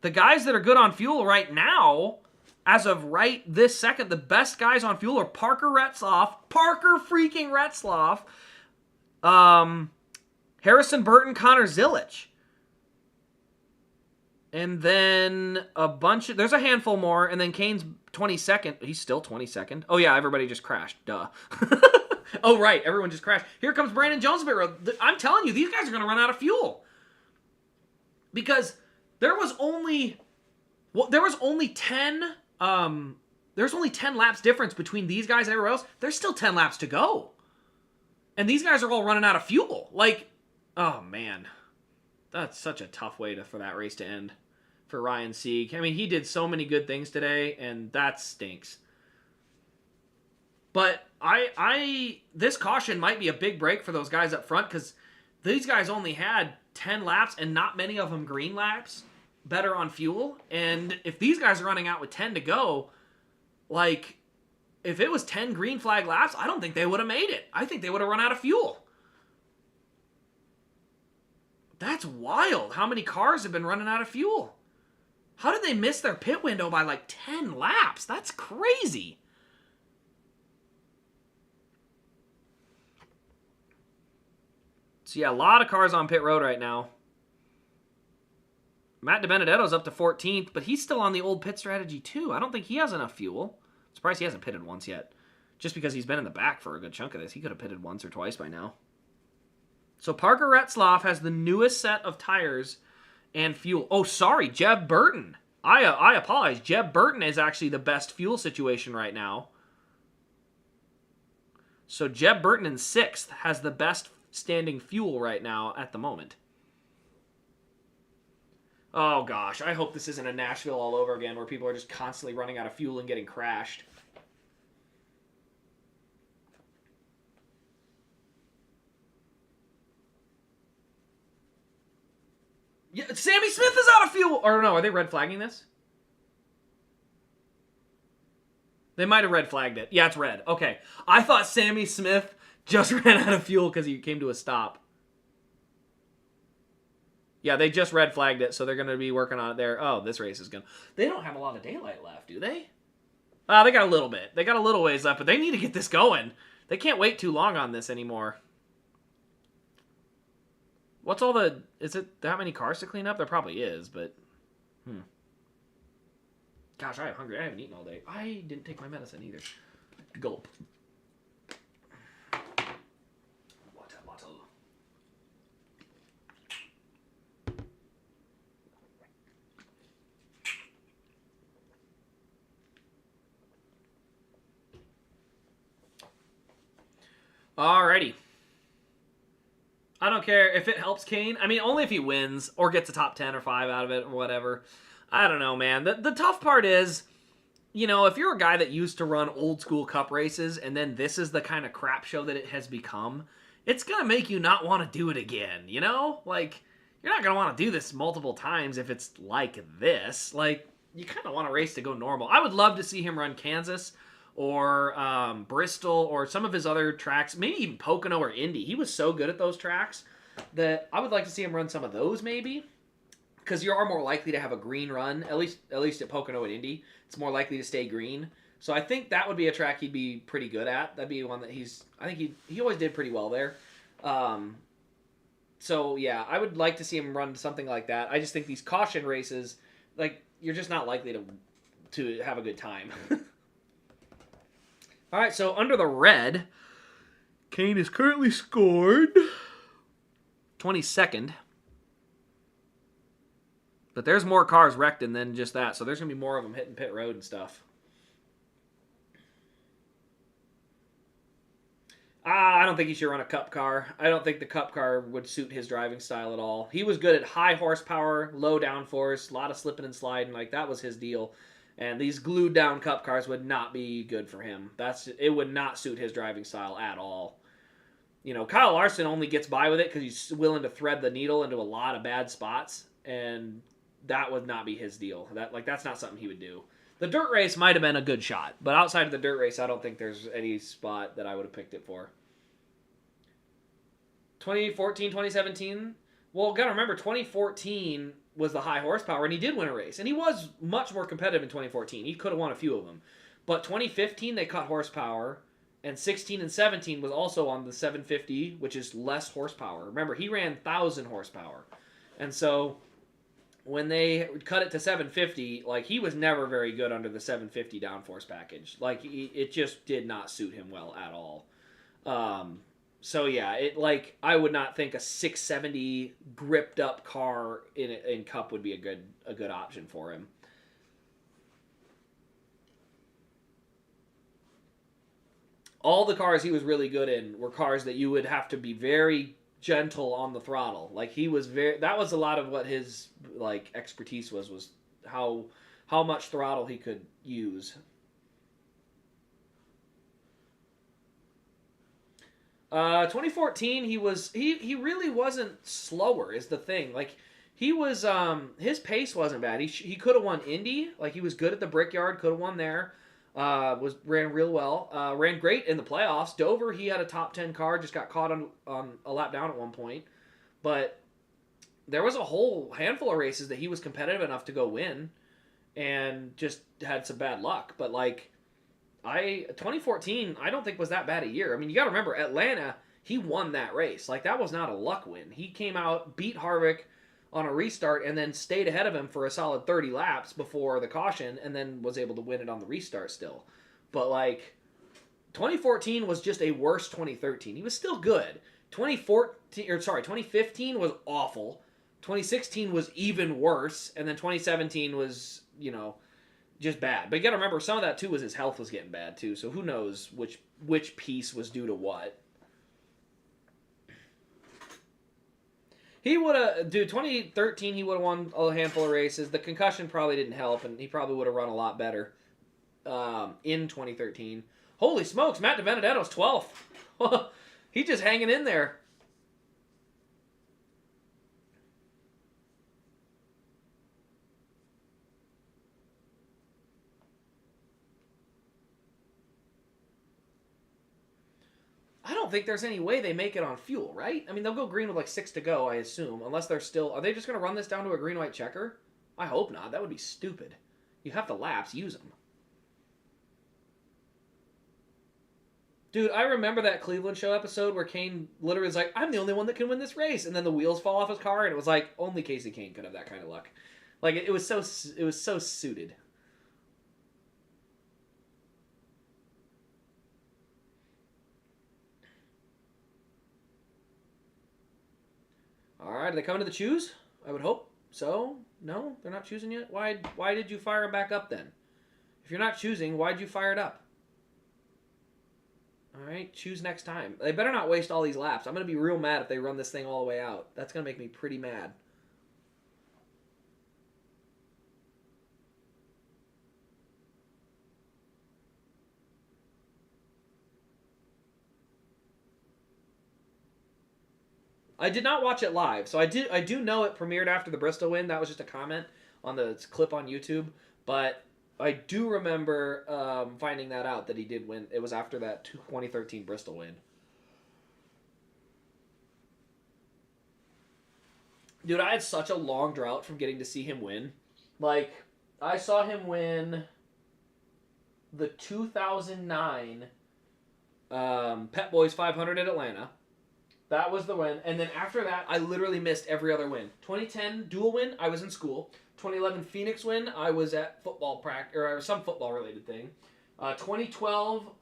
The guys that are good on fuel right now, as of right this second, the best guys on fuel are Parker freaking Retzloff, Harrison Burton, Connor Zilic. And then there's a handful more, and then Kane's 22nd. He's still 22nd. Oh, yeah, everybody just crashed. Duh. Oh, right, everyone just crashed. Here comes Brandon Jones. I'm telling you, these guys are going to run out of fuel. Because there was only 10 laps difference between these guys and everywhere else. There's still 10 laps to go. And these guys are all running out of fuel. Like, oh man. That's such a tough way for that race to end for Ryan Sieg. I mean, he did so many good things today, and that stinks. But this caution might be a big break for those guys up front, because these guys only had 10 laps, and not many of them green laps, better on fuel. And if these guys are running out with 10 to go, like, if it was 10 green flag laps, I don't think they would have made it. I think they would have run out of fuel. That's wild. How many cars have been running out of fuel? How did they miss their pit window by like 10 laps? That's crazy. So yeah, a lot of cars on pit road right now. Matt DiBenedetto's up to 14th, but he's still on the old pit strategy too. I don't think he has enough fuel. Surprised he hasn't pitted once yet. Just because he's been in the back for a good chunk of this. He could have pitted once or twice by now. So Parker Retzloff has the newest set of tires and fuel. Oh, sorry, Jeb Burton. I apologize. Jeb Burton is actually the best fuel situation right now. So Jeb Burton in 6th has the best standing fuel right now at the moment. Oh gosh, I hope this isn't a Nashville all over again where people are just constantly running out of fuel and getting crashed. Yeah, Sammy Smith is out of fuel! Or no, are they red flagging this? They might have red flagged it. Yeah, it's red. Okay. I thought Sammy Smith just ran out of fuel because he came to a stop. Yeah, they just red flagged it, so they're going to be working on it there. Oh, this race is going to... They don't have a lot of daylight left, do they? They got a little bit. They got a little ways left, but they need to get this going. They can't wait too long on this anymore. What's all the... Is it that many cars to clean up? There probably is, but... Gosh, I'm hungry. I haven't eaten all day. I didn't take my medicine either. Gulp. Water bottle. Alrighty. I don't care if it helps Kane. I mean, only if he wins or gets a top 10 or 5 out of it or whatever. I don't know, man. The tough part is, you know, if you're a guy that used to run old school cup races and then this is the kind of crap show that it has become, it's going to make you not want to do it again, you know? Like, you're not going to want to do this multiple times if it's like this. Like, you kind of want a race to go normal. I would love to see him run Kansas or Bristol or some of his other tracks, maybe even Pocono or Indy. He was so good at those tracks that I would like to see him run some of those maybe, because you are more likely to have a green run, at least at Pocono and Indy. It's more likely to stay green. So I think that would be a track he'd be pretty good at. That'd be one that I think he always did pretty well there. So yeah, I would like to see him run something like that. I just think these caution races, like, you're just not likely to have a good time. All right, so under the red, Kane is currently scored 22nd. But there's more cars wrecked than just that, so there's going to be more of them hitting pit road and stuff. I don't think he should run a cup car. I don't think the cup car would suit his driving style at all. He was good at high horsepower, low downforce, a lot of slipping and sliding. Like, that was his deal. And these glued down cup cars would not be good for him. It would not suit his driving style at all. You know, Kyle Larson only gets by with it because he's willing to thread the needle into a lot of bad spots, and that would not be his deal. That's not something he would do. The dirt race might have been a good shot, but outside of the dirt race, I don't think there's any spot that I would have picked it for. 2014, 2017. Well, gotta remember, 2014, was the high horsepower, and he did win a race. And he was much more competitive in 2014. He could have won a few of them. But 2015, they cut horsepower, and 16 and 17 was also on the 750, which is less horsepower. Remember, he ran 1,000 horsepower. And so when they cut it to 750, like, he was never very good under the 750 downforce package. Like, it just did not suit him well at all. So yeah, I would not think a 670 gripped up car in Cup would be a good option for him. All the cars he was really good in were cars that you would have to be very gentle on the throttle. Like, that was a lot of what his like expertise was how much throttle he could use. 2014, he really wasn't slower is the thing. Like, he was his pace wasn't bad. He could have won Indy. Like, he was good at the Brickyard, could have won there. Ran real well. Ran great in the playoffs. Dover, he had a top 10 car, just got caught on a lap down at one point. But there was a whole handful of races that he was competitive enough to go win, and just had some bad luck. But like, 2014, I don't think was that bad a year. I mean, you got to remember, Atlanta, he won that race. Like, that was not a luck win. He came out, beat Harvick on a restart, and then stayed ahead of him for a solid 30 laps before the caution, and then was able to win it on the restart still. But like, 2014 was just a worse 2013. He was still good. 2015 was awful. 2016 was even worse, and then 2017 was, just bad. But you got to remember, some of that too was his health was getting bad too. So who knows which piece was due to what. He would have, 2013 he would have won a handful of races. The concussion probably didn't help, and he probably would have run a lot better in 2013. Holy smokes, Matt DiBenedetto's 12th. He's just hanging in there. I don't think there's any way they make it on fuel, right? I mean, they'll go green with like 6 to go, I assume. Unless they're still... Are they just going to run this down to a green-white checker? I hope not. That would be stupid. You have the laps. Use them. Dude, I remember that Cleveland show episode where Kane literally was like, I'm the only one that can win this race. And then the wheels fall off his car, and it was like, only Casey Kane could have that kind of luck. Like, it was so suited. All right, are they coming to the choose? I would hope so. No, they're not choosing yet. Why did you fire them back up then? If you're not choosing, why'd you fire it up? All right, choose next time. They better not waste all these laps. I'm going to be real mad if they run this thing all the way out. That's going to make me pretty mad. I did not watch it live, so I do know it premiered after the Bristol win. That was just a comment on the clip on YouTube, but I do remember finding that out that he did win. It was after that 2013 Bristol win. Dude, I had such a long drought from getting to see him win. Like, I saw him win the 2009 Pep Boys 500 at Atlanta. That was the win. And then after that, I literally missed every other win. 2010 dual win, I was in school. 2011 Phoenix win, I was at football practice, or some football-related thing. 2012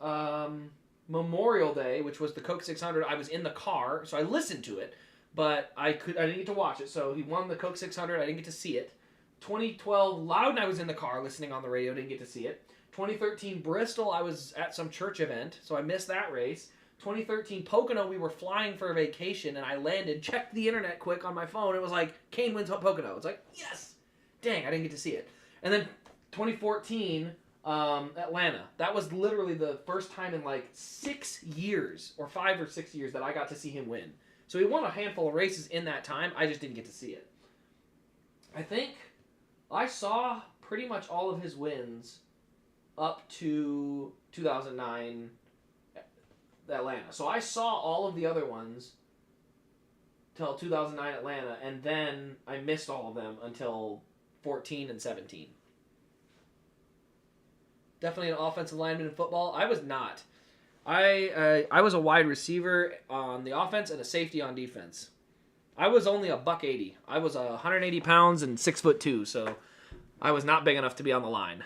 Memorial Day, which was the Coke 600, I was in the car, so I listened to it, but I didn't get to watch it. So he won the Coke 600, I didn't get to see it. 2012 Loudon, I was in the car listening on the radio, didn't get to see it. 2013 Bristol, I was at some church event, so I missed that race. 2013 Pocono, we were flying for a vacation, and I landed, checked the internet quick on my phone, it was like, Kane wins Pocono. It's like, yes! Dang, I didn't get to see it. And then 2014, Atlanta. That was literally the first time in like 6 years, or 5 or 6 years, that I got to see him win. So he won a handful of races in that time, I just didn't get to see it. I think I saw pretty much all of his wins up to 2009 Atlanta. So I saw all of the other ones till 2009 Atlanta, and then I missed all of them until 14 and 17. Definitely an offensive lineman in football. I was not. I was a wide receiver on the offense and a safety on defense. I was only a $180. I was 180 pounds and 6'2", so I was not big enough to be on the line.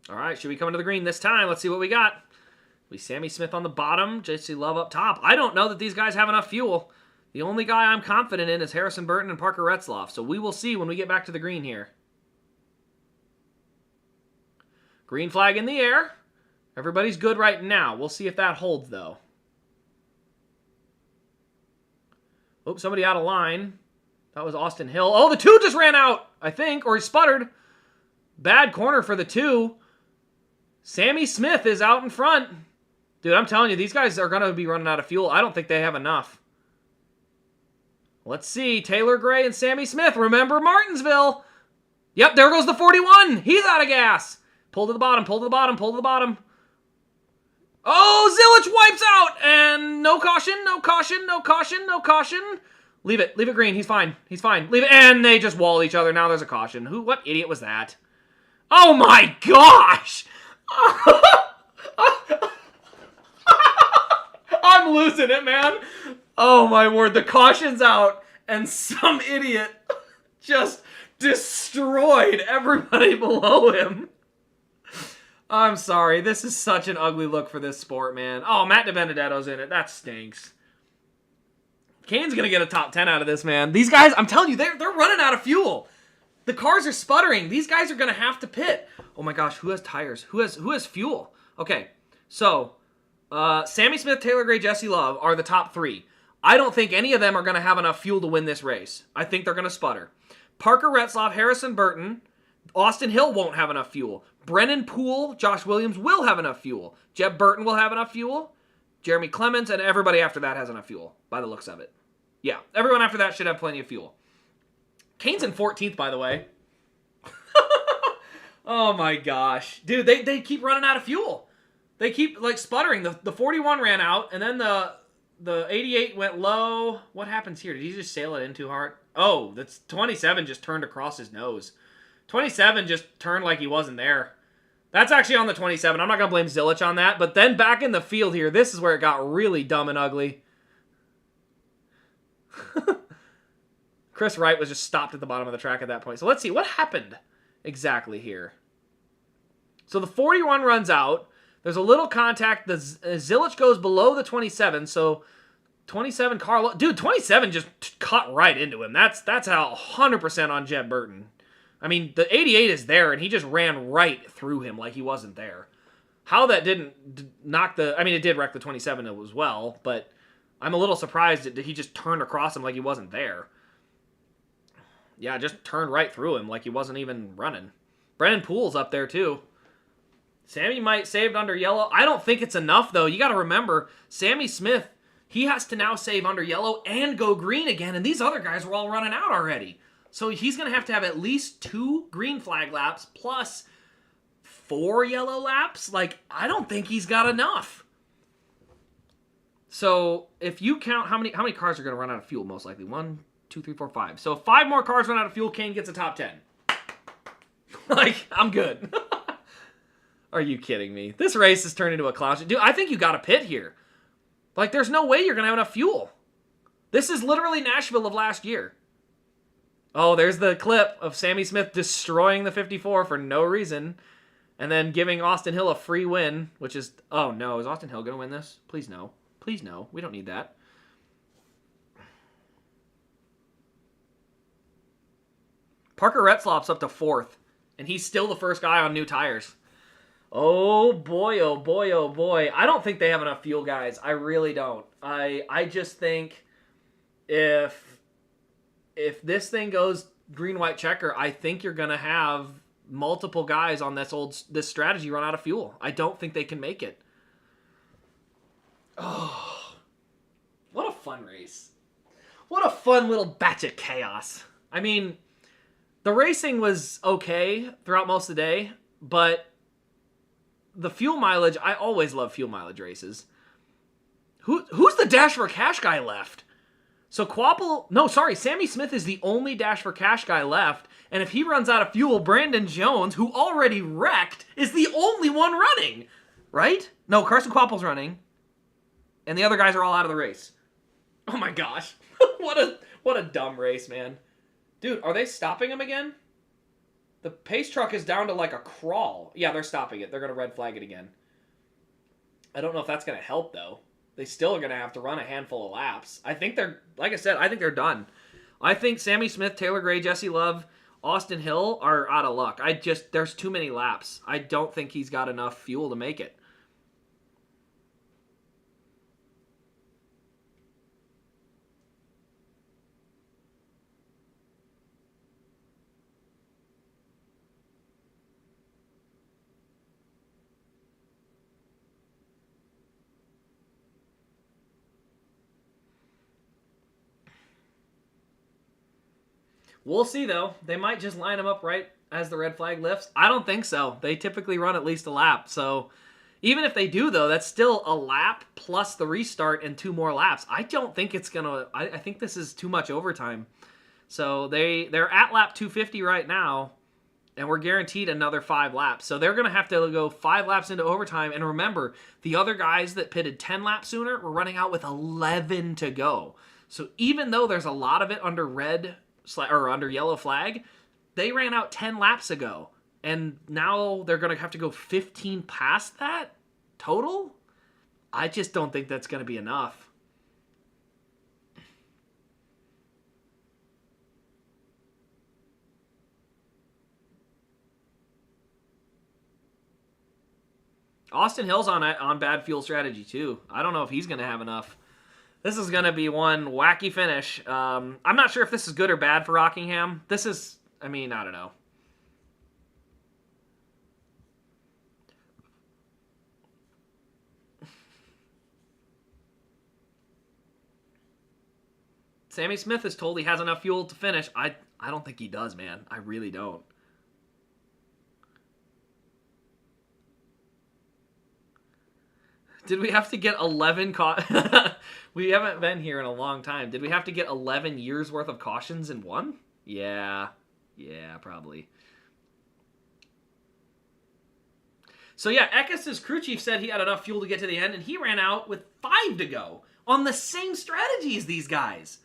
All right, should we come into the green this time? Let's see what we got. We Sammy Smith on the bottom, J.C. Love up top. I don't know that these guys have enough fuel. The only guy I'm confident in is Harrison Burton and Parker Retzlaff, so we will see when we get back to the green here. Green flag in the air. Everybody's good right now. We'll see if that holds, though. Oops, somebody out of line. That was Austin Hill. Oh, the 2 just ran out, I think, or he sputtered. Bad corner for the 2. Sammy Smith is out in front. Dude, I'm telling you, these guys are going to be running out of fuel. I don't think they have enough. Let's see. Taylor Gray and Sammy Smith. Remember Martinsville. Yep, there goes the 41. He's out of gas. Pull to the bottom, pull to the bottom, pull to the bottom. Oh, Zilich wipes out. And no caution, no caution, no caution, no caution. Leave it green. He's fine. He's fine. Leave it. And they just walled each other. Now there's a caution. What idiot was that? Oh my gosh. I'm losing it, man. Oh my word, the caution's out, and some idiot just destroyed everybody below him. I'm sorry, this is such an ugly look for this sport, man. Oh, Matt DiBenedetto's in it. That stinks. Kane's gonna get a top 10 out of this, man. These guys, I'm telling you, they're running out of fuel. The cars are sputtering. These guys are gonna have to pit. Oh my gosh, who has tires? Who has fuel? Okay, so Sammy Smith, Taylor Gray, Jesse Love are the top 3. I don't think any of them are going to have enough fuel to win this race. I think they're going to sputter. Parker Retzlaff, Harrison Burton, Austin Hill won't have enough fuel. Brennan Poole, Josh Williams will have enough fuel. Jeb Burton will have enough fuel. Jeremy Clements, and everybody after that has enough fuel, by the looks of it. Yeah, everyone after that should have plenty of fuel. Kane's in 14th, by the way. Oh my gosh. Dude, they keep running out of fuel. They keep, like, sputtering. The 41 ran out, and then the 88 went low. What happens here? Did he just sail it in too hard? Oh, that's 27 just turned across his nose. 27 just turned like he wasn't there. That's actually on the 27. I'm not going to blame Zilich on that. But then back in the field here, this is where it got really dumb and ugly. Chris Wright was just stopped at the bottom of the track at that point. So let's see. What happened exactly here? So the 41 runs out. There's a little contact. The Zilich goes below the 27, so 27 Carlo. Dude, 27 just cut right into him. That's how 100% on Jeb Burton. I mean, the 88 is there, and he just ran right through him like he wasn't there. How that didn't knock the... I mean, it did wreck the 27 as well, but I'm a little surprised that he just turned across him like he wasn't there. Yeah, just turned right through him like he wasn't even running. Brennan Poole's up there, too. Sammy might saved under yellow. I don't think it's enough, though. You got to remember, Sammy Smith, he has to now save under yellow and go green again, and these other guys were all running out already. So he's going to have at least 2 green flag laps plus 4 yellow laps. Like, I don't think he's got enough. So if you count how many cars are going to run out of fuel, most likely. 1, 2, 3, 4, 5. So if 5 more cars run out of fuel, Kane gets a top 10. Like, I'm good. Are you kidding me? This race has turned into a clown show. Dude, I think you got to pit here. Like, there's no way you're going to have enough fuel. This is literally Nashville of last year. Oh, there's the clip of Sammy Smith destroying the 54 for no reason. And then giving Austin Hill a free win, which is... Oh, no. Is Austin Hill going to win this? Please no. Please no. We don't need that. Parker Retzlaff's up to 4th. And he's still the first guy on new tires. Oh boy, oh boy, oh boy. I don't think they have enough fuel, guys. I really don't. I just think if this thing goes green, white, checker, I think you're going to have multiple guys on this strategy run out of fuel. I don't think they can make it. Oh, what a fun race. What a fun little batch of chaos. I mean, the racing was okay throughout most of the day. But the fuel mileage, I always love fuel mileage races. Who's the Dash for Cash guy left? So Sammy Smith is the only Dash for Cash guy left, and if he runs out of fuel, Brandon Jones, who already wrecked, is the only one running, right? No, Carson Quapple's running, and the other guys are all out of the race. Oh my gosh, what a dumb race, man. Dude, are they stopping him again? The pace truck is down to like a crawl. Yeah, they're stopping it. They're going to red flag it again. I don't know if that's going to help, though. They still are going to have to run a handful of laps. I think they're, like I said, I think they're done. I think Sammy Smith, Taylor Gray, Jesse Love, Austin Hill are out of luck. There's too many laps. I don't think he's got enough fuel to make it. We'll see, though. They might just line them up right as the red flag lifts. I don't think so. They typically run at least a lap. So even if they do, though, that's still a lap plus the restart and 2 more laps. I don't think it's going to... I think this is too much overtime. So they're at lap 250 right now, and we're guaranteed another 5 laps. So they're going to have to go 5 laps into overtime. And remember, the other guys that pitted 10 laps sooner were running out with 11 to go. So even though there's a lot of it under under yellow flag, they ran out 10 laps ago, and now they're going to have to go 15 past that total. I just don't think that's going to be enough. Austin Hill's on bad fuel strategy too. I don't know if he's going to have enough. This is going to be one wacky finish. I'm not sure if this is good or bad for Rockingham. This is, I don't know. Sammy Smith is told he has enough fuel to finish. I don't think he does, man. I really don't. Did we have to get 11 We haven't been here in a long time. Did we have to get 11 years worth of cautions in one? Yeah. Yeah, probably. So yeah, Eckes' crew chief said he had enough fuel to get to the end, and he ran out with 5 to go on the same strategy as these guys.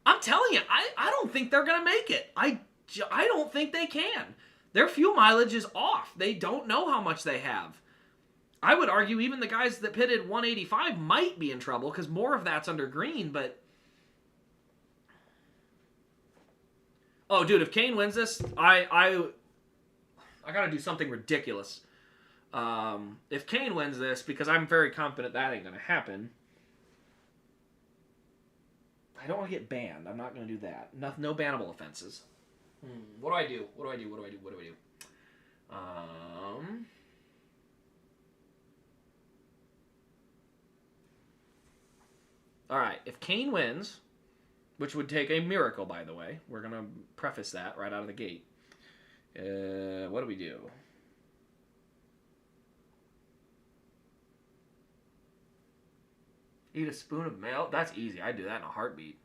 I'm telling you, I don't think they're going to make it. I don't think they can. Their fuel mileage is off. They don't know how much they have. I would argue even the guys that pitted 185 might be in trouble because more of that's under green, but... Oh, dude, if Kane wins this, I got to do something ridiculous. If Kane wins this, because I'm very confident that ain't going to happen, I don't want to get banned. I'm not going to do that. No bannable offenses. What do I do? All right, if Kane wins, which would take a miracle, by the way. We're going to preface that right out of the gate. What do we do? Eat a spoon of milk? That's easy. I'd do that in a heartbeat.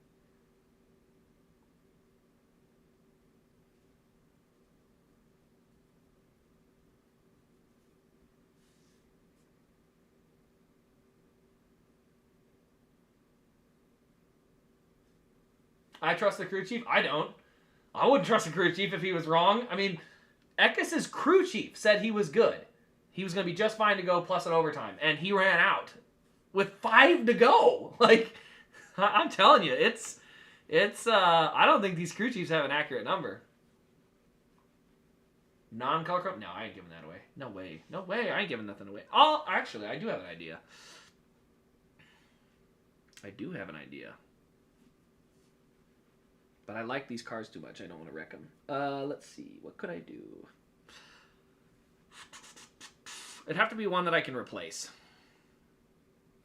I trust the crew chief? I don't. I wouldn't trust the crew chief if he was wrong. I mean, Eckes' crew chief said he was good. He was going to be just fine to go plus an overtime. And he ran out with 5 to go. Like, I'm telling you, it's I don't think these crew chiefs have an accurate number. Non-color chrome? No, I ain't giving that away. No way. No way. I ain't giving nothing away. Oh, actually, I do have an idea. But I like these cars too much. I don't want to wreck them. Let's see. What could I do? It'd have to be one that I can replace.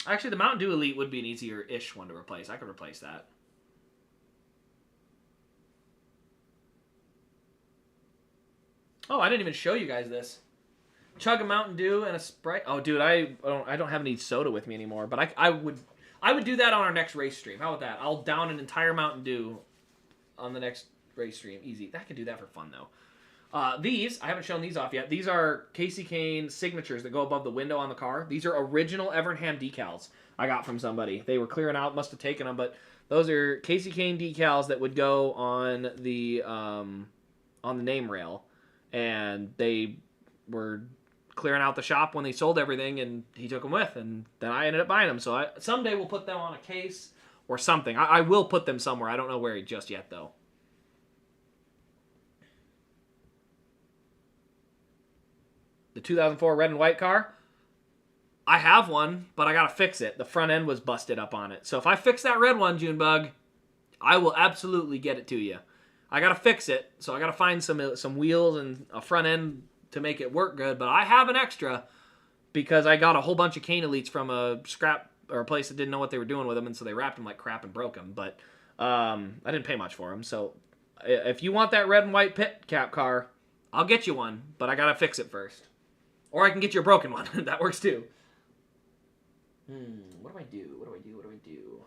Actually, the Mountain Dew Elite would be an easier-ish one to replace. I could replace that. Oh, I didn't even show you guys this. chug a Mountain Dew and a Sprite. Oh, dude, I don't have any soda with me anymore. But I would do that on our next race stream. How about that? I'll down an entire Mountain Dew on the next race stream. Easy. I could do that for fun though. These, I haven't shown these off yet. These are Casey Kane signatures that go above the window on the car. These are original Evernham decals I got from somebody. They were clearing out, must have taken them, but those are Casey Kane decals that would go on the name rail, and they were clearing out the shop when they sold everything, and he took them with, and then I ended up buying them. So someday we'll put them on a case or something. I will put them somewhere. I don't know where just yet, though. The 2004 red and white car, I have one, but I gotta fix it. The front end was busted up on it. So if I fix that red one, Junebug, I will absolutely get it to you. I gotta fix it, so I gotta find some wheels and a front end to make it work good. But I have an extra because I got a whole bunch of Kane Elites from a scrap or a place that didn't know what they were doing with them, and so they wrapped them like crap and broke them. But I didn't pay much for them. So if you want that red and white pit cap car, I'll get you one, but I gotta fix it first. Or I can get you a broken one. That works too. What do I do?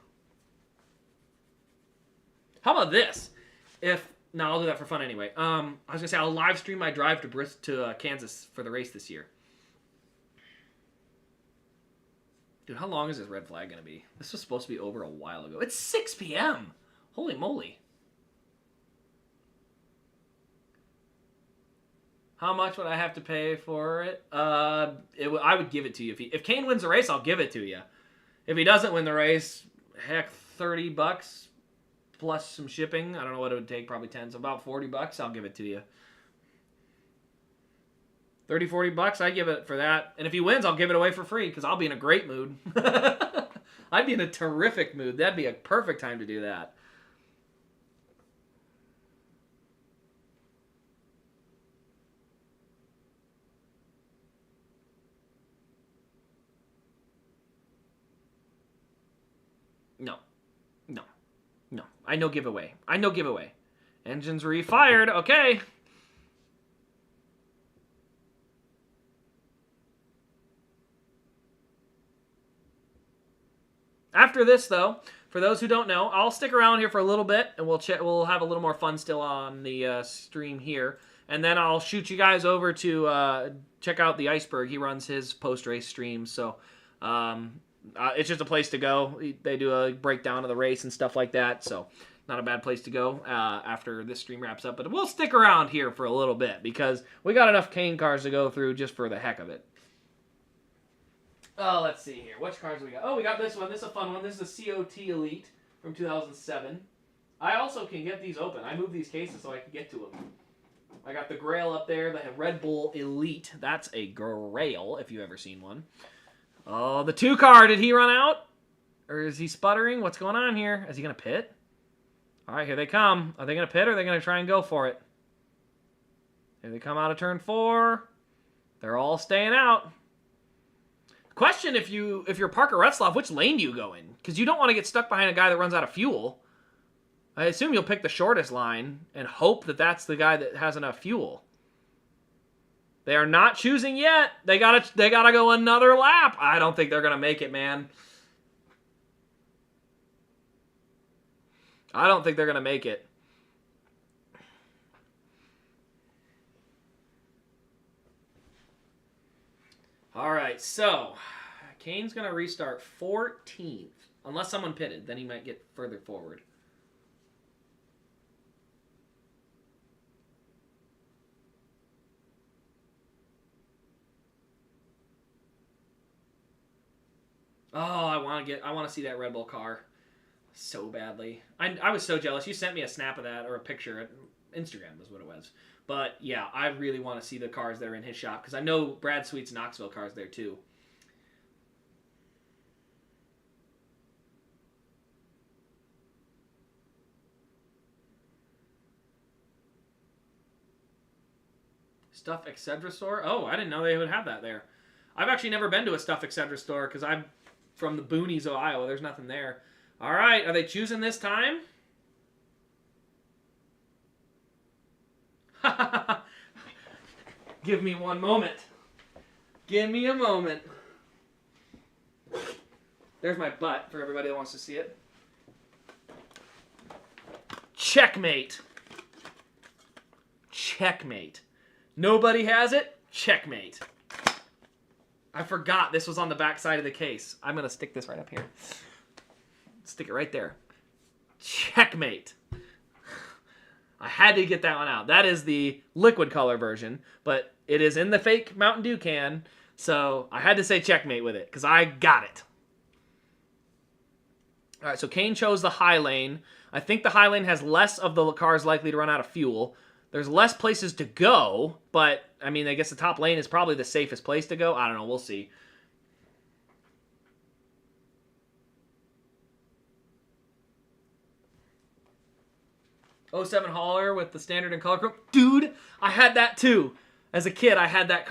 How about this? No, I'll do that for fun anyway. I was going to say I'll live stream my drive to Kansas for the race this year. Dude, how long is this red flag going to be? This was supposed to be over a while ago. It's 6 p.m. Holy moly. How much would I have to pay for it? I would give it to you. If Kane wins the race, I'll give it to you. If he doesn't win the race, heck, $30 plus some shipping. I don't know what it would take, probably 10. So about $40, I'll give it to you. $30-$40, I give it for that. And if he wins, I'll give it away for free because I'll be in a great mood. I'd be in a terrific mood. That'd be a perfect time to do that. No. I know giveaway. Engines refired. Okay. After this, though, for those who don't know, I'll stick around here for a little bit, and we'll have a little more fun still on the stream here. And then I'll shoot you guys over to check out the Iceberg. He runs his post-race stream, so... it's just a place to go. They do a breakdown of the race and stuff like that, so not a bad place to go after this stream wraps up. But we'll stick around here for a little bit because we got enough Kane cars to go through just for the heck of it. Oh, let's see here. Which cars do we got? Oh, we got this one. This is a fun one. This is a COT Elite from 2007. I also can get these open. I moved these cases so I can get to them. I got the Grail up there. The Red Bull Elite. That's a Grail, if you've ever seen one. Oh, the 2 car. Did he run out? Or is he sputtering? What's going on here? Is he going to pit? All right, here they come. Are they going to pit or are they going to try and go for it? Here they come out of turn 4. They're all staying out. Question, if you're Parker Retzlaff, which lane do you go in? Because you don't want to get stuck behind a guy that runs out of fuel. I assume you'll pick the shortest line and hope that that's the guy that has enough fuel. They are not choosing yet. They gotta go another lap. I don't think they're gonna make it, man. I don't think they're gonna make it. All right, so Kane's gonna restart 14th, unless someone pitted. Then he might get further forward. Oh, I want to see that Red Bull car so badly. I was so jealous. You sent me a snap of that or a picture. Instagram was what it was. But yeah, I really want to see the cars that are in his shop because I know Brad Sweet's Knoxville car's there too. Stuff Excedra store? Oh, I didn't know they would have that there. I've actually never been to a Stuff Excedra store because I'm from the boonies of Iowa. There's nothing there. All right, are they choosing this time? Give me one moment. Give me a moment. There's my butt for everybody that wants to see it. Checkmate. Checkmate. Nobody has it? Checkmate. I forgot this was on the back side of the case. I'm going to stick this right up here. Stick it right there. Checkmate. I had to get that one out. That is the liquid color version, but it is in the fake Mountain Dew can, so I had to say checkmate with it, because I got it. All right, so Kane chose the high lane. I think the high lane has less of the cars likely to run out of fuel. There's less places to go, but, I mean, I guess the top lane is probably the safest place to go. I don't know. We'll see. '07 hauler with the standard and color chrome. Dude, I had that too. As a kid, I had that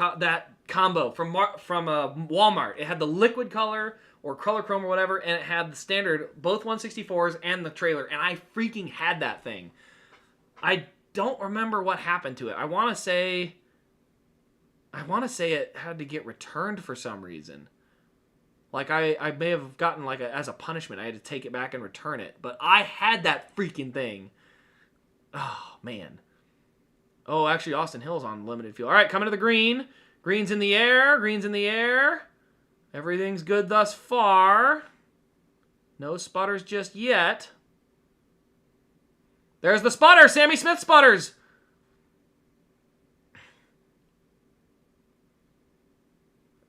combo from Walmart. It had the liquid color or color chrome or whatever, and it had the standard, both 164s and the trailer, and I freaking had that thing. I don't remember what happened to it. I want to say it had to get returned for some reason. Like, I may have gotten, like, as a punishment, I had to take it back and return it. But I had that freaking thing. Oh, man. Oh, actually, Austin Hill's on limited fuel. All right, coming to the green. Green's in the air. Green's in the air. Everything's good thus far. No sputters just yet. There's the sputter. Sammy Smith sputters.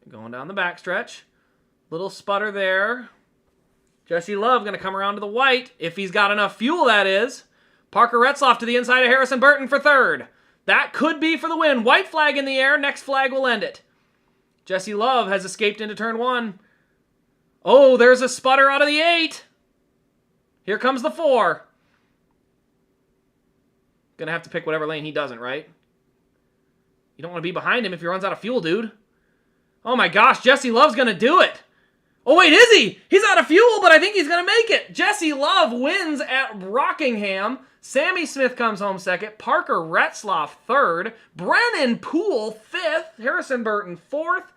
Going down the backstretch. Little sputter there. Jesse Love going to come around to the white. If he's got enough fuel, that is. Parker Retzloff to the inside of Harrison Burton for third. That could be for the win. White flag in the air. Next flag will end it. Jesse Love has escaped into turn one. Oh, there's a sputter out of the 8. Here comes the 4. Gonna have to pick whatever lane he doesn't, right? You don't want to be behind him if he runs out of fuel, dude. Oh my gosh, Jesse Love's gonna do it. Oh wait, is he? He's out of fuel, but I think he's gonna make it. Jesse Love wins at Rockingham. Sammy Smith comes home second. Parker Retzloff third. Brennan Poole fifth. Harrison Burton fourth.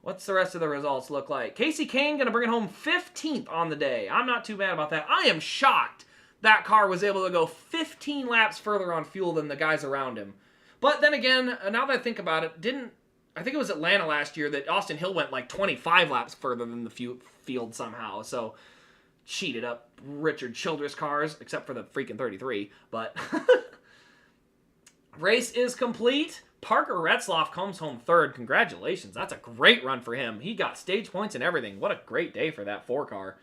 What's the rest of the results look like? Casey Kane gonna bring it home 15th on the day. I'm not too bad about that. I am shocked that car was able to go 15 laps further on fuel than the guys around him. But then again, now that I think about it, I think it was Atlanta last year that Austin Hill went like 25 laps further than the field somehow. So, cheated up Richard Childress cars, except for the freaking 33. But, race is complete. Parker Retzloff comes home third. Congratulations. That's a great run for him. He got stage points and everything. What a great day for that 4 car.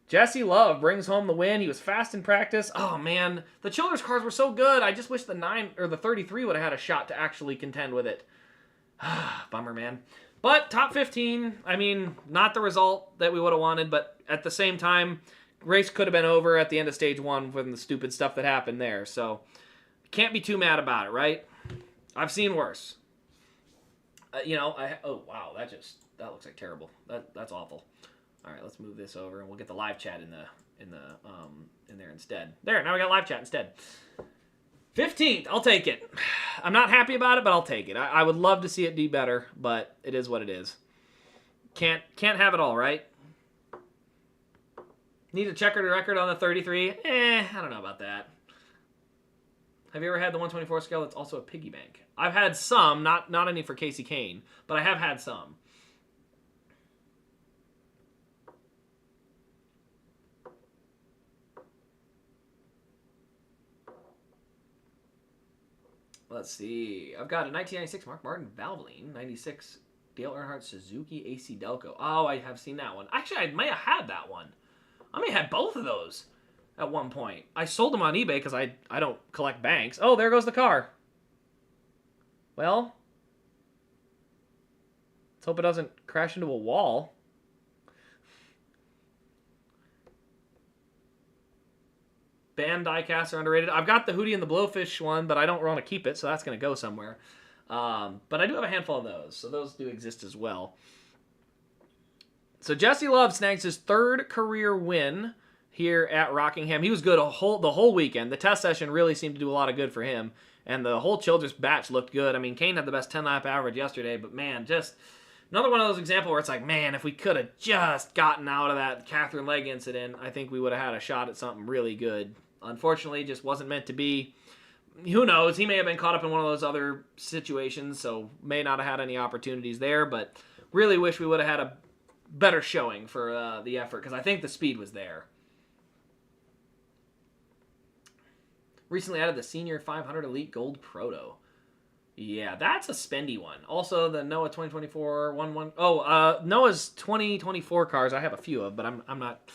Jesse Love brings home the win. He was fast in practice. Oh, man. The Childress cars were so good. I just wish the 33 would have had a shot to actually contend with it. Bummer, man. But top 15, I mean, not the result that we would have wanted, but at the same time, race could have been over at the end of stage 1 from the stupid stuff that happened there. So, can't be too mad about it, right? I've seen worse. Oh, wow, that looks like terrible. That's awful. All right, let's move this over, and we'll get the live chat in there instead. There, now we got live chat instead. 15th, I'll take it. I'm not happy about it, but I'll take it. I would love to see it do better, but it is what it is. Can't have it all, right? Need a checkered record on the 33? I don't know about that. Have you ever had the 124 scale that's also a piggy bank? I've had some, not any for Casey Kane, but I have had some. Let's see. I've got a 1996 Mark Martin Valvoline, 96 Dale Earnhardt Suzuki AC Delco. Oh, I have seen that one. Actually, I may have had that one. I may have had both of those at one point. I sold them on eBay because I don't collect banks. Oh, there goes the car. Well, let's hope it doesn't crash into a wall. Band Diecast are underrated. I've got the Hootie and the Blowfish one, but I don't want to keep it, so that's going to go somewhere. But I do have a handful of those, so those do exist as well. So Jesse Love snags his 3rd career win here at Rockingham. He was good the whole weekend. The test session really seemed to do a lot of good for him. And the whole Childress batch looked good. I mean, Kane had the best 10-lap average yesterday, but man, just another one of those examples where it's like, man, if we could have just gotten out of that Catherine Legg incident, I think we would have had a shot at something really good. Unfortunately, just wasn't meant to be. Who knows? He may have been caught up in one of those other situations, so may not have had any opportunities there, but really wish we would have had a better showing for the effort, because I think the speed was there. Recently added the Senior 500 Elite Gold Proto. Yeah, that's a spendy one. Also, the Noah 2024 1-1. Oh, Noah's 2024 cars I have a few of, but I'm not...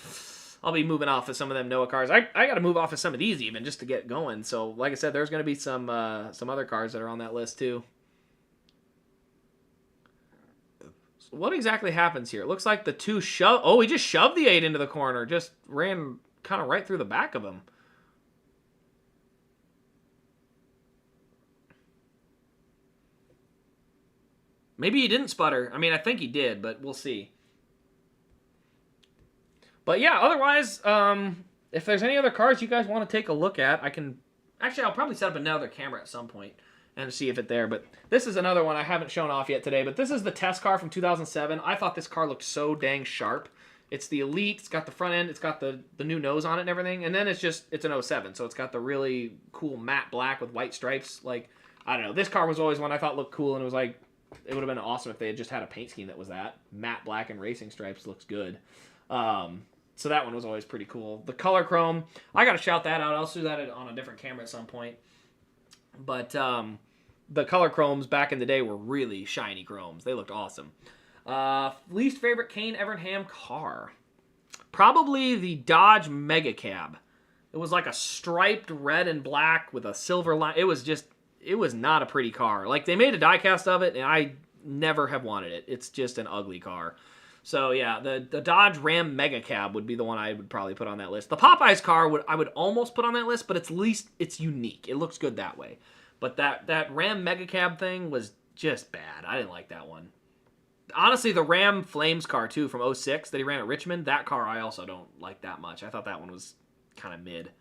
I'll be moving off of some of them Noah cars. I got to move off of some of these even just to get going. So, like I said, there's going to be some other cars that are on that list too. So what exactly happens here? It looks like the two shove... Oh, he just shoved the 8 into the corner. Just ran kind of right through the back of him. Maybe he didn't sputter. I mean, I think he did, but we'll see. But yeah, otherwise, if there's any other cars you guys want to take a look at, I can... Actually, I'll probably set up another camera at some point and see if it's there. But this is another one I haven't shown off yet today. But this is the test car from 2007. I thought this car looked so dang sharp. It's the Elite. It's got the front end. It's got the new nose on it and everything. And then it's an 07. So it's got the really cool matte black with white stripes. Like, I don't know. This car was always one I thought looked cool. And it was like... It would have been awesome if they had just had a paint scheme that was that. Matte black and racing stripes looks good. So that one was always pretty cool. The color chrome, I got to shout that out. I'll do that on a different camera at some point. But the color chromes back in the day were really shiny chromes. They looked awesome. Least favorite Kane Evernham car. Probably the Dodge Mega Cab. It was like a striped red and black with a silver line. It was not a pretty car. Like, they made a diecast of it, and I never have wanted it. It's just an ugly car. So, yeah, the Dodge Ram Mega Cab would be the one I would probably put on that list. The Popeyes car I would almost put on that list, but at least it's unique. It looks good that way. But that Ram Mega Cab thing was just bad. I didn't like that one. Honestly, the Ram Flames car, too, from 06 that he ran at Richmond, that car I also don't like that much. I thought that one was kind of mid.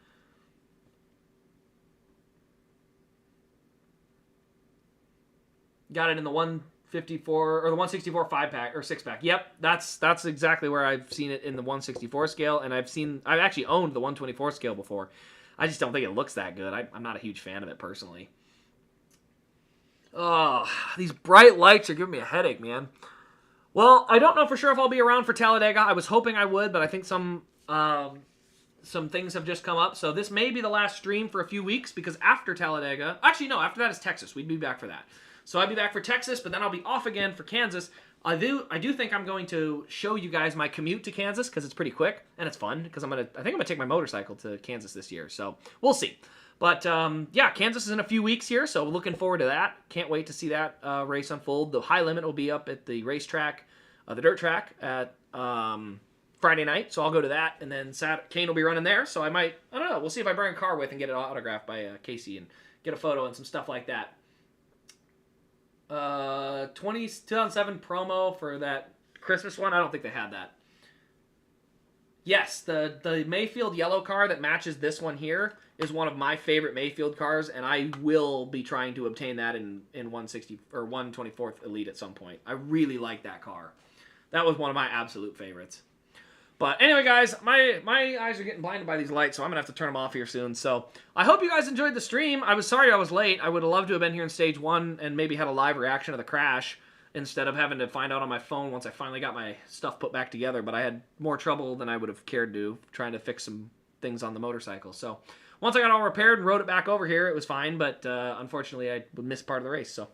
Got it in the 154 or the 164 5-pack or 6-pack. Yep, that's exactly where I've seen it in the 164 scale, and I've actually owned the 124 scale before. I just don't think it looks that good. I'm not a huge fan of it personally. Oh, these bright lights are giving me a headache, man. Well, I don't know for sure if I'll be around for Talladega. I was hoping I would, but I think some things have just come up, so this may be the last stream for a few weeks because after Talladega, actually no, after that is Texas. We'd be back for that. So I'll be back for Texas, but then I'll be off again for Kansas. I do think I'm going to show you guys my commute to Kansas because it's pretty quick and it's fun because I think I'm gonna take my motorcycle to Kansas this year. So we'll see. But yeah, Kansas is in a few weeks here, so looking forward to that. Can't wait to see that race unfold. The high limit will be up at the racetrack, the dirt track at Friday night, so I'll go to that, and then Kane will be running there. So I don't know. We'll see if I bring a car with and get it autographed by Casey and get a photo and some stuff like that. 2007 promo for that Christmas one. I don't think they had that. Yes, the Mayfield yellow car that matches this one here is one of my favorite Mayfield cars, and I will be trying to obtain that in 160 or 124th Elite at some point. I really like that car. That was one of my absolute favorites. But anyway, guys, my eyes are getting blinded by these lights, so I'm going to have to turn them off here soon. So I hope you guys enjoyed the stream. I was sorry I was late. I would have loved to have been here in Stage 1 and maybe had a live reaction of the crash instead of having to find out on my phone once I finally got my stuff put back together. But I had more trouble than I would have cared to trying to fix some things on the motorcycle. So once I got all repaired and rode it back over here, it was fine. But unfortunately, I missed part of the race. So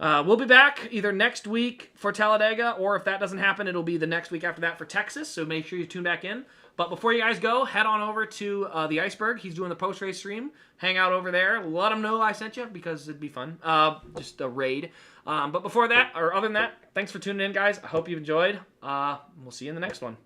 we'll be back either next week for Talladega, or if that doesn't happen, it'll be the next week after that for Texas, so make sure you tune back in. But before you guys go, head on over to the Iceberg. He's doing the post-race stream. Hang out over there. Let him know I sent you, because it'd be fun. Just a raid. But before that, or other than that, thanks for tuning in, guys. I hope you enjoyed. We'll see you in the next one.